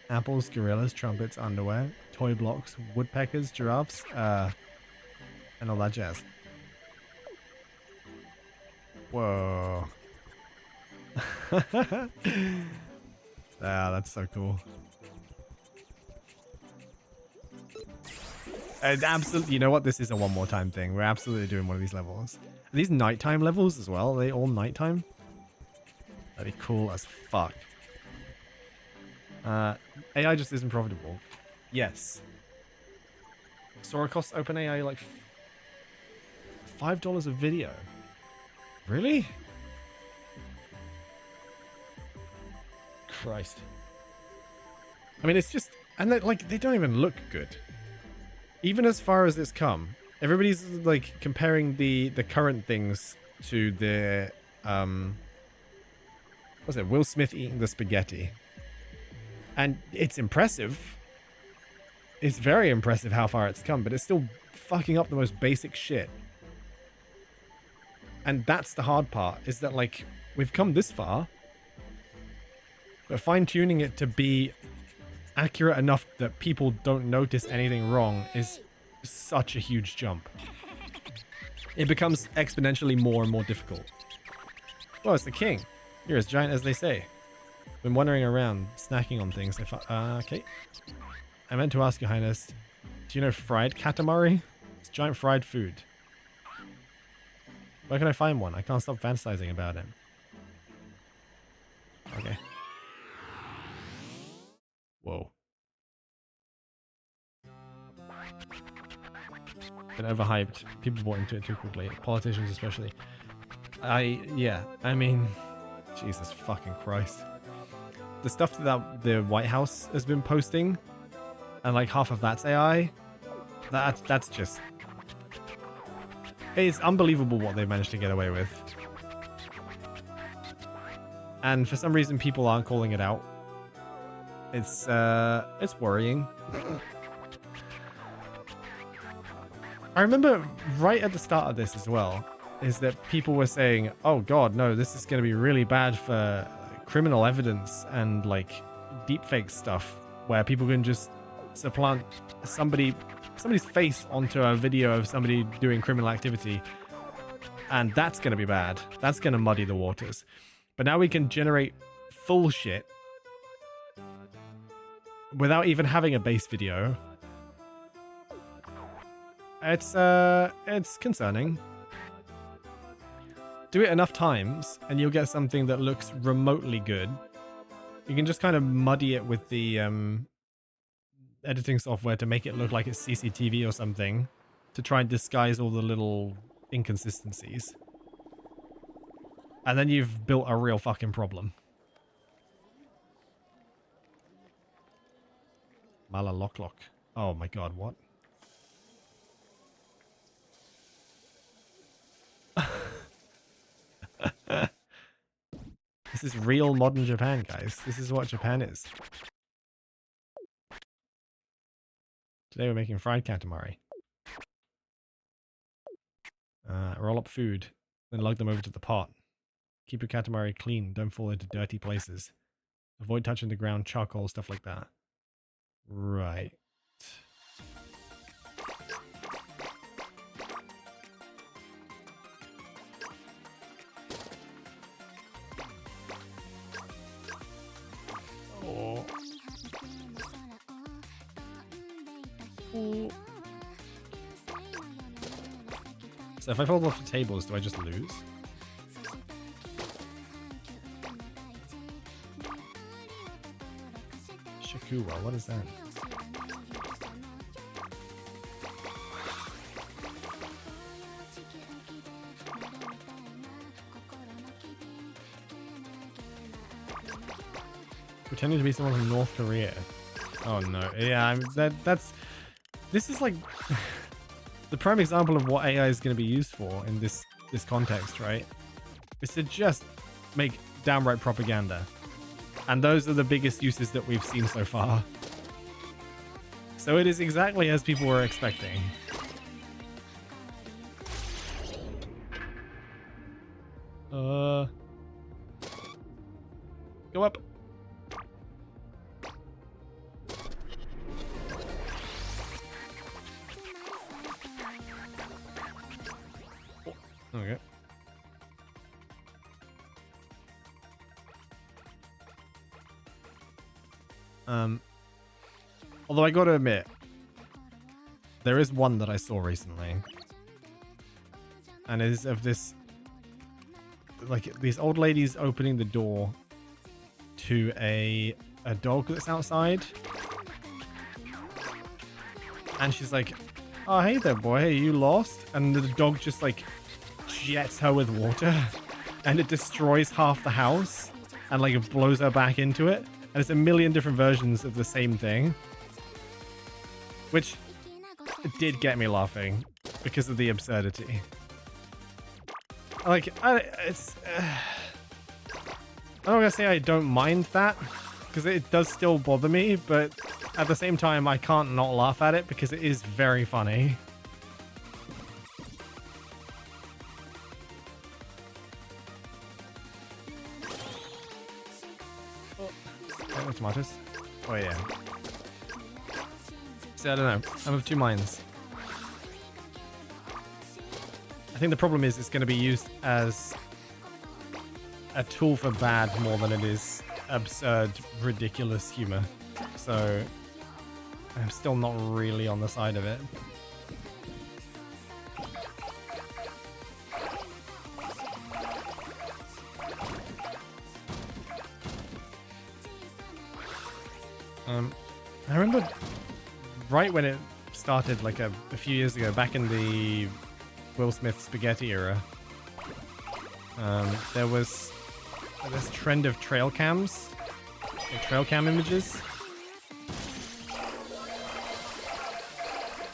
Apples, gorillas, trumpets, underwear, toy blocks, woodpeckers, giraffes, and all that jazz. Whoa. Ah, that's so cool. And absolutely, you know what? This is a one more time thing. We're absolutely doing one of these levels. Are these nighttime levels as well? Are they all nighttime? That'd be cool as fuck. AI just isn't profitable. Yes. Sora costs OpenAI like $5 a video. Really? Christ. I mean, it's just, and they don't even look good. Even as far as it's come, everybody's like comparing the current things to the what's it? Will Smith eating the spaghetti, and it's impressive. It's very impressive how far it's come, but it's still fucking up the most basic shit. And that's the hard part, is that like we've come this far, but fine-tuning it to be accurate enough that people don't notice anything wrong is such a huge jump. It becomes exponentially more and more difficult. Well, it's the king. You're as giant as they say. Been wandering around, snacking on things. Okay. I meant to ask, Your Highness, do you know fried Katamari? It's giant fried food. Where can I find one? I can't stop fantasizing about it. Okay. Whoa. Been overhyped. People bought into it too quickly. Politicians especially. Yeah. I mean, Jesus fucking Christ. The stuff that the White House has been posting, and like half of that's AI, that's just... It's unbelievable what they've managed to get away with. And for some reason people aren't calling it out. It's worrying. I remember right at the start of this as well, is that people were saying, oh god, no, this is going to be really bad for criminal evidence and like deepfake stuff where people can just supplant somebody's face onto a video of somebody doing criminal activity, and that's going to be bad. That's going to muddy the waters. But now we can generate full shit without even having a base video. It's concerning. Do it enough times and you'll get something that looks remotely good. You can just kind of muddy it with the editing software to make it look like it's CCTV or something to try and disguise all the little inconsistencies. And then you've built a real fucking problem. Malaloklok. Oh my god, what? This is real modern Japan, guys. This is what Japan is. Today we're making fried Katamari. Roll up food, then lug them over to the pot. Keep your Katamari clean, don't fall into dirty places. Avoid touching the ground, charcoal, stuff like that. Right. Oh. Oh. So if I fall off the tables, do I just lose? Shakuwa, what is that? Pretending to be someone from North Korea. Oh no. Yeah, this is like the prime example of what AI is going to be used for in this context, right? Is to just make downright propaganda. And those are the biggest uses that we've seen so far. So it is exactly as people were expecting. Go up. Okay. Although I gotta admit, there is one that I saw recently. And it is of this, like, these old ladies opening the door to a dog that's outside. And she's like, oh, hey there, boy, are you lost? And the dog just, like, jets her with water. And it destroys half the house. And, like, it blows her back into it. And it's a million different versions of the same thing. Which did get me laughing because of the absurdity. Like, I'm not gonna say I don't mind that, because it does still bother me, but at the same time, I can't not laugh at it because it is very funny. Oh, tomatoes. Oh yeah. See, I don't know. I'm of two minds. I think the problem is it's going to be used as a tool for bad more than it is absurd, ridiculous humor. So I'm still not really on the side of it. I remember right when it started, like a few years ago, back in the Will Smith spaghetti era, there was this trend of trail cams, like trail cam images.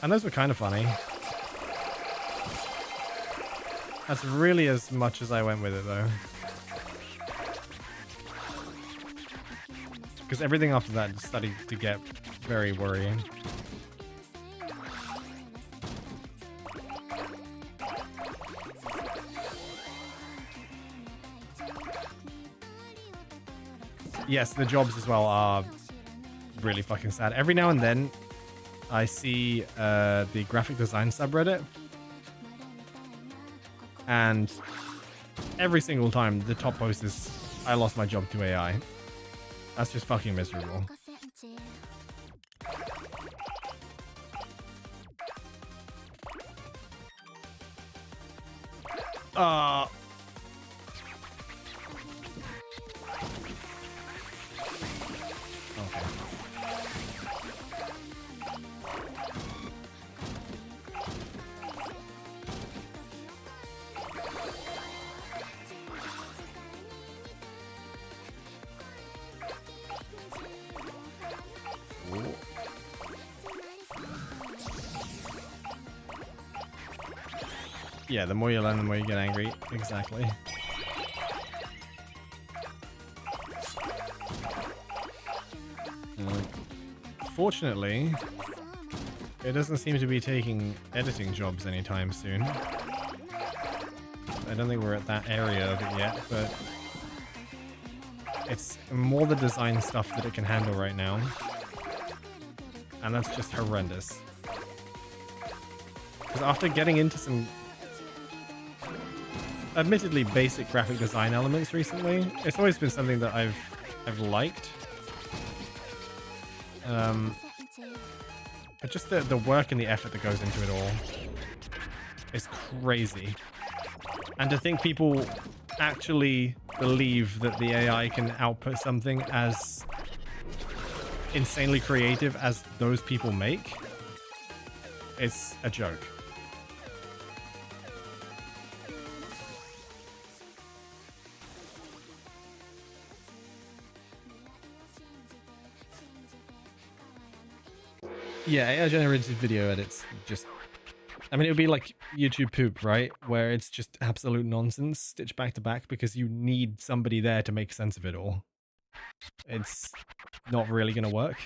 And those were kind of funny. That's really as much as I went with it, though. Because everything after that just started to get very worrying. Yes, the jobs as well are really fucking sad. Every now and then, I see the graphic design subreddit, and every single time the top post is, I lost my job to AI. That's just fucking miserable. Okay. Yeah, the more you learn, the more you get angry. Exactly. Fortunately, it doesn't seem to be taking editing jobs anytime soon. I don't think we're at that area of it yet, but it's more the design stuff that it can handle right now. And that's just horrendous. Because after getting into some admittedly basic graphic design elements recently, it's always been something that I've liked. But just the work and the effort that goes into it all is crazy. And to think people actually believe that the AI can output something as insanely creative as those people make, it's a joke. Yeah, AI-generated video edits just... I mean, it would be like YouTube poop, right? Where it's just absolute nonsense stitched back to back because you need somebody there to make sense of it all. It's not really going to work.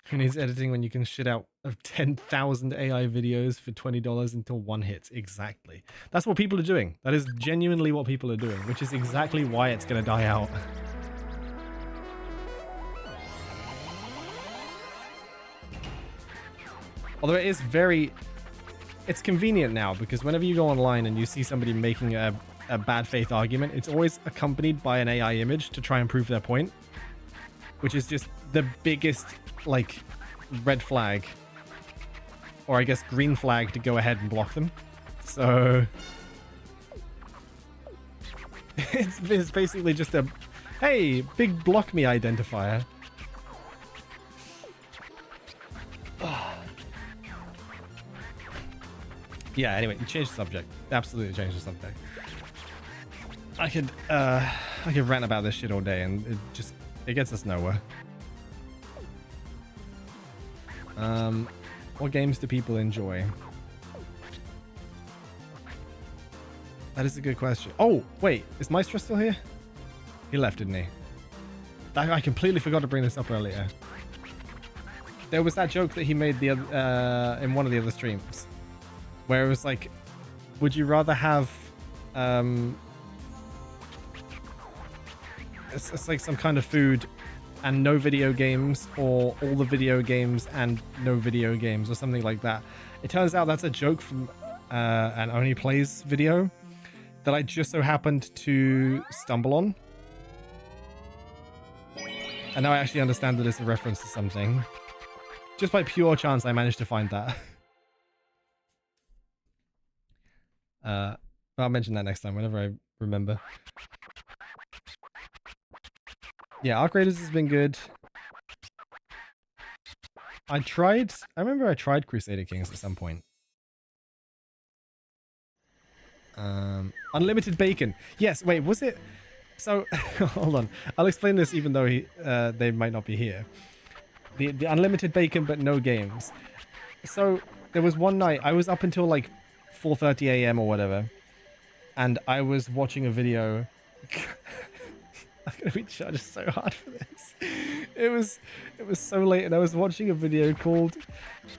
Who needs editing when you can shit out of 10,000 AI videos for $20 until one hits? Exactly. That's what people are doing. That is genuinely what people are doing, which is exactly why it's going to die out. Although it is it's convenient now, because whenever you go online and you see somebody making a bad faith argument, it's always accompanied by an AI image to try and prove their point, which is just the biggest, like, red flag, or I guess green flag, to go ahead and block them. So it's basically just a, hey, big block me identifier. Yeah, anyway, change the subject. Absolutely change the subject. I could rant about this shit all day, and it gets us nowhere. What games do people enjoy? That is a good question. Oh, wait, is Maestro still here? He left, didn't he? I completely forgot to bring this up earlier. There was that joke that he made the other, in one of the other streams, where it was like, would you rather have, it's like some kind of food and no video games, or all the video games and no video games, or something like that. It turns out that's a joke from an Only Plays video that I just so happened to stumble on. And now I actually understand that it's a reference to something. Just by pure chance, I managed to find that. I'll mention that next time, whenever I remember. Yeah, Arc Raiders has been good. I remember I tried Crusader Kings at some point. Unlimited Bacon. Yes, wait, was it? So, hold on. I'll explain this even though they might not be here. The Unlimited Bacon but no games. So, there was one night, I was up until like 4:30 a.m. or whatever, and I was watching a video. I'm gonna be judged so hard for this. It was so late, and I was watching a video called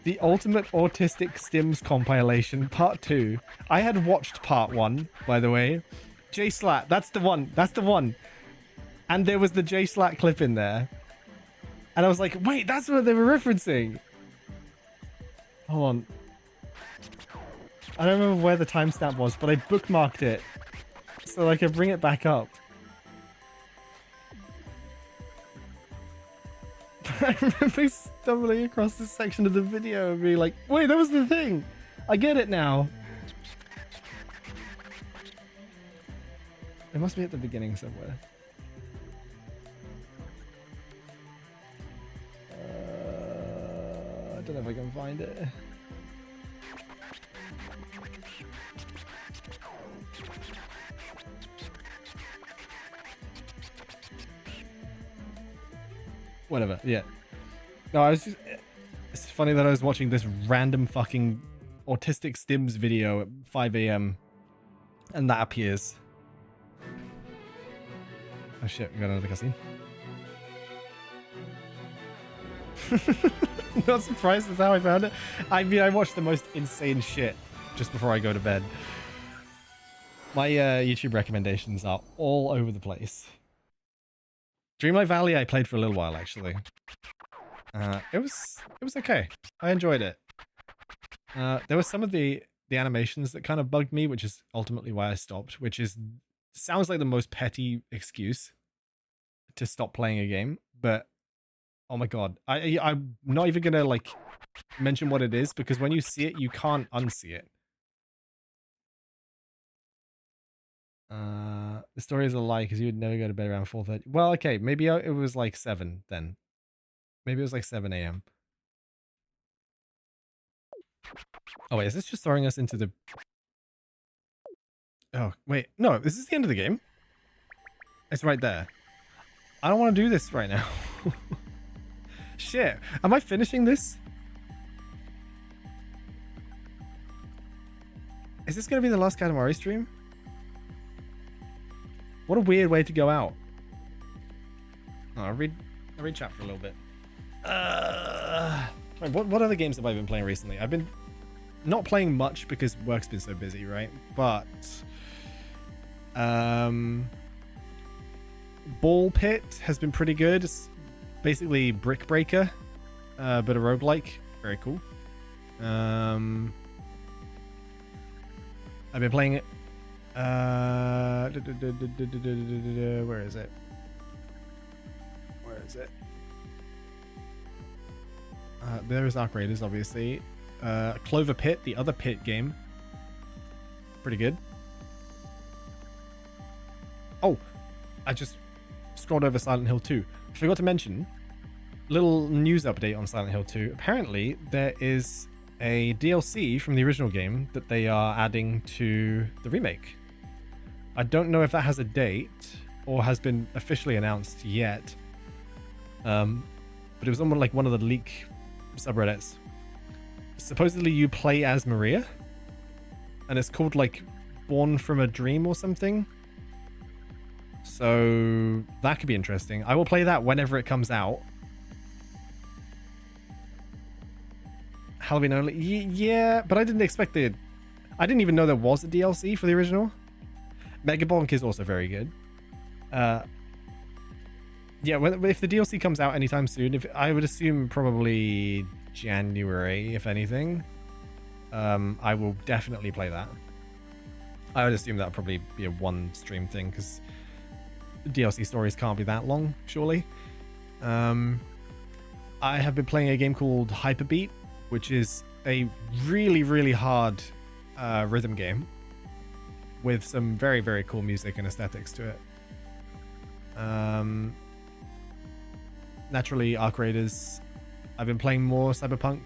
The Ultimate Autistic Stims Compilation Part 2. I had watched Part 1, by the way, J Slat. That's the one. That's the one. And there was the J Slat clip in there. And I was like, wait, that's what they were referencing. Hold on. I don't remember where the timestamp was, but I bookmarked it so I could bring it back up. I remember stumbling across this section of the video and being like, wait, that was the thing. I get it now. It must be at the beginning somewhere. I don't know if I can find it. Whatever, yeah. No, I was just... It's funny that I was watching this random fucking autistic stims video at 5 a.m. and that appears. Oh shit, we got another cutscene. Not surprised that's how I found it. I mean, I watched the most insane shit just before I go to bed. My YouTube recommendations are all over the place. Dreamlight Valley I played for a little while actually. It was okay. I enjoyed it. There were some of the animations that kind of bugged me, which is ultimately why I stopped, which is sounds like the most petty excuse to stop playing a game, but oh my god, I'm not even gonna like mention what it is because when you see it, you can't unsee it. The story is a lie because you would never go to bed around 4:30. Well, okay, maybe it was like 7 then. Maybe it was like 7 a.m. Oh wait, is this just throwing us into the... Oh, wait, no, this is the end of the game. It's right there. I don't want to do this right now. Shit, am I finishing this? Is this going to be the last Katamari stream? What a weird way to go out. Oh, I'll read chat for a little bit. What other games have I been playing recently? I've been not playing much because work's been so busy, right? But Ball Pit has been pretty good. It's basically Brick Breaker, but a roguelike. Very cool. I've been playing it. Where is it? Where is it? There is Arc Raiders, obviously. Clover Pit, the other Pit game. Pretty good. Oh, I just scrolled over Silent Hill 2. I forgot to mention, little news update on Silent Hill 2. Apparently, there is a DLC from the original game that they are adding to the remake. I don't know if that has a date or has been officially announced yet. But it was on like one of the leak subreddits. Supposedly you play as Maria, and it's called like Born from a Dream or something. So that could be interesting. I will play that whenever it comes out. Halloween only? Yeah, but I didn't expect it. I didn't even know there was a DLC for the original. Megabonk is also very good. Yeah, if the DLC comes out anytime soon, I would assume probably January, if anything. I will definitely play that. I would assume that would probably be a one stream thing because DLC stories can't be that long, surely. I have been playing a game called Hyperbeat, which is a really, really hard rhythm game with some very, very cool music and aesthetics to it. Naturally, Arc Raiders. I've been playing more Cyberpunk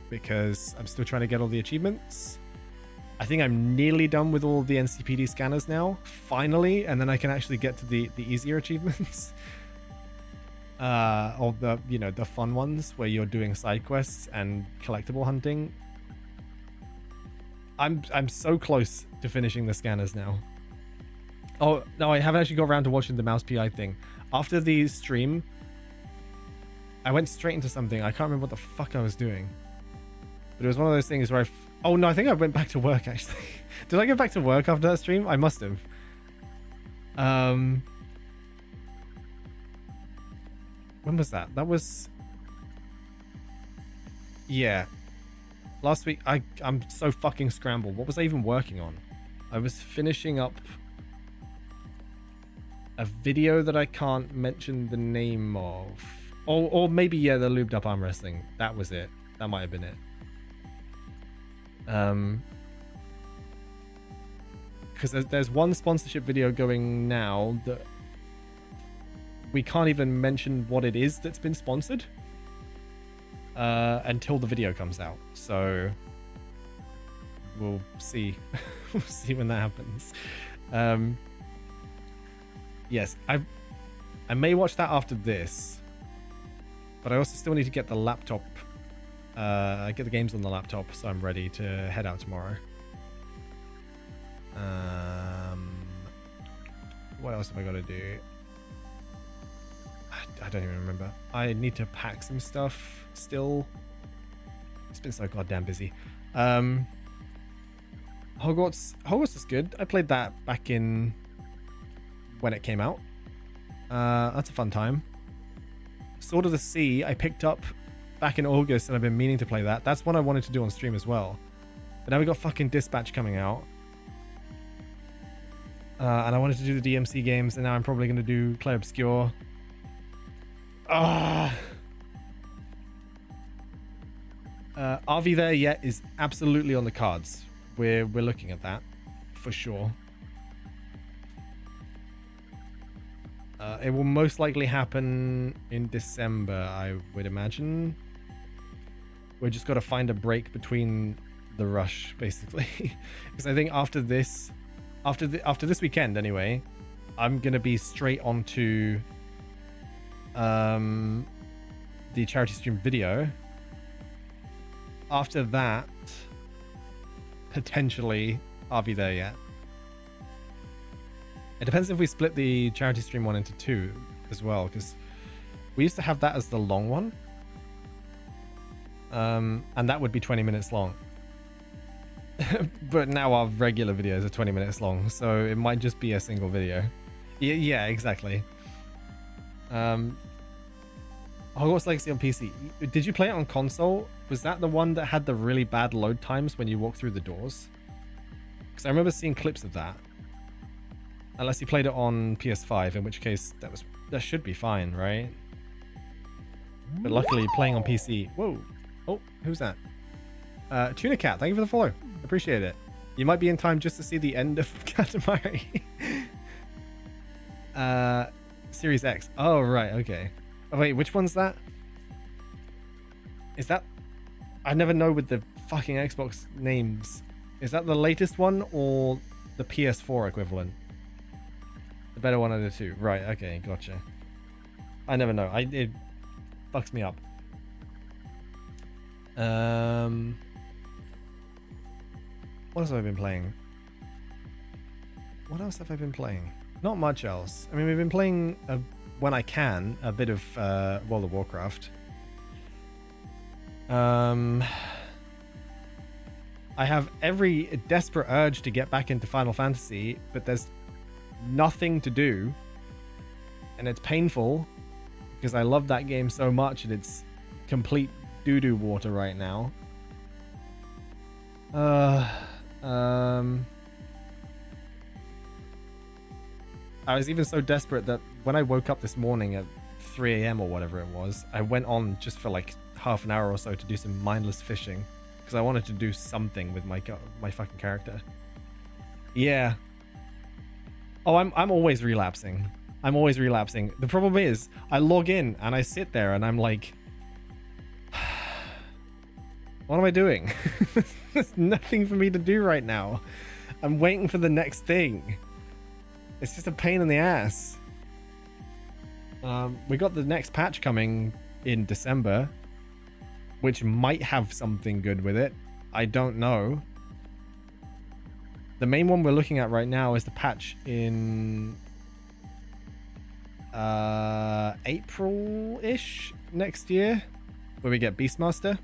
because I'm still trying to get all the achievements. I think I'm nearly done with all the NCPD scanners now, finally, and then I can actually get to the easier achievements. Or the, you know, the fun ones where you're doing side quests and collectible hunting. I'm so close to finishing the scanners now. Oh, no, I haven't actually got around to watching the mouse PI thing. After the stream, I went straight into something. I can't remember what the fuck I was doing. But it was one of those things where oh no, I think I went back to work actually. Did I go back to work after that stream? I must have. When was that? That was... Yeah. Last week, I'm so fucking scrambled. What was I even working on? I was finishing up a video that I can't mention the name of. Or maybe, yeah, the lubed up arm wrestling. That was it. That might have been it. Because there's one sponsorship video going now that we can't even mention what it is that's been sponsored until the video comes out. So we'll see. We'll see when that happens. Yes, I may watch that after this, but I also still need to get the laptop, get the games on the laptop, so I'm ready to head out tomorrow. What else have I got to do? I don't even remember. I need to pack some stuff still. It's been so goddamn busy. Hogwarts is good. I played that back in when it came out. That's a fun time. Sword of the Sea I picked up back in August, and I've been meaning to play that. That's one I wanted to do on stream as well. But now we got fucking Dispatch coming out. And I wanted to do the DMC games, and now I'm probably going to do Clay Obscure. Are we there yet is absolutely on the cards. We're looking at that for sure. It will most likely happen in December, I would imagine. We've just got to find a break between the rush, basically, because I think after this weekend, anyway, I'm gonna be straight onto the charity stream video. After that, potentially, are we there yet? It depends if we split the charity stream one into two as well, because we used to have that as the long one, and that would be 20 minutes long. But now our regular videos are 20 minutes long, so it might just be a single video. Yeah, exactly. Hogwarts Legacy on PC. Did you play it on console? Was that the one that had the really bad load times when you walk through the doors? Because I remember seeing clips of that. Unless you played it on PS5, in which case that should be fine, right? But luckily, playing on PC... Whoa! Oh, who's that? Tuna Cat, thank you for the follow. Appreciate it. You might be in time just to see the end of Katamari. Series X. Oh, right, okay. Oh, wait, which one's that? Is that... I never know with the fucking Xbox names. Is that the latest one or the PS4 equivalent? The better one of the two. Right, okay, gotcha. I never know. It fucks me up. What else have I been playing? What else have I been playing? Not much else. I mean, we've been playing, when I can, a bit of World of Warcraft. I have every desperate urge to get back into Final Fantasy, but there's nothing to do. And it's painful, because I love that game so much, and it's complete doo-doo water right now. I was even so desperate that when I woke up this morning at 3 a.m. or whatever it was, I went on just for like half an hour or so to do some mindless fishing, because I wanted to do something with my fucking character. Yeah. Oh, I'm always relapsing. I'm always relapsing. The problem is, I log in and I sit there and I'm like, what am I doing? There's nothing for me to do right now. I'm waiting for the next thing. It's just a pain in the ass. We got the next patch coming in December, which might have something good with it. I don't know. The main one we're looking at right now is the patch in April-ish next year, where we get Beastmaster,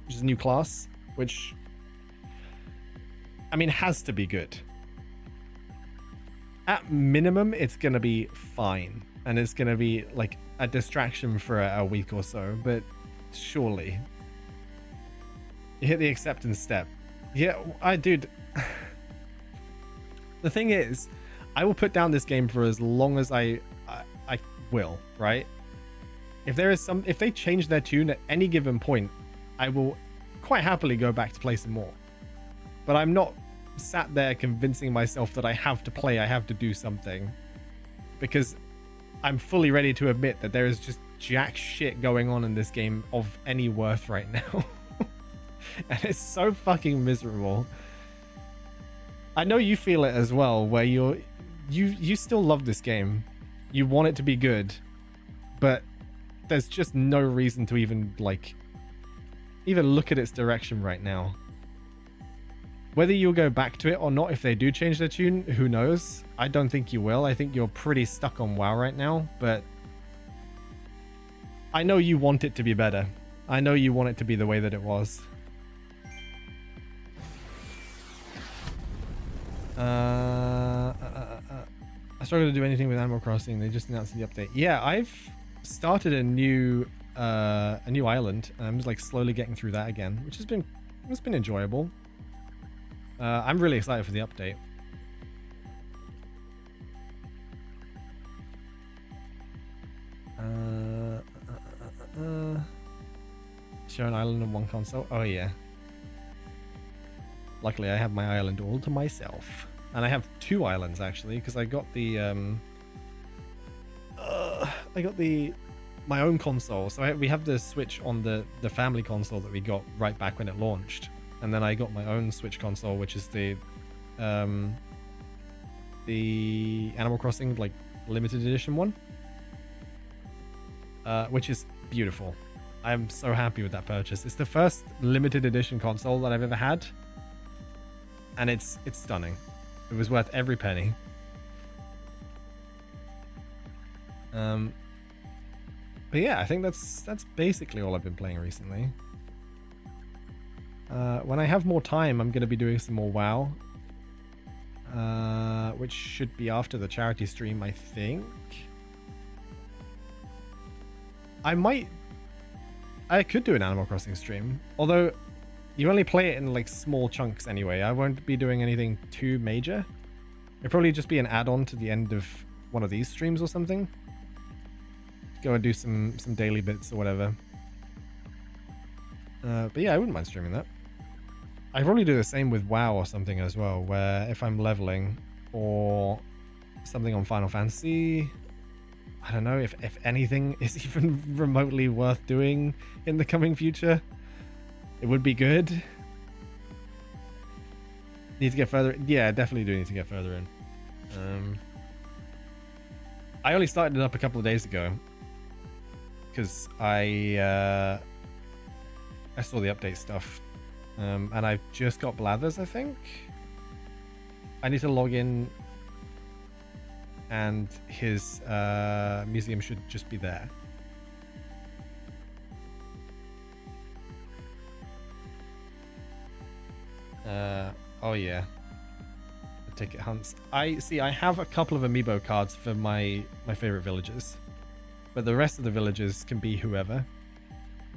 which is a new class, which, I mean, has to be good. at minimum, it's going to be fine. And it's going to be like a distraction for a week or so. But surely. You hit the acceptance step. Yeah, dude. The thing is, I will put down this game for as long as I will, right? If they change their tune at any given point, I will quite happily go back to play some more. But I'm not sat there convincing myself that I have to play, I have to do something. Because I'm fully ready to admit that there is just jack shit going on in this game of any worth right now. And it's so fucking miserable. I know you feel it as well, where you still love this game. You want it to be good, but there's just no reason to even look at its direction right now. Whether you'll go back to it or not, if they do change their tune, who knows? I don't think you will. I think you're pretty stuck on WoW right now, but I know you want it to be better. I know you want it to be the way that it was. I struggle to do anything with Animal Crossing. They just announced the update. Yeah, I've started a new island, and I'm just like slowly getting through that again, which has been enjoyable. I'm really excited for the update. Share an island on one console. Oh yeah. Luckily, I have my island all to myself, and I have 2 islands actually, because I got my own console. So we have the Switch on the family console that we got right back when it launched, and then I got my own Switch console, which is the Animal Crossing like limited edition one, which is beautiful. I'm so happy with that purchase. It's the first limited edition console that I've ever had, and it's stunning. It was worth every penny. But yeah, I think that's basically all I've been playing recently. When I have more time, I'm going to be doing some more WoW, which should be after the charity stream, I think. I could do an Animal Crossing stream, although you only play it in like small chunks anyway. I won't be doing anything too major. It'll probably just be an add-on to the end of one of these streams or something. Go and do some daily bits or whatever. But yeah, I wouldn't mind streaming that. I probably do the same with WoW or something as well, where if I'm leveling or something on Final Fantasy, I don't know if anything is even remotely worth doing in the coming future. It would be good. Need to get further. Yeah, definitely do need to get further in. I only started it up a couple of days ago because I saw the update stuff, and I've just got Blathers. I think I need to log in, and his museum should just be there. Oh yeah, the ticket hunts. I have a couple of amiibo cards for my favorite villagers, but the rest of the villagers can be whoever.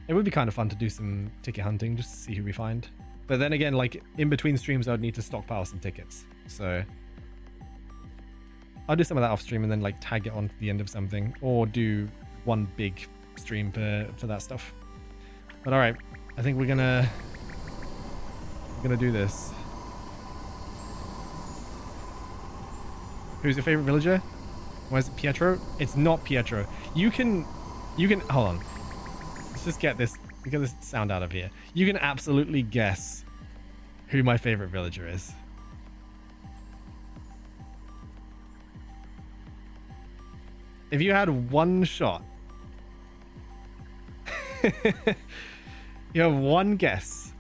It would be kind of fun to do some ticket hunting just to see who we find, but then again, like in between streams, I would need to stockpile some tickets, so I'll do some of that off stream and then like tag it on to the end of something, or do one big stream for that stuff. But all right, I think we're gonna do this. Who's your favorite villager? Why is it Pietro? It's not Pietro. You can hold on. Let's just get this sound out of here. You can absolutely guess who my favorite villager is. If you had one shot, you have one guess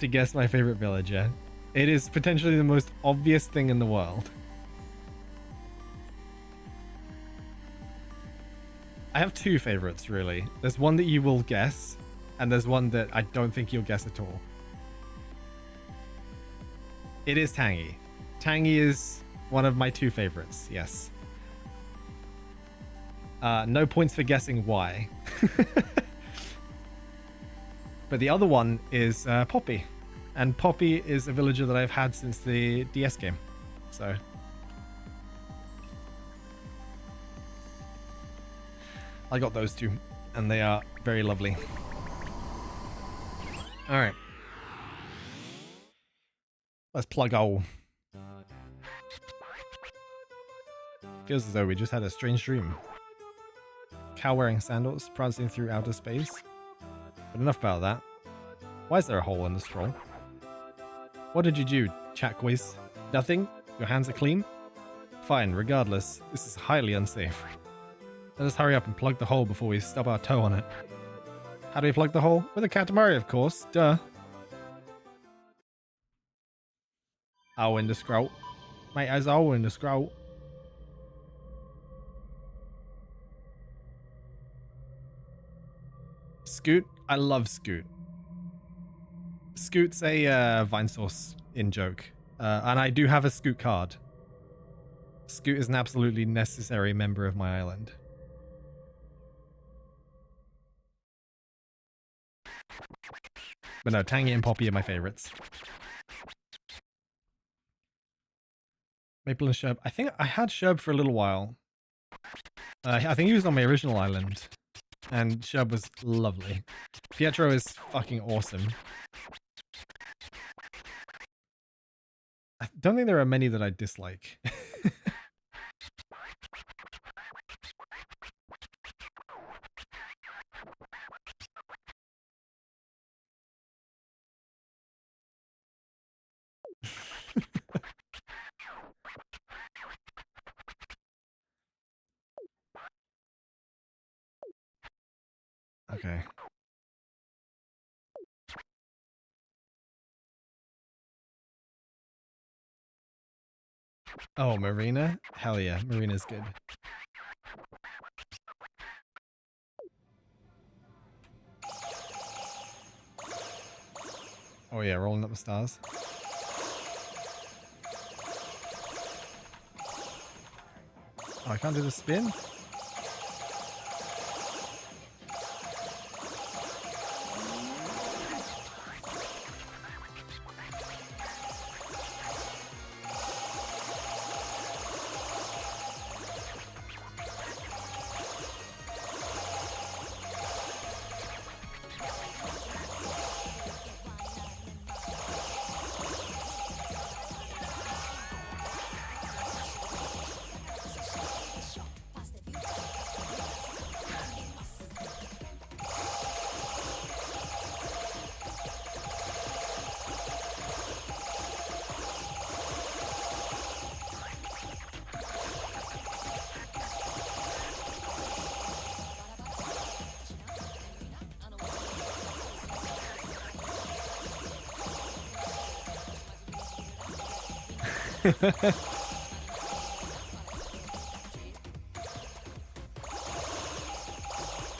to guess my favorite villager. It is potentially the most obvious thing in the world. I have 2 favorites, really. There's one that you will guess, and there's one that I don't think you'll guess at all. It is Tangy. Tangy is One of my two favorites, yes. No points for guessing why. But the other one is Poppy. And Poppy is a villager that I've had since the DS game. So... I got those two, and they are very lovely. Alright. Let's plug all. Feels as though we just had a strange dream. Cow wearing sandals, prancing through outer space. But enough about that. Why is there a hole in the scroll? What did you do, Marquoise? Nothing? Your hands are clean? Fine, regardless, this is highly unsafe. Let us hurry up and plug the hole before we stub our toe on it. How do we plug the hole? With a Katamari, of course. Duh. I'll in the scroll. Mate, as I'll in the scroll. Scoot? I love Scoot. Scoot's a Vinesauce in-joke. And I do have a Scoot card. Scoot is an absolutely necessary member of my island. But no, Tangy and Poppy are my favorites. Maple and Sherb. I think I had Sherb for a little while. I think he was on my original island. And Sherb was lovely. Pietro is fucking awesome. I don't think there are many that I dislike. Okay. Oh, Marina? Hell yeah, Marina's good. Oh yeah, rolling up the stars. Oh, I can't do the spin?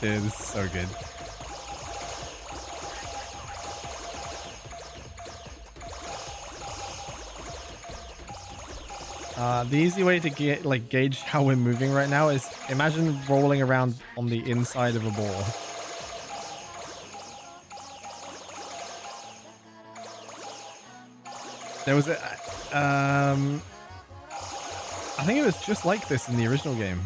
Dude, this is so good. The easy way to gauge how we're moving right now is imagine rolling around on the inside of a ball. There was a I think it was just like this in the original game.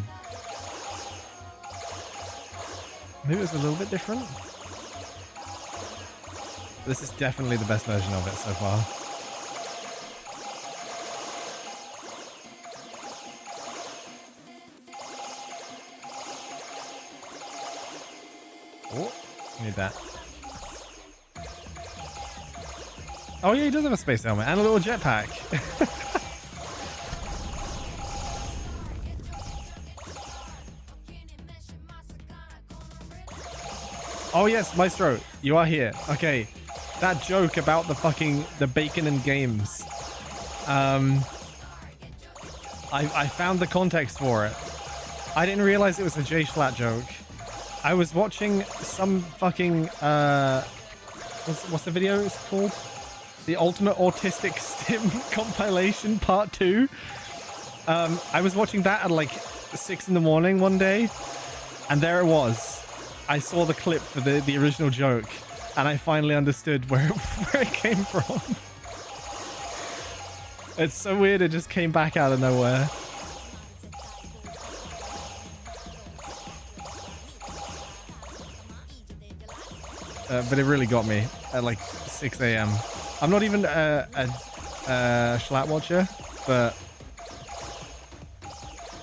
Maybe it was a little bit different. This is definitely the best version of it so far. Oh, need that. Oh yeah, he does have a space helmet and a little jetpack. Oh yes, Maestro, you are here. Okay, that joke about the bacon and games. I found the context for it. I didn't realize it was a J Schlatt joke. I was watching some fucking what's the video it's called? The Ultimate Autistic Stim Compilation Part 2. I was watching that at like 6 in the morning one day, and there it was. I saw the clip for the original joke, and I finally understood where it came from. It's so weird, it just came back out of nowhere. But it really got me at like 6 a.m. I'm not even a Schlatt watcher, but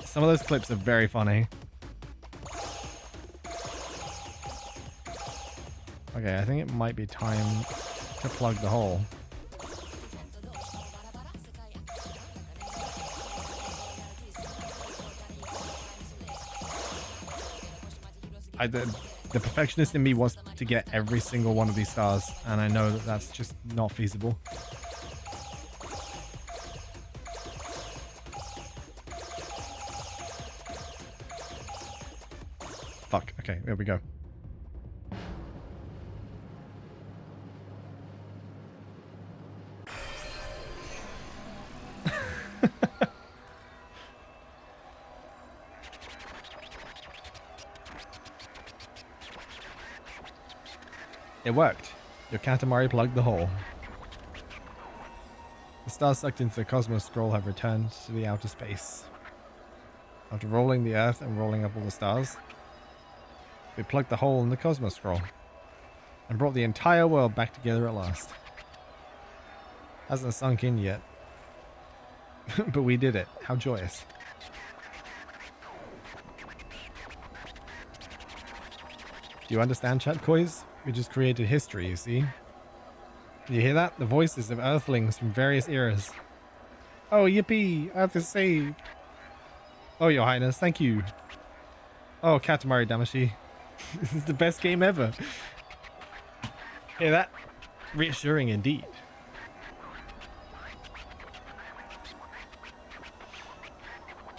some of those clips are very funny. Okay, I think it might be time to plug the hole. The perfectionist in me wants to get every single one of these stars, and I know that that's just not feasible. Fuck. Okay, there we go. It worked. Your Katamari plugged the hole. The stars sucked into the Cosmos Scroll have returned to the outer space. After rolling the Earth and rolling up all the stars, we plugged the hole in the Cosmos Scroll and brought the entire world back together at last. Hasn't sunk in yet. But we did it. How joyous. Do you understand, Marquoise? We just created history, you see? You hear that? The voices of Earthlings from various eras. Oh, yippee! Earth is saved! Oh, your highness, thank you. Oh, Katamari Damacy. This is the best game ever. Hear that? Reassuring indeed.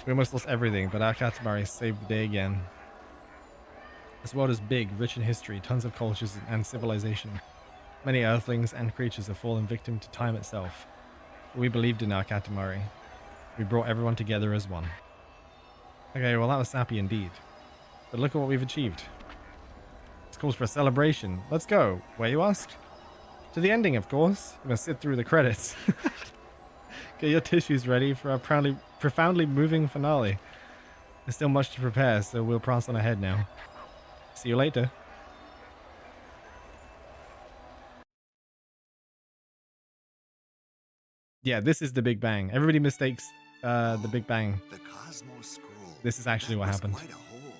We almost lost everything, but our Katamari saved the day again. This world is big, rich in history, tons of cultures and civilization. Many earthlings and creatures have fallen victim to time itself. But we believed in our Katamari. We brought everyone together as one. Okay, well that was sappy indeed. But look at what we've achieved. This calls for a celebration. Let's go. Where, you ask? To the ending, of course. We're gonna sit through the credits. Get your tissues ready for our profoundly moving finale. There's still much to prepare, so we'll prance on ahead now. See you later. Yeah, this is the Big Bang. Everybody mistakes the Big Bang. The Cosmos Scroll. This is actually what happened. Quite a hole.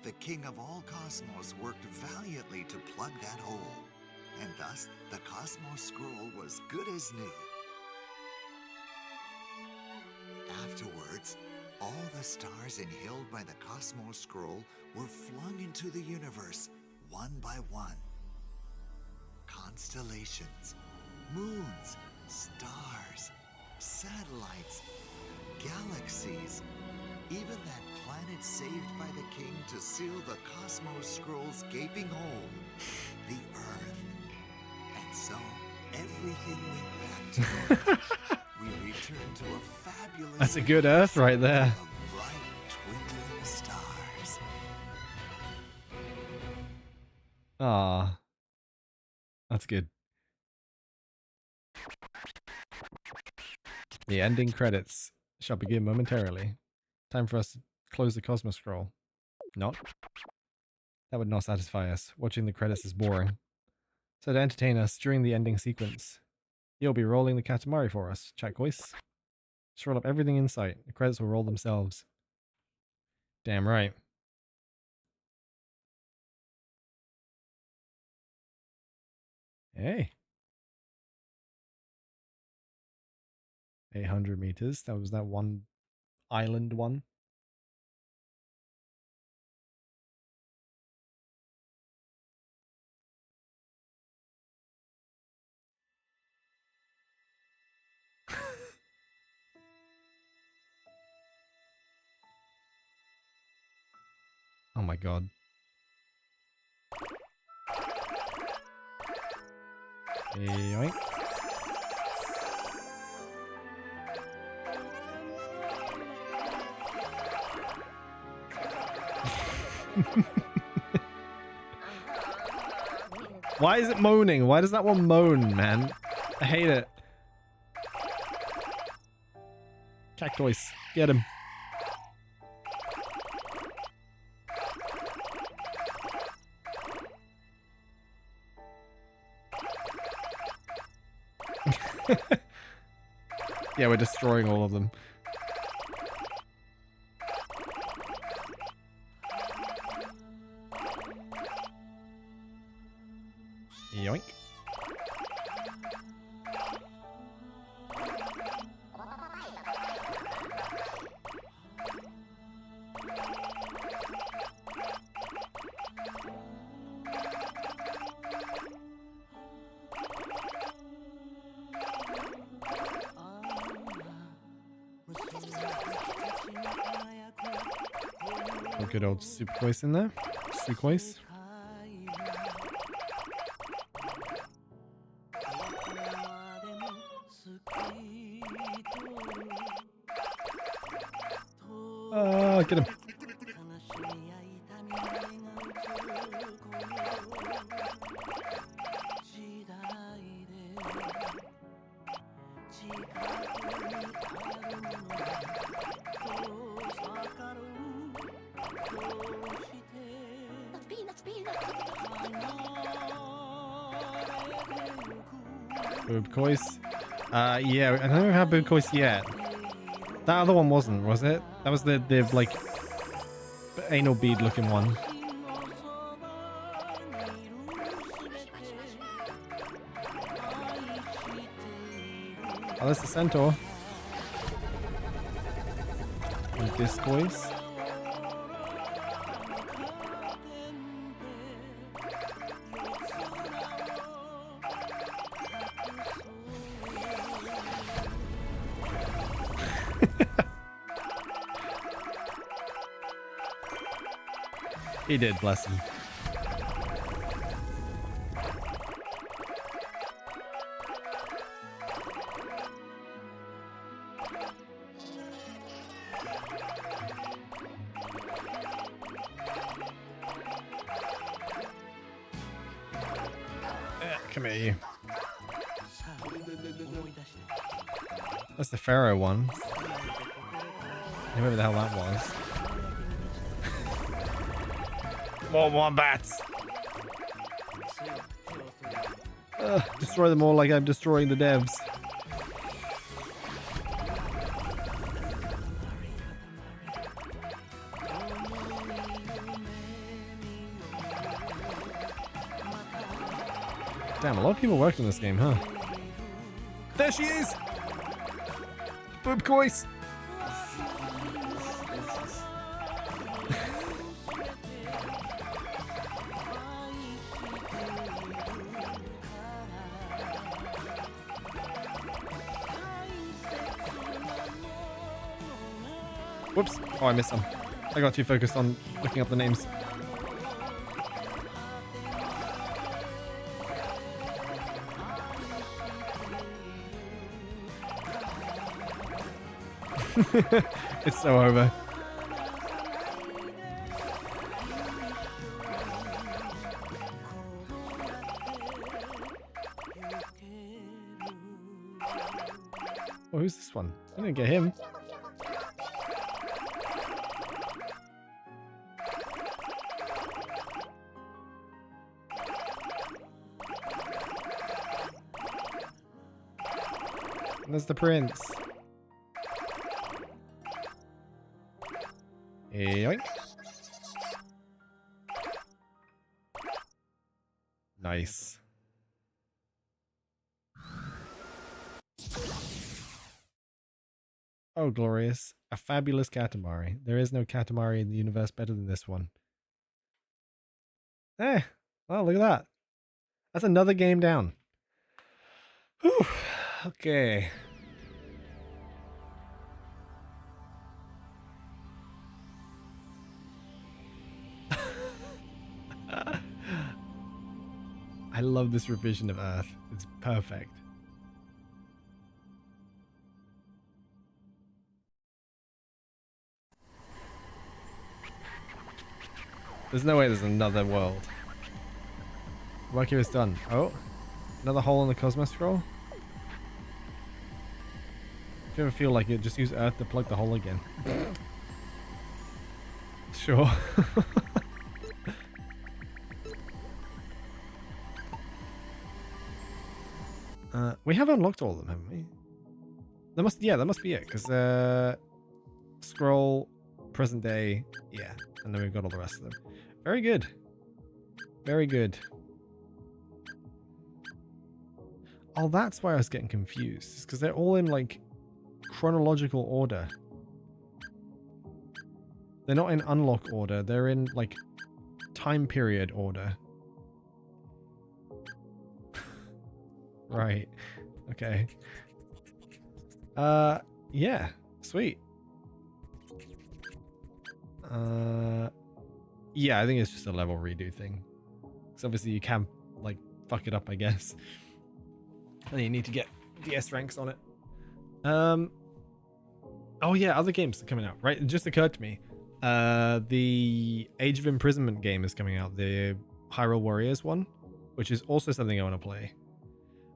The king of all cosmos worked valiantly to plug that hole, and thus the Cosmos Scroll was good as new. Afterwards, all the stars inhaled by the Cosmos Scroll were flung into the universe, one by one. Constellations, moons, stars, satellites, galaxies, even that planet saved by the king to seal the Cosmos Scroll's gaping hole, the Earth. And so, everything went back to Earth. We returned to a fabulous... That's a good Earth right there. ...of bright, twinkling stars. Ah, that's good. The ending credits shall begin momentarily. Time for us to close the Cosmos Scroll. Not? That would not satisfy us. Watching the credits is boring. So to entertain us during the ending sequence, you'll be rolling the Katamari for us, Marquoise. Just roll up everything in sight. The credits will roll themselves. Damn right. Hey. 800 meters. That was that one island one. Oh my god. Yoink. Why is it moaning? Why does that one moan, man? I hate it. Cactoise, get him. Yeah, we're destroying all of them. Yoink. Oh, good old Marquoise in there. Marquoise. Get him. Marquoise. Yeah, I don't know how Marquoise yet. That other one wasn't, was it? That was the like anal bead looking one. Oh, that's the centaur. And Discoise. He did, bless him. Come here, you. That's the Pharaoh one. Whoever the hell that was. More wombats! Destroy them all like I'm destroying the devs. Damn, a lot of people worked on this game, huh? There she is! Marquoise! Whoops. Oh, I missed some. I got too focused on looking up the names. It's so over. Oh, who's this one? I didn't get him. There's the prince. Yoink. Nice. Oh, glorious. A fabulous Katamari. There is no Katamari in the universe better than this one. Eh. Well, look at that. That's another game down. Whew. Okay. I love this revision of Earth. It's perfect. There's no way there's another world. Marquoise is done. Oh, another hole in the Cosmos scroll. If you ever feel like it, just use Earth to plug the hole again. Sure. We have unlocked all of them, haven't we? That must be it. Because scroll, present day, yeah, and then we've got all the rest of them. Very good. Very good. Oh, that's why I was getting confused. It's because they're all in like chronological order. They're not in unlock order. They're in like time period order. Right. Okay. Yeah. Sweet. Yeah, I think it's just a level redo thing. Because obviously you can like fuck it up, I guess. And you need to get DS ranks on it. Oh yeah, other games are coming out, right? It just occurred to me. The Age of Imprisonment game is coming out, the Hyrule Warriors one, which is also something I want to play.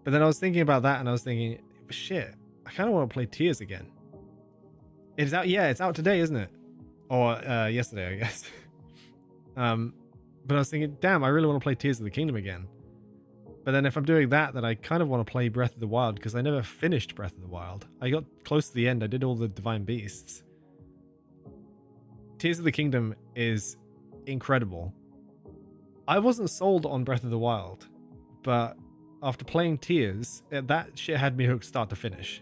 But then I was thinking about that and I was thinking, shit, I kind of want to play Tears again. It's out, yeah, it's out today, isn't it? Or yesterday, I guess. But I was thinking, damn, I really want to play Tears of the Kingdom again. But then if I'm doing that, then I kind of want to play Breath of the Wild because I never finished Breath of the Wild. I got close to the end. I did all the Divine Beasts. Tears of the Kingdom is incredible. I wasn't sold on Breath of the Wild, but after playing Tears, that shit had me hooked start to finish.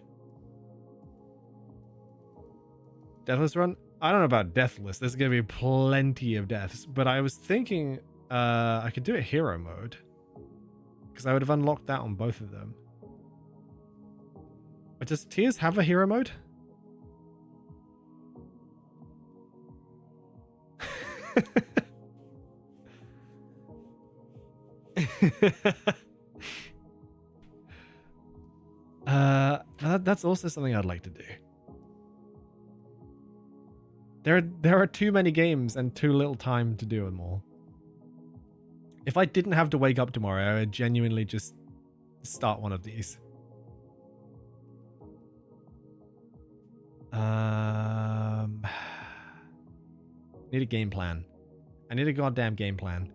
Deathless Run? I don't know about Deathless. There's going to be plenty of deaths, but I was thinking I could do it hero mode. Because I would have unlocked that on both of them. But does Tears have a hero mode? That's also something I'd like to do. There are too many games and too little time to do them all. If I didn't have to wake up tomorrow, I would genuinely just start one of these. Need a game plan. I need a goddamn game plan.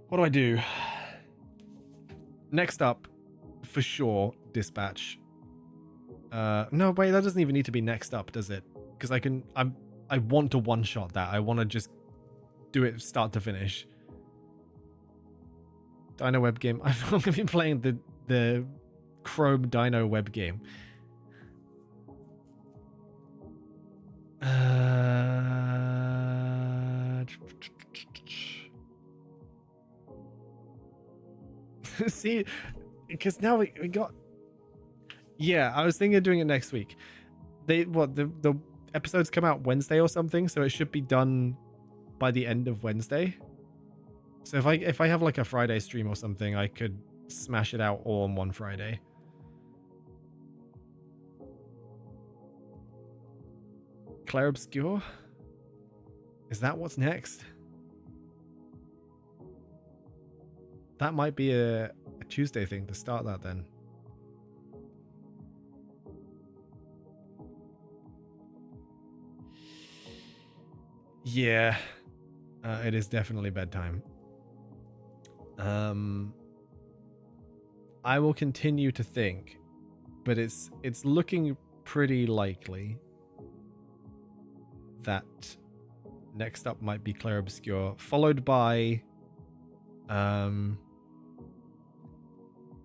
What do I do? Next up, for sure, Dispatch. No, wait, that doesn't even need to be next up, does it? Because I want to one-shot that. I want to just do it start to finish. Dino web game. I've been playing the Chrome Dino web game. See, because now we got. Yeah, I was thinking of doing it next week. The episodes come out Wednesday or something, so it should be done by the end of Wednesday. So if I have like a Friday stream or something, I could smash it out all on one Friday. Claire Obscure? Is that what's next? That might be a Tuesday thing to start that then. Yeah, it is definitely bedtime. I will continue to think, but it's looking pretty likely that next up might be Claire Obscure, followed by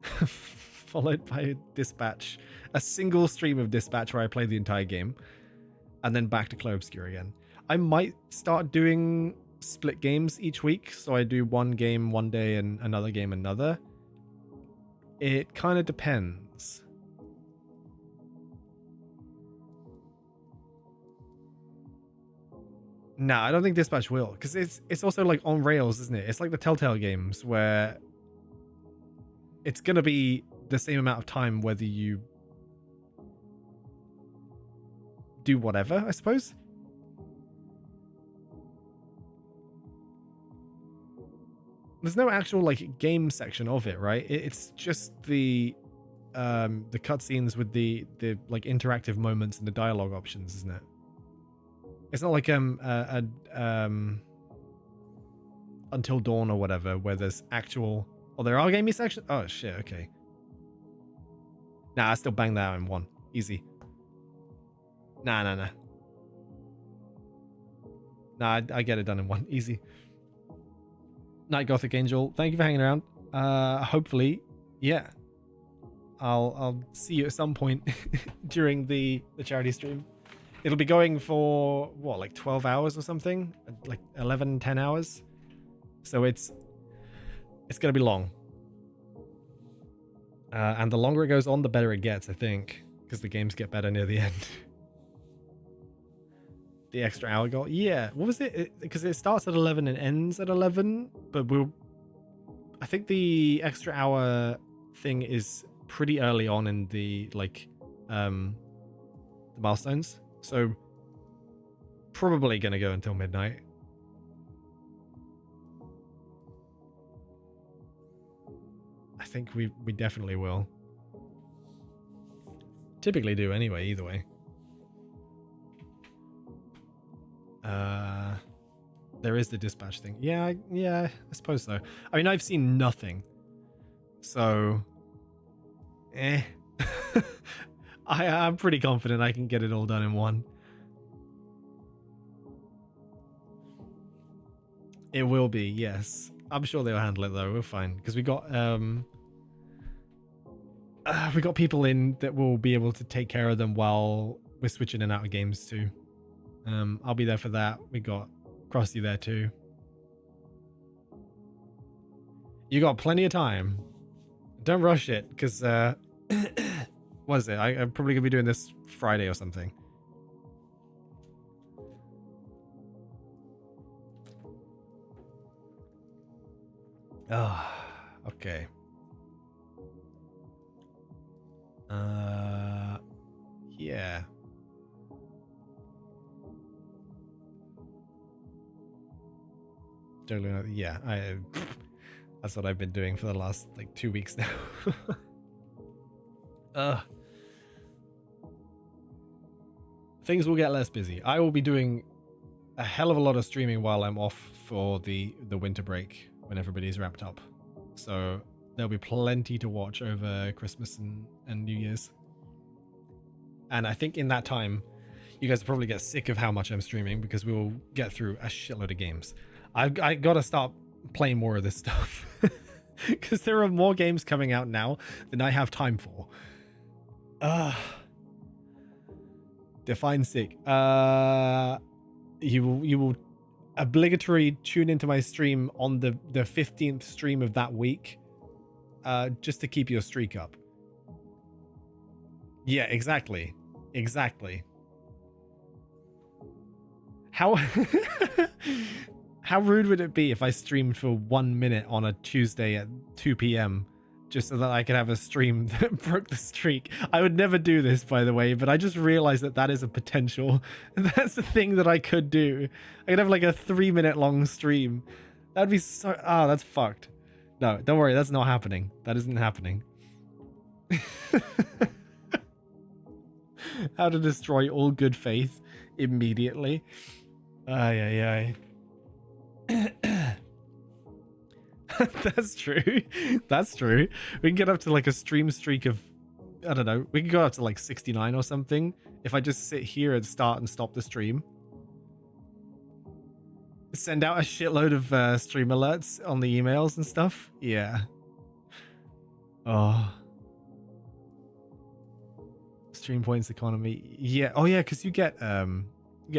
followed by Dispatch, a single stream of Dispatch where I play the entire game, and then back to Claire Obscure again. I might start doing split games each week, so I do one game one day and another game another. It kind of depends. Nah, I don't think Dispatch will, because it's also like on rails, isn't it? It's like the Telltale games where it's gonna be the same amount of time whether you do whatever, I suppose. there's no actual like game section of it, right? It's just the cutscenes with the like interactive moments and the dialogue options, isn't it? It's not like Until Dawn or whatever, where there's actual. Oh, there are gamey sections. Oh shit. Okay. Nah, I still bang that out in one. Easy. Nah. Nah, I get it done in one. Easy. Night Gothic Angel, thank you for hanging around. Hopefully, yeah. I'll see you at some point during the charity stream. It'll be going for what, like 12 hours or something? Like 11, 10 hours. So it's gonna be long. And the longer it goes on, the better it gets, I think, because the games get better near the end. The extra hour goal, yeah. What was it? Because it starts at 11 and ends at 11, but I think the extra hour thing is pretty early on in the like the milestones, so probably gonna go until midnight. I think we definitely will. Typically do anyway, either way. There is the dispatch thing. Yeah, I suppose so. I mean, I've seen nothing, so I'm pretty confident I can get it all done in one. It will be, yes. I'm sure they'll handle it though. We're fine because we got people in that will be able to take care of them while we're switching in and out of games too. I'll be there for that. We got Krusty there too. You got plenty of time. Don't rush it, because what is it? I'm probably gonna be doing this Friday or something. Oh, okay. Yeah. Yeah, that's what I've been doing for the last like 2 weeks now. Things will get less busy. I will be doing a hell of a lot of streaming while I'm off for the winter break when everybody's wrapped up. So there'll be plenty to watch over Christmas and New Year's. And I think in that time, you guys will probably get sick of how much I'm streaming because we will get through a shitload of games. I got to start playing more of this stuff because there are more games coming out now than I have time for. Define sick. You will obligatory tune into my stream on the 15th stream of that week, just to keep your streak up. Yeah, exactly. How how rude would it be if I streamed for 1 minute on a Tuesday at 2 p.m. just so that I could have a stream that broke the streak? I would never do this, by the way, but I just realized that is a potential. That's the thing that I could do. I could have like a 3-minute long stream. That'd be so... Oh, that's fucked. No, don't worry. That's not happening. That isn't happening. How to destroy all good faith immediately. Ay. That's true. That's true. We can get up to like a stream streak of, I don't know, we can go up to like 69 or something if I just sit here and start and stop the stream. Send out a shitload of stream alerts on the emails and stuff. Yeah. Oh. Stream points economy. Yeah. Oh yeah, because you get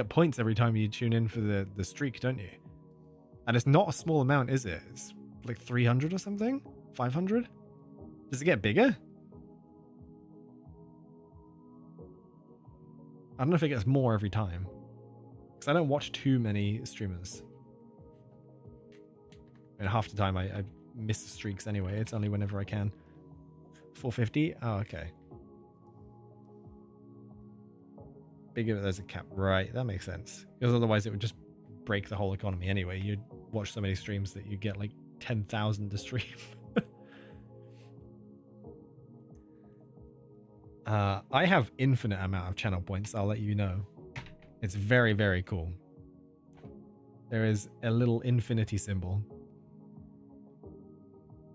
points every time you tune in for the streak, don't you? And it's not a small amount, is it? It's like 300 or something? 500? Does it get bigger? I don't know if it gets more every time, because I don't watch too many streamers. And half the time I miss the streaks anyway. It's only whenever I can. 450? Oh, okay. Bigger, there's a cap. Right, that makes sense. Because otherwise it would just break the whole economy anyway. You'd watch so many streams that you get like 10,000 to stream. I have infinite amount of channel points, I'll let you know. It's very, very cool. There is a little infinity symbol.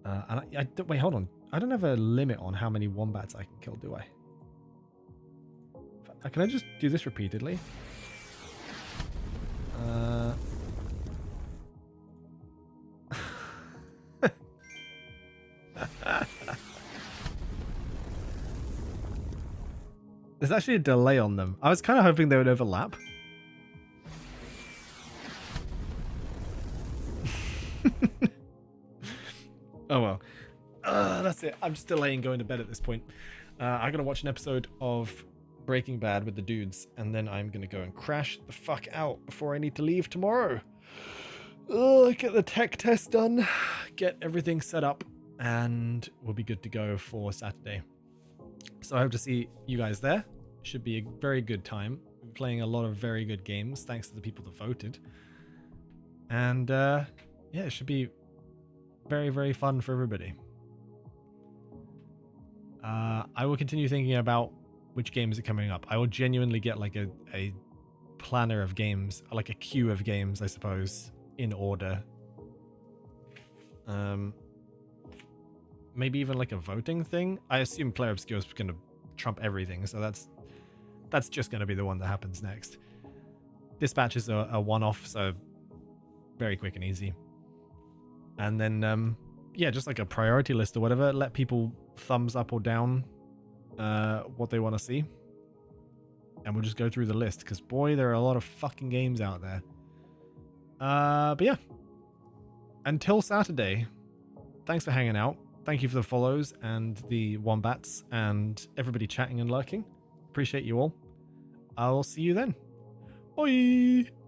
And wait, hold on. I don't have a limit on how many wombats I can kill, do I? Can I just do this repeatedly? There's actually a delay on them. I was kind of hoping they would overlap. Oh well. That's it. I'm just delaying going to bed at this point. I'm going to watch an episode of Breaking Bad with the dudes, and then I'm going to go and crash the fuck out before I need to leave tomorrow. Get the tech test done, get everything set up, and we'll be good to go for Saturday. So I hope to see you guys there. Should be a very good time. We're playing a lot of very good games, thanks to the people that voted. And yeah, it should be very, very fun for everybody. I will continue thinking about which games are coming up. I will genuinely get like a planner of games, like a queue of games, I suppose, in order. Maybe even like a voting thing. I assume Player Obscure is going to trump everything, so that's just going to be the one that happens next. Dispatch is a one-off, so very quick and easy. And then, yeah, just like a priority list or whatever. Let people thumbs up or down what they want to see. And we'll just go through the list, because boy, there are a lot of fucking games out there. But yeah. Until Saturday, thanks for hanging out. Thank you for the follows and the wombats and everybody chatting and lurking. Appreciate you all. I'll see you then. Bye!